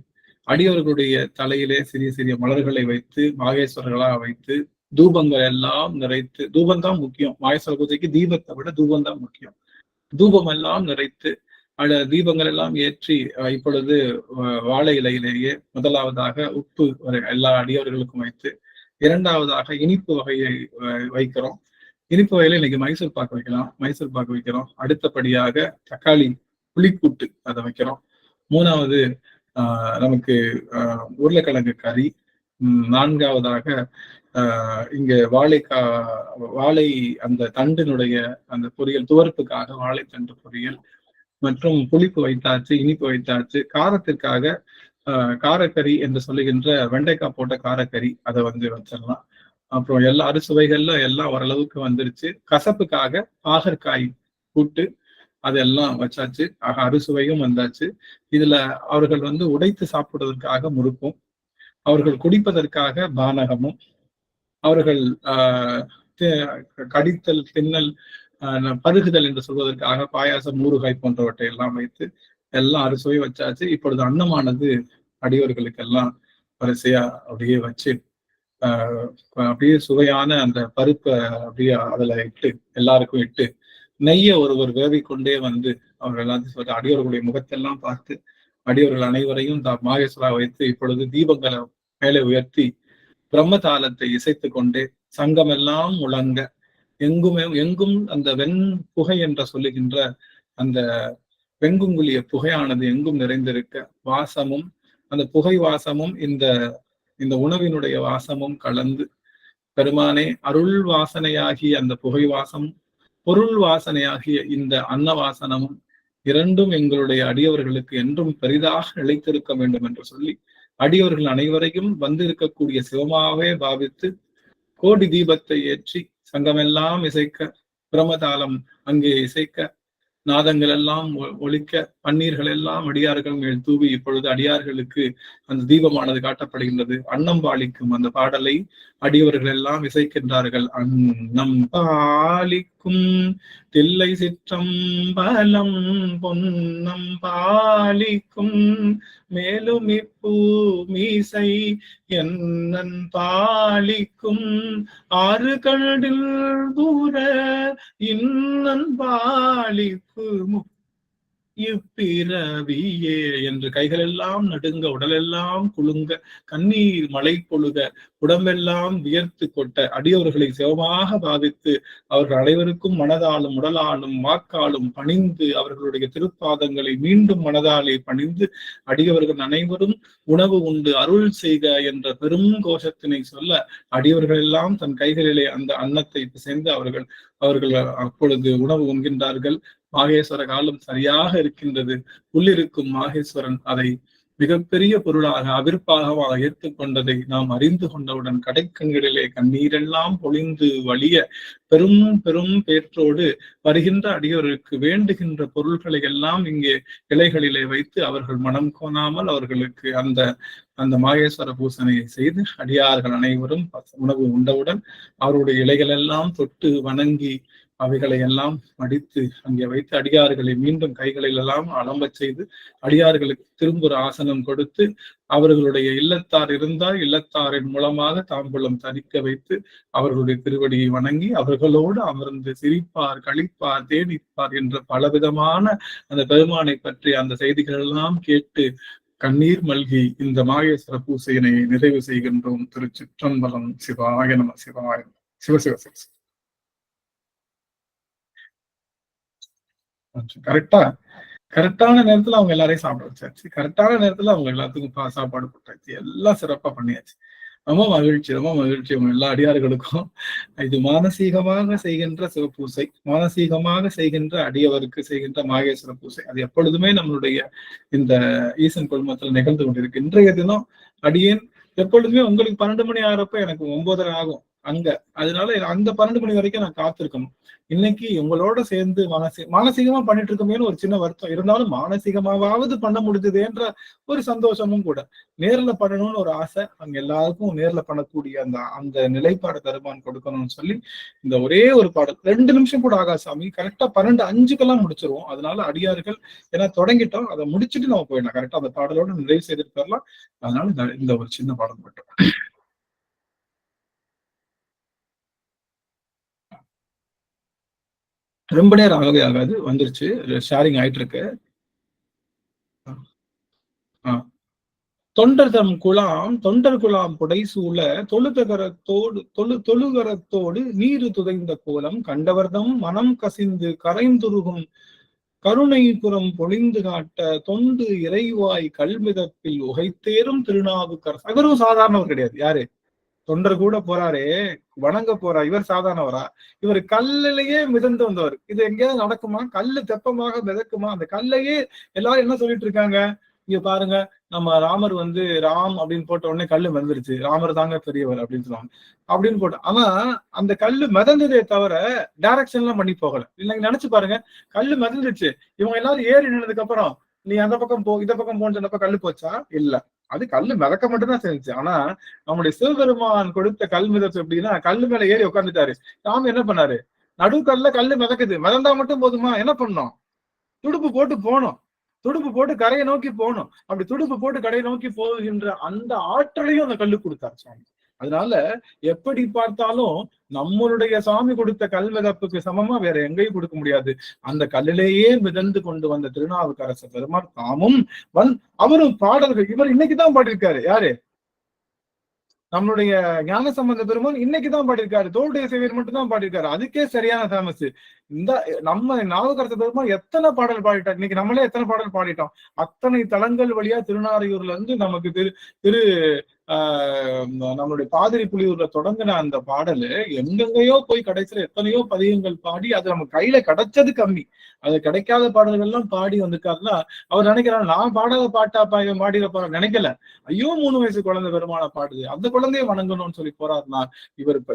அடியவர்களுடைய தலையிலே சிறிய சிறிய மலர்களை வைத்து மாகேஸ்வரர்களாக வைத்து தூபங்கள் எல்லாம் நிறைத்து, தூபம் தான் முக்கியம். மாகேஸ்வர பூஜைக்கு தீபத்தை விட தூபம் தான் முக்கியம். தூபம் எல்லாம் நிறைத்து தீபங்கள் எல்லாம் ஏற்றி இப்பொழுது வாழை இலையிலேயே முதலாவதாக உப்பு எல்லா அடியவர்களுக்கும் வைத்து, இரண்டாவதாக இனிப்பு வகையை வைக்கிறோம். இனிப்பு வகையில இன்னைக்கு மைசூர் பாக்கு வைக்கலாம், மைசூர் பாக்கு வைக்கிறோம். அடுத்தபடியாக தக்காளி புளிக்கூட்டு அதை வைக்கிறோம். மூணாவது நமக்கு உருளைக்கிழங்கு கறி. நான்காவதாக இங்க வாழை அந்த தண்டினுடைய அந்த பொரியல், துவர்ப்புக்காக வாழைத்தண்டு பொரியல் மற்றும் புளிப்பு வைத்தாச்சு, இனிப்பு வைத்தாச்சு. காரத்திற்காக காரக்கறி என்று சொல்லுகின்ற வெண்டைக்காய் போட்ட காரக்கறி அதை வச்சிடலாம். அப்புறம் எல்லா அறுசுவைகள்ல எல்லாம் ஓரளவுக்கு வந்துருச்சு. கசப்புக்காக பாகற்காய் கூட்டு அதெல்லாம் வச்சாச்சு. ஆக அறுசுவையும் வந்தாச்சு. இதுல அவர்கள் உடைத்து சாப்பிடுவதற்காக முறுக்கும், அவர்கள் குடிப்பதற்காக பானகமும், அவர்கள் கடித்தல் தின்னல் பருகுதல் என்று சொல்வதற்காக பாயாசம் ஊறுகாய் போன்றவற்றை எல்லாம் வைத்து எல்லாம் அறுசுவை வச்சாச்சு. இப்பொழுது அன்னமானது அடியவர்களுக்கெல்லாம் வரிசையா அப்படியே வச்சு அப்படியே சுவையான அந்த பருப்பை அப்படியே அதுல இட்டு எல்லாருக்கும் இட்டு நெய்ய ஒருவர் வேவிக்கொண்டே அவர்கள் எல்லாத்தையும் அடியவர்களுடைய முகத்தெல்லாம் பார்த்து அடியவர்கள் அனைவரையும் மாகேஸ்வரா வைத்து இப்பொழுது தீபங்களை மேலே உயர்த்தி பிரம்மதாளத்தை இசைத்து கொண்டே சங்கமெல்லாம் முழங்க எங்கும் அந்த வெண்புகை என்று சொல்லுகின்ற அந்த வெங்குங்குலிய புகையானது எங்கும் நிறைந்திருக்க வாசமும் அந்த புகை வாசமும் இந்த உணவினுடைய வாசமும் கலந்து பெருமானே அருள் வாசனையாகிய அந்த புகை வாசமும் பொருள் வாசனையாகிய இந்த அன்னவாசனமும் இரண்டும் எங்களுடைய அடியவர்களுக்கு என்றும் பெரிதாக நிலைத்திருக்க வேண்டும் என்று சொல்லி அடியவர்கள் அனைவரையும் வந்திருக்கக்கூடிய சிவமாவே பாவித்து கோடி தீபத்தை ஏற்றி சங்கமெல்லாம் இசைக்க பிரமதாளம் அங்கே இசைக்க நாதங்கள் எல்லாம் ஒலிக்க பன்னீர்கள் எல்லாம் அடியார்கள் மேல் தூவி இப்பொழுது அடியார்களுக்கு அந்த தீபமானது காட்டப்படுகின்றது. அன்னம் பாலிக்கும் அந்த பாடலை அடியவர்கள் எல்லாம் இசைக்கின்றார்கள். அன்னம் பாலிக்கும் தில்லை சிற்றம்பலம் பொன்னம் பாலிக்கும் மேலும் இப்பூ மீசை என்னன் பாலிக்கும் ஆறு கண்டில் தூர இன்னன் பாலிக்கும் இப்பிறவியே என்று கைகளெல்லாம் நடுங்க உடலெல்லாம் குலுங்க கண்ணீர் மழை பொழுக உடம்பெல்லாம் வியர்த்து கொட்ட அடியவர்களை சிவமாக பாவித்து அவர்கள் அனைவருக்கும் மனதாலும் உடலாலும் வாக்காலும் பணிந்து அவர்களுடைய திருப்பாதங்களை மீண்டும் மனதாலே பணிந்து அடியவர்கள் அனைவரும் உணவு உண்டு அருள் செய்க என்ற பெரும் கோஷத்தினை சொல்ல அடியவர்கள் எல்லாம் தன் கைகளிலே அந்த அன்னத்தை பிசைந்து அவர்கள் அப்பொழுது உணவு உண்கின்றார்கள். மாகேஸ்வர காலம் சரியாக இருக்கின்றது. உள்ளிருக்கும் மாகேஸ்வரன் அதை மிகப்பெரிய பொருளாக அவிர்ப்பாகமாக ஏற்றுக்கொண்டதை நாம் அறிந்து கொண்டவுடன் கடைக்கண்களிலே கண்ணீரெல்லாம் பொழிந்து வலிய பெரும் பெரும் பேற்றோடு வருகின்ற அடியவருக்கு வேண்டுகின்ற பொருள்களை எல்லாம் இங்கே இலைகளிலே வைத்து அவர்கள் மனம் கோணாமல் அவர்களுக்கு அந்த மாகேஸ்வர பூசணையை செய்து அடியார்கள் அனைவரும் உணவு உண்டவுடன் அவருடைய இலைகள் எல்லாம் தொட்டு வணங்கி அவைகளை எல்லாம் அடித்து அங்கே வைத்து அடியார்களை மீண்டும் கைகளில் எல்லாம் அலம்பச் செய்து அடியார்களுக்கு திரும்ப ஒரு ஆசனம் கொடுத்து அவர்களுடைய இல்லத்தார் இருந்தால் இல்லத்தாரின் மூலமாக தாம்பூலம் தரிக்க வைத்து அவர்களுடைய திருவடியை வணங்கி அவர்களோடு அமர்ந்து சிரிப்பார், களிப்பார், தேனிப்பார் என்ற பலவிதமான அந்த பெருமானை பற்றி அந்த செய்திகள் எல்லாம் கேட்டு கண்ணீர் மல்கி இந்த மாகேஸ்வர பூசையினை நிறைவு செய்கின்றோம். திருச்சிற்றம்பலம். சிவாய நம. சிவாய சிவசிவ சிவ. கரெக்டான நேரத்துல அவங்க எல்லாரையும் சாப்பிட வச்சாச்சு. கரெக்டான நேரத்துல அவங்க எல்லாத்துக்கும் சாப்பாடு போட்டாச்சு. எல்லாம் சிறப்பா பண்ணியாச்சு. ரொம்ப மகிழ்ச்சி, ரொம்ப மகிழ்ச்சி அவங்க எல்லா அடியார்களுக்கும். இது மானசீகமாக செய்கின்ற சிவபூசை, மானசீகமாக செய்கின்ற அடியவருக்கு செய்கின்ற மாகேஸ்வர பூசை. அது எப்பொழுதுமே நம்மளுடைய இந்த ஈசன் குழுமத்தில் நிகழ்ந்து கொண்டிருக்கு. இன்றைய தினம் அடியேன் எப்பொழுதுமே உங்களுக்கு 12 மணி ஆகிறப்ப எனக்கு 9:30 ஆகும் அங்க. அதனால அந்த 12 மணி வரைக்கும் நான் காத்திருக்கணும். இன்னைக்கு உங்களோட சேர்ந்து மானசீகமா பண்ணிட்டு இருக்கோமேனு ஒரு சின்ன வருத்தம் இருந்தாலும் மானசீகமாவது பண்ண முடிஞ்சதுன்ற ஒரு சந்தோஷமும் கூட. நேர்ல பண்ணணும்னு ஒரு ஆசை. அங்க எல்லாருக்கும் நேர்ல பண்ணக்கூடிய அந்த நிலைப்பாடு தருமான் கொடுக்கணும்னு சொல்லி இந்த ஒரே ஒரு பாடல் 2 நிமிஷம் கூட ஆகா சாமி. கரெக்டா 12:05 முடிச்சிருவோம். அதனால அடியார்கள் ஏன்னா தொடங்கிட்டோம், அதை முடிச்சுட்டு நம்ம போயிடலாம். கரெக்டா அந்த பாடலோட நிறைவு செய்துட்டு வரலாம். அதனால இந்த ஒரு சின்ன பாடல் மட்டும். ரொம்ப நேரம் ஆகவே ஆகாது, வந்துருச்சு. ஷேரிங் ஆயிட்டு இருக்கு. தொண்டர் குலாம் புடைசூழ தொழுகரத்தோடு நீரு துதைந்த கோலம் கண்டவர்தம் மனம் கசிந்து கரைந்துருகும் கருணைபுறம் பொழிந்து காட்ட தொண்டு இறைவாய் கல்மிதப்பில் உகைத்தேரும் திருநாவுக்கரசர். அவரும் சாதாரணவர் கிடையாது. யாரு? தொண்டர் கூட போறாரே, வணங்க போறார். இவர் சாதாரணவரா? இவர் கல்லிலேயே மிதந்து வந்தவர். இது எங்கேயாவது நடக்குமா? கல்லு தெப்பமாக மிதக்குமா? அந்த கல்லையே எல்லாரும் என்ன சொல்லிட்டு இருக்காங்க? இங்க பாருங்க, நம்ம ராமர் ராம் அப்படின்னு போட்ட உடனே கல்லு மிதந்துருச்சு, ராமர் தாங்க பெரியவர் அப்படின்னு சொல்லுவாங்க. அப்படின்னு போட்டு ஆனா அந்த கல்லு மிதந்ததே தவிர டைரக்ஷன் எல்லாம் பண்ணி போகல. இல்லைங்க, நினைச்சு பாருங்க, கல்லு மிதந்துச்சு. இவங்க எல்லாரும் ஏறி நின்னதுக்கு அப்புறம் நீ அந்த பக்கம் போ, இந்த பக்கம் போன்னு சொன்னப்ப கல்லு போச்சா? இல்ல, அது கல்லு மிதக்க மட்டும்தான் செஞ்சுச்சு. ஆனா நம்முடைய சிவபெருமான் கொடுத்த கல் மிதப்பு எப்படின்னா, கல்லு மேல ஏறி உட்காந்துட்டாரு. ராம என்ன பண்ணாரு? நடுக்கல்ல கல்லு மிதக்குது, மிதந்தா மட்டும் போதுமா? என்ன பண்ணோம்? துடுப்பு போட்டு போனோம், துடுப்பு போட்டு கரையை நோக்கி போகணும். அப்படி துடுப்பு போட்டு கரையை நோக்கி போகின்ற அந்த ஆற்றலையும் அந்த கல்லு கொடுத்தார் சுவாமி. அதனால எப்படி பார்த்தாலும் நம்மளுடைய சாமி கொடுத்த கல் மிதப்புக்கு சமமா வேற எங்கேயும் கொடுக்க முடியாது. அந்த கல்லிலேயே மிதந்து கொண்டு வந்த திருநாவுக்கரச பெருமாள் தாமும் அவரும் பாடல்கள் இவர் இன்னைக்குதான் பாடியிருக்காரு. யாரு? நம்மளுடைய ஞான சம்பந்த பெருமான் இன்னைக்குதான் பாடியிருக்காரு. தோளுடைய சேவையர் மட்டும் தான் பாடியிருக்காரு. அதுக்கே சரியான ஃபேமஸ். இந்த நம்ம நாவுக்கரச பெருமான் எத்தனை பாடல் பாடிட்டார். இன்னைக்கு நம்மளே எத்தனை பாடல் பாடிட்டோம். அத்தனை தலங்கள் வழியா திருநாரையூர்ல இருந்து நமக்கு திரு நம்மளுடைய பாதிரி புலியூர்ல தொடங்கின அந்த பாடலு எங்கெங்கயோ போய் கடைசியில எத்தனையோ பதிகங்கள் பாடி அது நம்ம கையில கிடைச்சது கம்மி. அது கிடைக்காத பாடல்கள் எல்லாம் பாடி வந்திருக்காருன்னா அவர் நினைக்கிறார், நான் பாடாத பாட்டா பாடிட போற நினைக்கல. ஐயோ 3 வயசு குழந்தை பெருமான பாடுது, அந்த குழந்தைய வணங்கணும்னு சொல்லி போறாருன்னா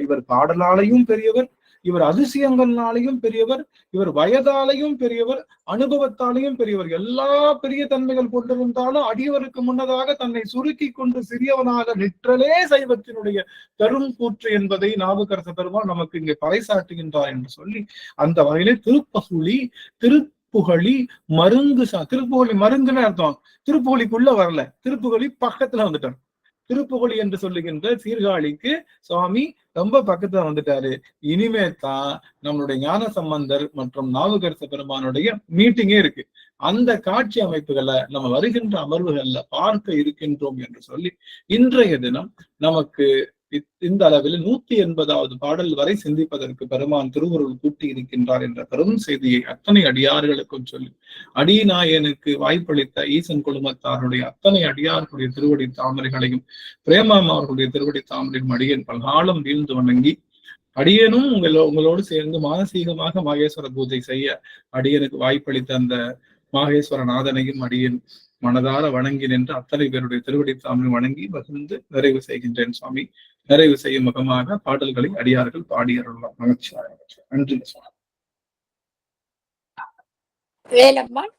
இவர் பாடலாலையும் பெரியவர், இவர் அதிசயங்கள்னாலையும் பெரியவர், இவர் வயதாலையும் பெரியவர், அனுபவத்தாலையும் பெரியவர். எல்லா பெரிய தன்மைகள் கொண்டிருந்தாலும் அடியவருக்கு முன்னதாக தன்னை சுருக்கி கொண்டு சிறியவனாக நிற்றலே சைவத்தினுடைய பெரும் கூற்று என்பதை நாவுக்கரச பெருமாள் நமக்கு இங்கே பறைசாட்டுகின்றார் என்று சொல்லி அந்த வகையிலே திருப்புகழி மருங்கு திருப்புகழி மருங்குன்னு அர்த்தம். திருப்புகழிக்குள்ள வரல, திருப்புகழி பக்கத்துல வந்துட்டார். திருப்புகழி என்று சொல்லுகின்ற சீர்காழிக்கு சுவாமி ரொம்ப பக்கத்துல வந்துட்டாரு. இனிமே தான் நம்மளுடைய ஞான சம்பந்தர் மற்றும் நாவுக்கரச பெருமானுடைய மீட்டிங்கே இருக்கு. அந்த காட்சி அமைப்புகளை நம்ம வருகின்ற அமர்வுகள்ல பார்க்க இருக்கின்றோம் என்று சொல்லி இன்றைய தினம் நமக்கு இந்த அளவில் 180வது பாடல் வரை சிந்திப்பதற்கு பெருமான் திருவருள் கூட்டி இருக்கின்றார் என்ற பெரும் செய்தியை அத்தனை அடியார்களுக்கும் சொல்லி அடிநாயனுக்கு வாய்ப்பளித்த ஈசன் குழுமத்தாருடைய அத்தனை அடியார்களுடைய திருவடி தாமரைகளையும் பிரேமாம் அவர்களுடைய திருவடி தாமரையும் அடியேன் பல்காலம் வீழ்ந்து வணங்கி அடியேனும் உங்களோடு சேர்ந்து மானசீகமாக மாகேஸ்வர பூஜை செய்ய அடியனுக்கு வாய்ப்பளித்த அந்த மாகேஸ்வரநாதனையும் அடியேன் மனதார வணங்கி நின்று அத்தனை பேருடைய திருவடி தாமரை வணங்கி மகிழ்ந்து நிறைவு செய்கின்றேன் சுவாமி. நிறைவு செய்யும் முகமாக பாடல்களை அடியார்கள் பாடியருள்ளார். மகிழ்ச்சியாக நன்றி சுவாமி. வேலம்மாள்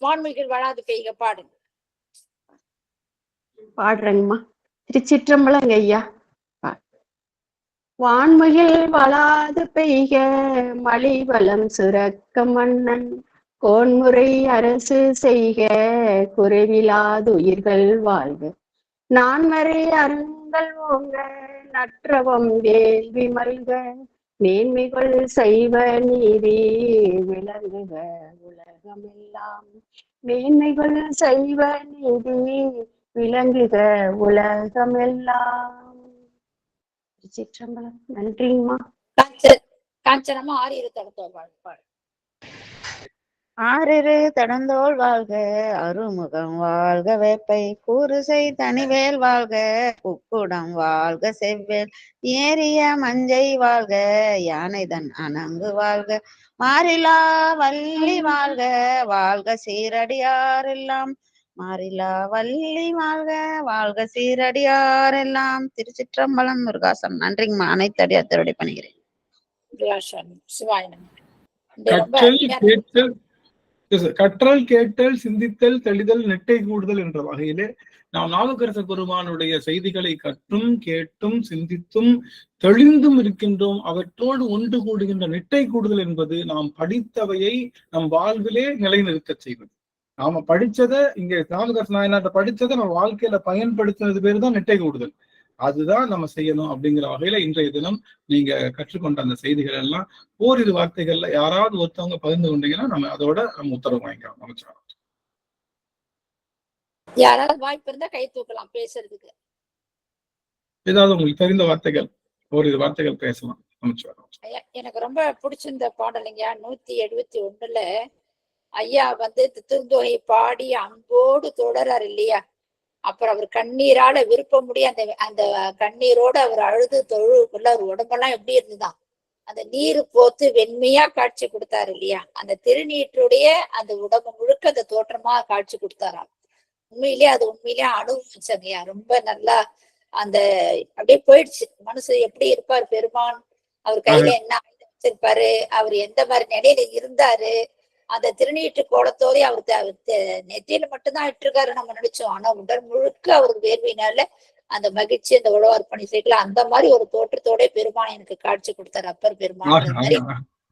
வான்மீகில் வளாது பெய்க பாடுங்க. பாடுறேங்கம்மா. திருச்சிற்றம்பலங்க ஐயா. வான்முகில் வளாது பெய்க மழை வளம் சுரக்க மன்னன் கோன்முறை அரசு செய்க குறைவிலாது உயிர்கள் வாழ்க நான்மறை அருங்கள் ஓங்க நற்றவம் வேள்வி மல்க மேன்மைகள் செய்வ நீதி விளங்குக உலகமெல்லாம் மேன்மைகள் செய்வ நீதி விளங்குக உலகமெல்லாம். சிற்றம்பலம். நன்றிங்கம்மா. காஞ்சனமா ஆறிரு தடுத்தோள் வாழ்க. ஆறிரு தடந்தோள் வாழ்க அருமுகம் வாழ்க வேப்பை கூறுசை தனிவேல் வாழ்க குக்குடம் வாழ்க செவ்வேல் ஏறிய மஞ்சை வாழ்க யானைதன் அணங்கு வாழ்க மாறிலா வள்ளி வாழ்க வாழ்க சீரடியாரெல்லாம் மாறிலா வள்ளி வாழ்க வாழ்க சீரடியாரெல்லாம். திருச்சிற்றம்பலம். முருகாசன். நன்றிங்கம்மா. அனைத்து அடியார் திருவடி பணிகிறேன். கற்றல் கேட்டல் சிந்தித்தல் தெளிதல் நெட்டை கூடுதல் என்ற வகையிலே நாம் நாவுக்கரச பெருமானுடைய செய்திகளை கற்றும் கேட்டும் சிந்தித்தும் தெளிந்தும் இருக்கின்றோம். அவற்றோடு ஒன்று கூடுகின்ற நெட்டை கூடுதல் என்பது நாம் படித்தவையை நம் வாழ்விலே நிலைநிறுத்த செய்வது. நாம படிச்சதை இங்க நாவுக்கரச நாயனார்ட்ட படிச்சதை நம்ம வாழ்க்கையில பயன்படுத்தினது பேரு தான் நெட்டை கூடுதல். அதுதான் நம்ம செய்யணும் அப்படிங்கிற வகையில இன்றைய தினம் நீங்க கற்றுக்கொண்ட அந்த செய்திகள் எல்லாம் ஓரிரு வார்த்தைகள்ல யாராவது ஒருத்தவங்க பகிர்ந்து கொண்டீங்கன்னா நம்ம அதோட நம்ம உத்தரவு வாங்கிக்கலாம். அமைச்சர் யாராவது வாய்ப்பு இருந்தா கை தூக்கலாம் பேசுறதுக்கு. ஏதாவது உங்களுக்கு தெரிந்த வார்த்தைகள் ஓரிரு வார்த்தைகள் பேசலாம். அமைச்சர் எனக்கு ரொம்ப பிடிச்சிருந்த பாடலைங்க 171ல ஐயா திருந்தொகை பாடி அன்போடு தொடரார் இல்லையா. அப்புறம் அவர் கண்ணீரால விருப்ப முடிய அந்த கண்ணீரோட அவர் அழுது தொழுக்குள்ள அவர் உடம்பெல்லாம் எப்படி இருந்துதான் அந்த நீரு போத்து வெண்மையா காட்சி கொடுத்தாரு இல்லையா. அந்த திருநீற்றுடைய அந்த உடம்பு முழுக்க அந்த தோற்றமா காட்சி கொடுத்தாராம். உண்மையிலேயே அனுபவிச்சங்கய்யா. ரொம்ப நல்லா அந்த அப்படியே போயிடுச்சு. மனசு எப்படி இருப்பார் பெருமான், அவர் கையில என்ன ஆயுதம் வச்சிருப்பாரு, அவர் எந்த மாதிரி நிலையில இருந்தாரு, அந்த திருநீட்டு கோலத்தோட அவர் நெற்றியில மட்டும்தான் இட்டிருக்காரு நம்ம நினைச்சோம். ஆனா உடல் முழுக்க அவருக்கு வேர்வையினால அந்த மகிழ்ச்சி அந்த உழவார் பணி செய்யல அந்த மாதிரி ஒரு தோற்றத்தோட பெருமானை எனக்கு காட்சி கொடுத்தாரு அப்பர் பெருமான். மாதிரி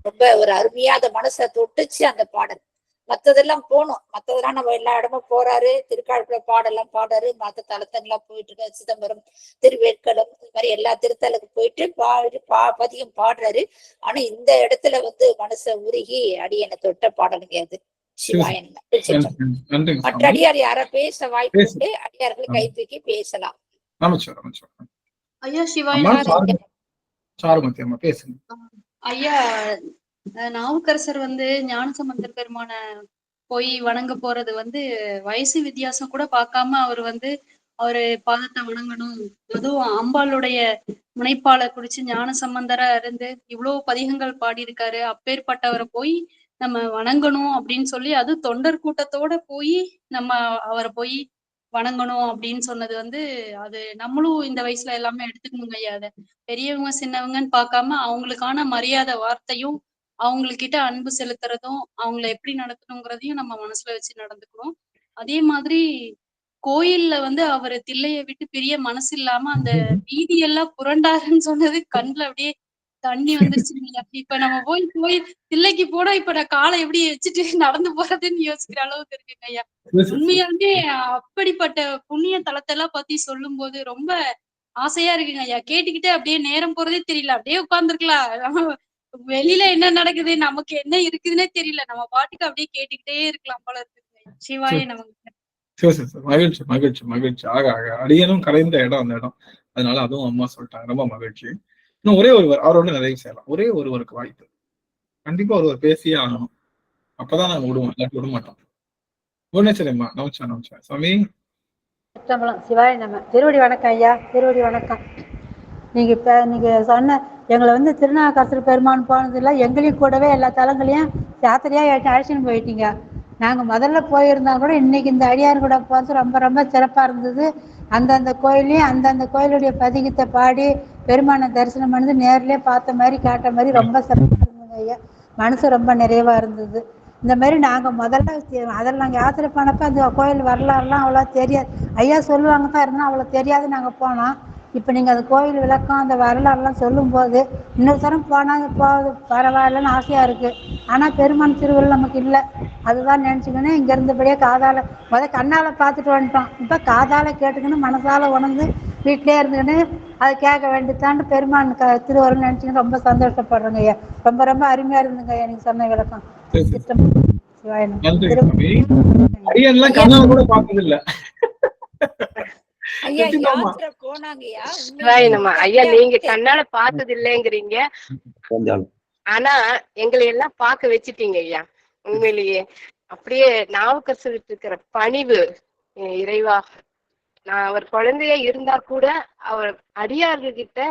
ரொம்ப ஒரு அருமையா அந்த மனசை தொட்டுச்சு அந்த பாடல். மத்ததெல்லாம் மத்ததெல்லாம் நம்ம எல்லா இடமும் போறாரு, திருக்காழ்ப்புல பாடெல்லாம் பாடுறாரு, மத்த தலத்தெல்லாம் போயிட்டு இருக்க சிதம்பரம் திருவேற்களம் இந்த மாதிரி எல்லா திருத்தலுக்கு போயிட்டு பதிகம் பாடுறாரு. ஆனா இந்த இடத்துல மனசை உருகி அடியனை தொட்ட பாடலுங்க அது. சிவாயன். மற்ற அடியார் யாரா பேச வாய்ப்பு உண்டு, அடியார்களை கை தூக்கி பேசலாம். ஐயா சிவாயன். ஐயா நாவுக்கரசர் ஞானசம்பந்தர் பெருமான போய் வணங்க போறது வயசு வித்தியாசம் கூட பார்க்காம அவரு பாதத்தை வணங்கணும். அதுவும் அம்பாளுடைய முனைப்பால குடிச்சு ஞானசம்பந்தரா இருந்து இவ்வளவு பதிகங்கள் பாடியிருக்காரு. அப்பேற்பட்டவரை போய் நம்ம வணங்கணும் அப்படின்னு சொல்லி அது தொண்டர் கூட்டத்தோட போய் நம்ம அவரை போய் வணங்கணும் அப்படின்னு சொன்னது அது நம்மளும் இந்த வயசுல எல்லாமே எடுத்துக்கணுங்க ஐயா. அதை பெரியவங்க சின்னவங்கன்னு பார்க்காம அவங்களுக்கான மரியாதை வார்த்தையும் அவங்கக்கிட்ட அன்பு செலுத்துறதும் அவங்கள எப்படி நடத்தணுங்கிறதையும் நம்ம மனசுல வச்சு நடந்துக்கணும். அதே மாதிரி கோயில்ல அவரு தில்லைய விட்டு பிரிய மனசு இல்லாம அந்த வீதியெல்லாம் புரண்டாருன்னு சொன்னது கண்ணுல அப்படியே தண்ணி வந்துருச்சு. இப்ப நம்ம போய் தில்லைக்கு போனா இப்ப நான் காலை எப்படி வச்சுட்டு நடந்து போறதுன்னு யோசிக்கிற அளவுக்கு இருக்குங்க ஐயா. உண்மையாலுமே அப்படிப்பட்ட புண்ணிய தலத்தெல்லாம் பத்தி சொல்லும் போது ரொம்ப ஆசையா இருக்குங்க ஐயா. கேட்டுக்கிட்டே அப்படியே நேரம் போறதே தெரியல. அப்படியே உட்கார்ந்துருக்கலாம். வெளியில என்ன நடக்குது, நமக்கு என்ன இருக்குதுன்னே தெரியல. நம்ம பாட்டுக்கு அப்படியே கேட்டுக்கிட்டே இருக்கலாம் போல இருக்கு. சிவாயே நமக்கு. மகிழ்ச்சி மகிழ்ச்சி மகிழ்ச்சி. அடியனும் கரைந்த இடம் அந்த இடம். அதனால அதுவும் அம்மா சொல்லிட்டாங்க. ரொம்ப மகிழ்ச்சி. இன்னும் ஒரே ஒருவர் அவரோட நிறைவு செய்யலாம். ஒரே ஒருவருக்கு வாய்ப்பு. கண்டிப்பா ஒருவர் பேசியே ஆகணும். அப்பதான் நாங்க விடுவோம், இல்லாட்டி விட மாட்டோம். புவனேஸ்வரிம்மா. நமஸ்காரம் சாமி. சிவாய நம்ம. திருவடி வணக்கம் ஐயா. திருவடி வணக்கம். நீங்க சொன்ன எங்களை திருநாவுக்கரசர் பெருமான் போனதில்லை, எங்களையும் கூடவே எல்லா தலங்களையும் யாத்திரையா அழைச்சின்னு போயிட்டீங்க. நாங்கள் முதல்ல போயிருந்தா கூட இன்னைக்கு இந்த அடியார் கூட போகிறது ரொம்ப ரொம்ப சிறப்பாக இருந்தது. அந்தந்த கோயிலையும் அந்தந்த கோயிலுடைய பதிகத்தை பாடி பெருமானை தரிசனம் பண்ணி நேர்லேயே பார்த்த மாதிரி கேட்ட மாதிரி ரொம்ப சிறப்பாக இருந்தது ஐயா. மனசு ரொம்ப நிறைவாக இருந்தது. இந்த மாதிரி நாங்கள் அதில் நாங்கள் யாத்திரை போனப்போ அந்த கோயில் வரலாறுலாம் அவ்வளோ தெரியாது. ஐயா சொல்லுவாங்க தான் இருந்தாலும் அவ்வளோ தெரியாது. நாங்கள் போனோம். இப்போ நீங்கள் அந்த கோயில் விளக்கம் அந்த வரலாறுலாம் சொல்லும்போது இன்னொரு தரம் போனால் போகுது பரவாயில்லன்னு ஆசையாக இருக்குது. ஆனால் பெருமான் திருவிழா நமக்கு இல்லை. அதுதான் நினச்சிக்கின்னு இங்கே இருந்தபடியே காதால் கண்ணால் பார்த்துட்டு வந்துட்டோம். இப்போ காதால் கேட்டுக்கின்னு மனசால் உணர்ந்து வீட்டிலே இருந்துக்கின்னு அதை கேட்க வேண்டியதான்னு பெருமான் திருவருள் நினச்சிக்கின்னு ரொம்ப சந்தோஷப்படுறேங்க ஐயா. ரொம்ப ரொம்ப அருமையாக இருந்துங்க ஐயா நீங்கள் சொன்ன விளக்கம். ஐயா நீங்க கண்ணால பார்த்தது இல்லைங்கிறீங்க, ஆனா எங்களை எல்லாம் பார்க்க வச்சுட்டீங்க ஐயா. உண்மையிலேயே அப்படியே நாவுக்கரசர் இருக்கிற பணிவு, இறைவா நான் அவர் குழந்தைய இருந்தா கூட அவர் அடியார்கிட்ட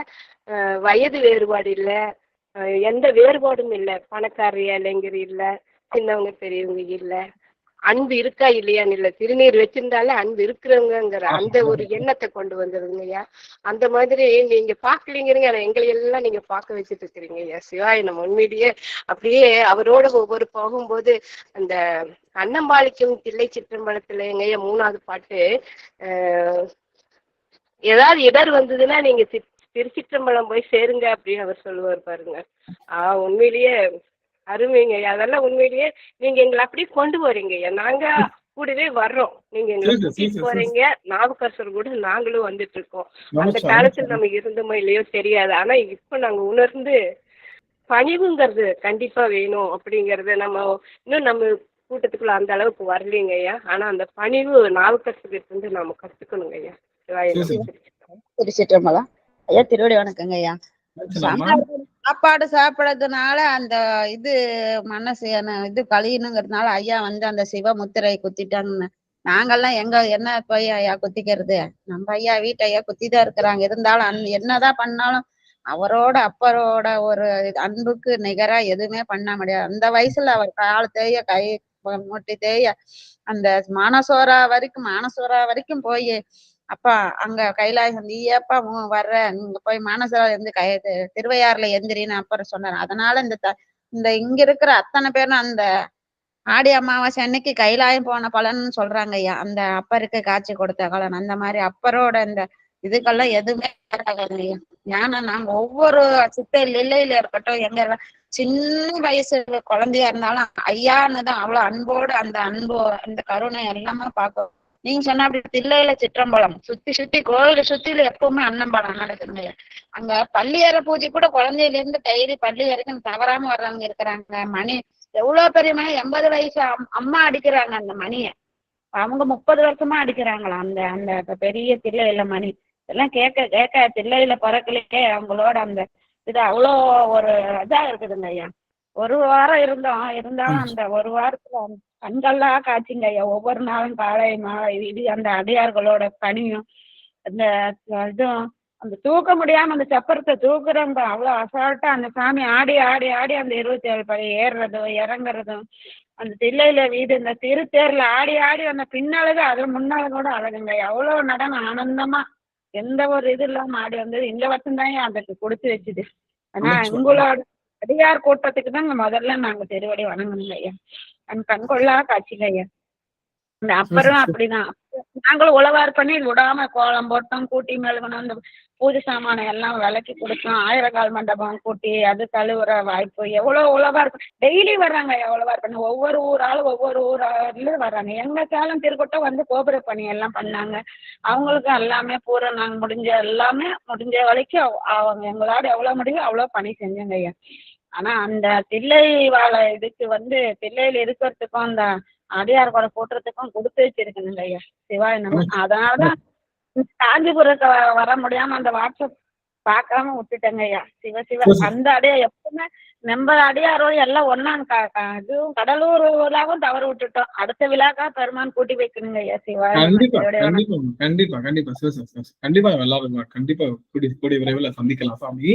வயது வேறுபாடு இல்ல, எந்த வேறுபாடும் இல்லை, பணக்கார ஏழைங்கிற இல்ல, சின்னவங்க பெரியவங்க இல்ல, அன்பு இருக்கா இல்லையான்னு இல்ல, திருநீர் வச்சிருந்தாலே அன்பு இருக்கிறவங்கிற அந்த ஒரு எண்ணத்தை கொண்டு வந்துருங்க ஐயா. அந்த மாதிரி நீங்க பாக்கலீங்கிறீங்க, ஆனா எங்களை எல்லாம் நீங்க பார்க்க வச்சுட்டு இருக்கிறீங்க ஐயா. சிவாய் நம்ம உண்மையிலேயே அப்படியே அவரோட ஒவ்வொரு போகும்போது அந்த அன்னம்பாளிக்கும் தில்லை சிற்றம்பலத்துல எங்கய்யா 3வது பாட்டு, ஏதாவது இடர் வந்ததுன்னா நீங்க திருச்சிற்றம்பலம் போய் சேருங்க அப்படின்னு அவர் சொல்லுவார் பாருங்க. உண்மையிலேயே அருமைங்க. அதெல்லாம் உண்மையிலேயே நீங்க எங்களை அப்படியே கொண்டு வரீங்க. நாங்க கூடவே வர்றோம், நீங்க எங்களை கூட்டிட்டு போறீங்க. நாவுக்கரசர் கூட நாங்களும் வந்துட்டு இருக்கோம். அந்த காலத்துல நம்ம இருந்தோமோ இல்லையோ தெரியாது, ஆனா இப்ப நாங்க உணர்ந்து பணிவுங்கிறது கண்டிப்பா வேணும் அப்படிங்கறத நம்ம இன்னும் நம்ம கூட்டத்துக்குள்ள அந்த அளவுக்கு வரலீங்க ஐயா. ஆனா அந்த பணிவு நாவுக்கரசர்கிட்ட இருந்து நாம கத்துக்கணுங்க ஐயா. திருச்சிற்றம்பலம் ஐயா. திருவடி வணக்கங்க ஐயா. சாப்பாடு சாப்பிடறதுனால அந்த இது மனசு இது கழியணுங்கிறதுனால ஐயா வந்து அந்த சிவ முத்திரை குத்திட்டாங்க. நாங்கெல்லாம் என்ன போய் ஐயா குத்திக்கிறது, நம்ம ஐயா வீட்டு ஐயா குத்திதான் இருக்கிறாங்க. இருந்தாலும் என்னதான் பண்ணாலும் அவரோட அப்பரோட ஒரு அன்புக்கு நிகரா எதுவுமே பண்ண முடியாது. அந்த வயசுல அவர் கால் தேய கை மூட்டி தேய அந்த மானசோரா வரைக்கும் போய் அப்பா அங்க கைலாயம் நீயப்பா வர்ற, நீங்க போய் மானசோரா இருந்து திருவையாறுல எந்திரின்னு அப்புறம் சொன்னார். அதனால இந்த இங்க இருக்கிற அத்தனை பேரும் அந்த ஆடி அமாவாசை அன்னைக்கு கைலாயம் போன பலன்னு சொல்றாங்க ஐயா. அந்த அப்பருக்கு காட்சி கொடுத்த பலன். அந்த மாதிரி அப்பரோட இந்த இதுக்கெல்லாம் எதுவுமே ஐயா. ஏன்னா நாங்க ஒவ்வொரு சித்தை இல்லையில இருக்கட்டும், எங்க சின்ன வயசு குழந்தையா இருந்தாலும் ஐயான்னு தான் அவ்வளவு அன்போடு அந்த அன்பு அந்த கருணை எல்லாமே பார்க்க. நீங்க சொன்ன அப்படி தில்லையில சிற்றம்பலம் சுத்தி கோயிலை சுத்தில எப்பவுமே அன்னம்பலம் நடக்குதுங்க. அங்க பள்ளியறை பூஜை கூட குழந்தையில இருந்து டைரி பள்ளி வரைக்கும் தவறாம வர்றவங்க இருக்கிறாங்க. மணி எவ்வளவு பெரிய மணி, 80 வயசு அம்மா அடிக்கிறாங்க அந்த மணிய. அவங்க 30 வருஷமா அடிக்கிறாங்களா அந்த அந்த பெரிய தில்லையில மணி. இதெல்லாம் கேட்க தில்லையில பிறக்கலையே அவங்களோட அந்த இது அவ்வளோ ஒரு இதா இருக்குதுங்க ஐயா. ஒரு வாரம் இருந்தாலும் அந்த ஒரு வாரத்துல கண்கள்லாம் காய்ச்சிங்க ஐயா. ஒவ்வொரு நாளும் காலை மாலை இது அந்த அடியார்களோட பணியும் அந்த இதுவும் அந்த தூக்க முடியாம அந்த சப்பரத்தை தூக்குறவங்க அவ்வளவு அசால்ட்டா அந்த சாமி ஆடி அந்த 27 படி ஏறுறதும் இறங்குறதும் அந்த தில்லையில வீடு இந்த திருத்தேர்ல ஆடி அந்த பின்னழகு அது முன்னாலகோட அழகுங்க. எவ்வளவு நடனம் ஆனந்தமா எந்த ஒரு இது இல்லாம ஆடி வந்தது இந்த வருஷம் தான் அதுக்கு கொடுத்து வச்சுது. ஆனா உங்களோட அடியார் கூட்டத்துக்கு தான் முதல்ல நாங்க திருவடி வணங்கணுங்க ஐயா. கண்கொள்ளா காட்சிங்க ஐயா. இந்த அப்புறம் அப்படிதான் நாங்களும் உழவார் பண்ணி விடாம கோலம் போட்டோம், கூட்டி மெழுகணும், அந்த பூஜை சாமானை எல்லாம் விலைக்கு கொடுத்தோம், 1000 மண்டபம் கூட்டி அது கழுவுற வாய்ப்பு எவ்வளவு உழவார் டெய்லி வர்றாங்க உழவார் பண்ணி. ஒவ்வொரு ஊர்ல வர்றாங்க. எங்க சேலம் திருக்கூட்டம் வந்து கோபுர பணி எல்லாம் பண்ணாங்க. அவங்களுக்கும் எல்லாமே பூரா நாங்க முடிஞ்ச வரைக்கும் அவங்க எங்களோட எவ்வளவு முடியும் அவ்வளவு பணி செஞ்சோங்க ஐயா. ஆனா அந்த தில்லை வாழை இதுக்கு வந்து தில்லையில இருக்கிறதுக்கும் அந்த அடியார் கூட போட்டுறதுக்கும் கொடுத்து வச்சிருக்கணுங்க ஐயா. சிவாய் நம்ம அதனாலதான் காஞ்சிபுரத்தை வர முடியாம அந்த வாட்ஸ்அப் பார்க்காம விட்டுட்டேங்க ஐயா. சிவ அந்த அடியார் எப்பவுமே நம்ம அடியாரோட எல்லாம் ஒன்னா இதுவும் கடலூர் விழாவும் தவறு விட்டுட்டோம். அடுத்த விழாக்கா பெருமான் கூட்டி வைக்கணுங்க ஐயா. சிவாய் கண்டிப்பா எல்லாரும் கண்டிப்பா கூடிய விரைவில் சந்திக்கலாம் சாமி.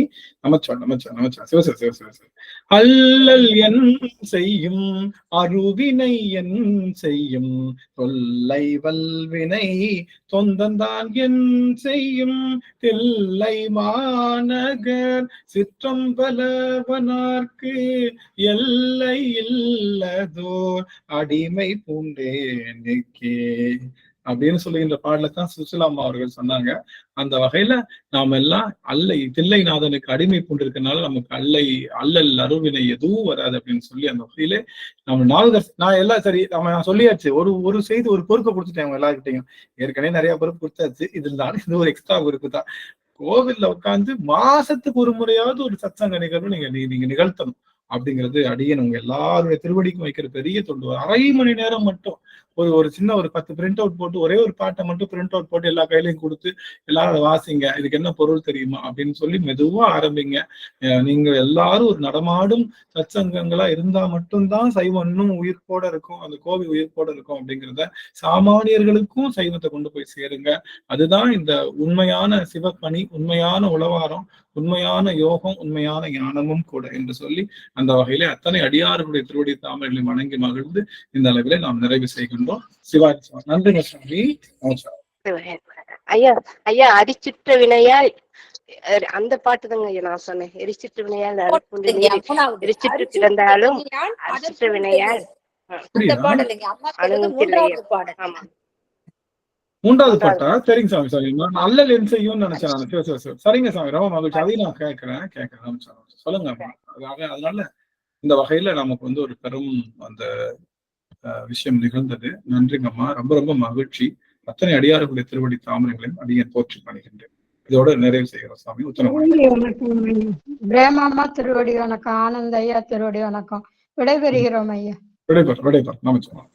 நமச்சிவாய். சிவ அல்லல் என் செய்யும் அருவினை என் செய்யும் தொல்லை வல்வினை தொந்தந்தான் என் செய்யும் தில்லை மாநகர் சிற்றம்பலவனார்க்கு எல்லை இல்லதோர் அடிமை பூண்டேனுக்கே அப்படின்னு சொல்லுகின்ற பாடலைத்தான் சுசிலாமா அவர்கள் சொன்னாங்க. அந்த வகையில நாம எல்லாம் தில்லைநாதனுக்கு அடிமை கொண்டிருக்கனால நமக்கு அல்லல் அருவினை எதுவும் வராது அப்படின்னு சொல்லி அந்த வகையிலே நம்ம நான் எல்லாம் சரி நான் சொல்லியாச்சு. ஒரு செய்தி ஒரு பொறுப்பை கொடுத்துட்டேன் அவங்க எல்லாருக்கிட்டையும். ஏற்கனவே நிறைய பொறுப்பு கொடுத்தாச்சு. இது ஒரு எக்ஸ்ட்ரா பொறுப்பு தான். கோவில்ல உட்காந்து மாசத்துக்கு ஒரு முறையாவது ஒரு சத்சங்க நிகழ்வு நீங்க நிகழ்த்தணும் அப்படிங்கிறது அடியேன் உங்க எல்லாருடைய திருவடிக்கும் வைக்கிற பெரிய தொண்டு. அரை மணி நேரம் மட்டும் ஒரு சின்ன ஒரு 10 பிரிண்ட் அவுட் போட்டு ஒரே ஒரு பாட்டை மட்டும் பிரிண்ட் அவுட் போட்டு எல்லா கையிலையும் கொடுத்து எல்லாரும் வாசிங்க, இதுக்கு என்ன பொருள் தெரியுமா அப்படின்னு சொல்லி மெதுவா ஆரம்பிங்க. நீங்க எல்லாரும் ஒரு நடமாடும் சத்சங்கங்களா இருந்தா மட்டும்தான் சைவம் இன்னும் உயிர்ப்போட இருக்கும், அந்த கோவில் உயிர்ப்போட இருக்கும் அப்படிங்கிறத சாமானியர்களுக்கும் சைவத்தை கொண்டு போய் சேருங்க. அதுதான் இந்த உண்மையான சிவப்பணி, உண்மையான உளவாரம், உண்மையான யோகம், உண்மையான ஞானமும் கூட என்று சொல்லி அந்த வகையிலே அத்தனை அடியார்களுடைய திருவடி தாமரைகளை வணங்கி மகிழ்ந்து இந்த அளவிலே நாம் நிறைவு செய்கின்றோம். சிவாஜி நன்றிங்க சுவாமி. ஐயா அரிச்சிட்ட வினையால் அந்த பாட்டு தாங்க ஐயா நான் சொன்னேன். எரிச்சிட்டு வினையால் எரிச்சிட்டு கிடந்தாலும் அரிச்சிட்ட வினையால் மூன்றாவது பாட்டா? சரிங்க சாமி, சாமி அல்லல் என் செய்யும் நினைச்சேன். சரிங்க சாமி, ரொம்ப மகிழ்ச்சி. அதையும் நான் கேட்கிறேன் சொல்லுங்க. அதனால இந்த வகையில நமக்கு ஒரு பெரும் அந்த விஷயம் நிகழ்ந்தது. நன்றிங்கம்மா, ரொம்ப ரொம்ப மகிழ்ச்சி. அத்தனை அடியார்களுடைய திருவடி தாமரைகளையும் அடியேன் போற்றி பணிகின்றேன். இதோட நிறைவு செய்கிறோம் சாமி. உத்தரவு பிரேமாமா திருவடி வணக்கம், ஆனந்த ஐயா திருவடி வணக்கம். விடைபெறுகிறோம் ஐயா. விடைபெற நமச்சிவாயம்.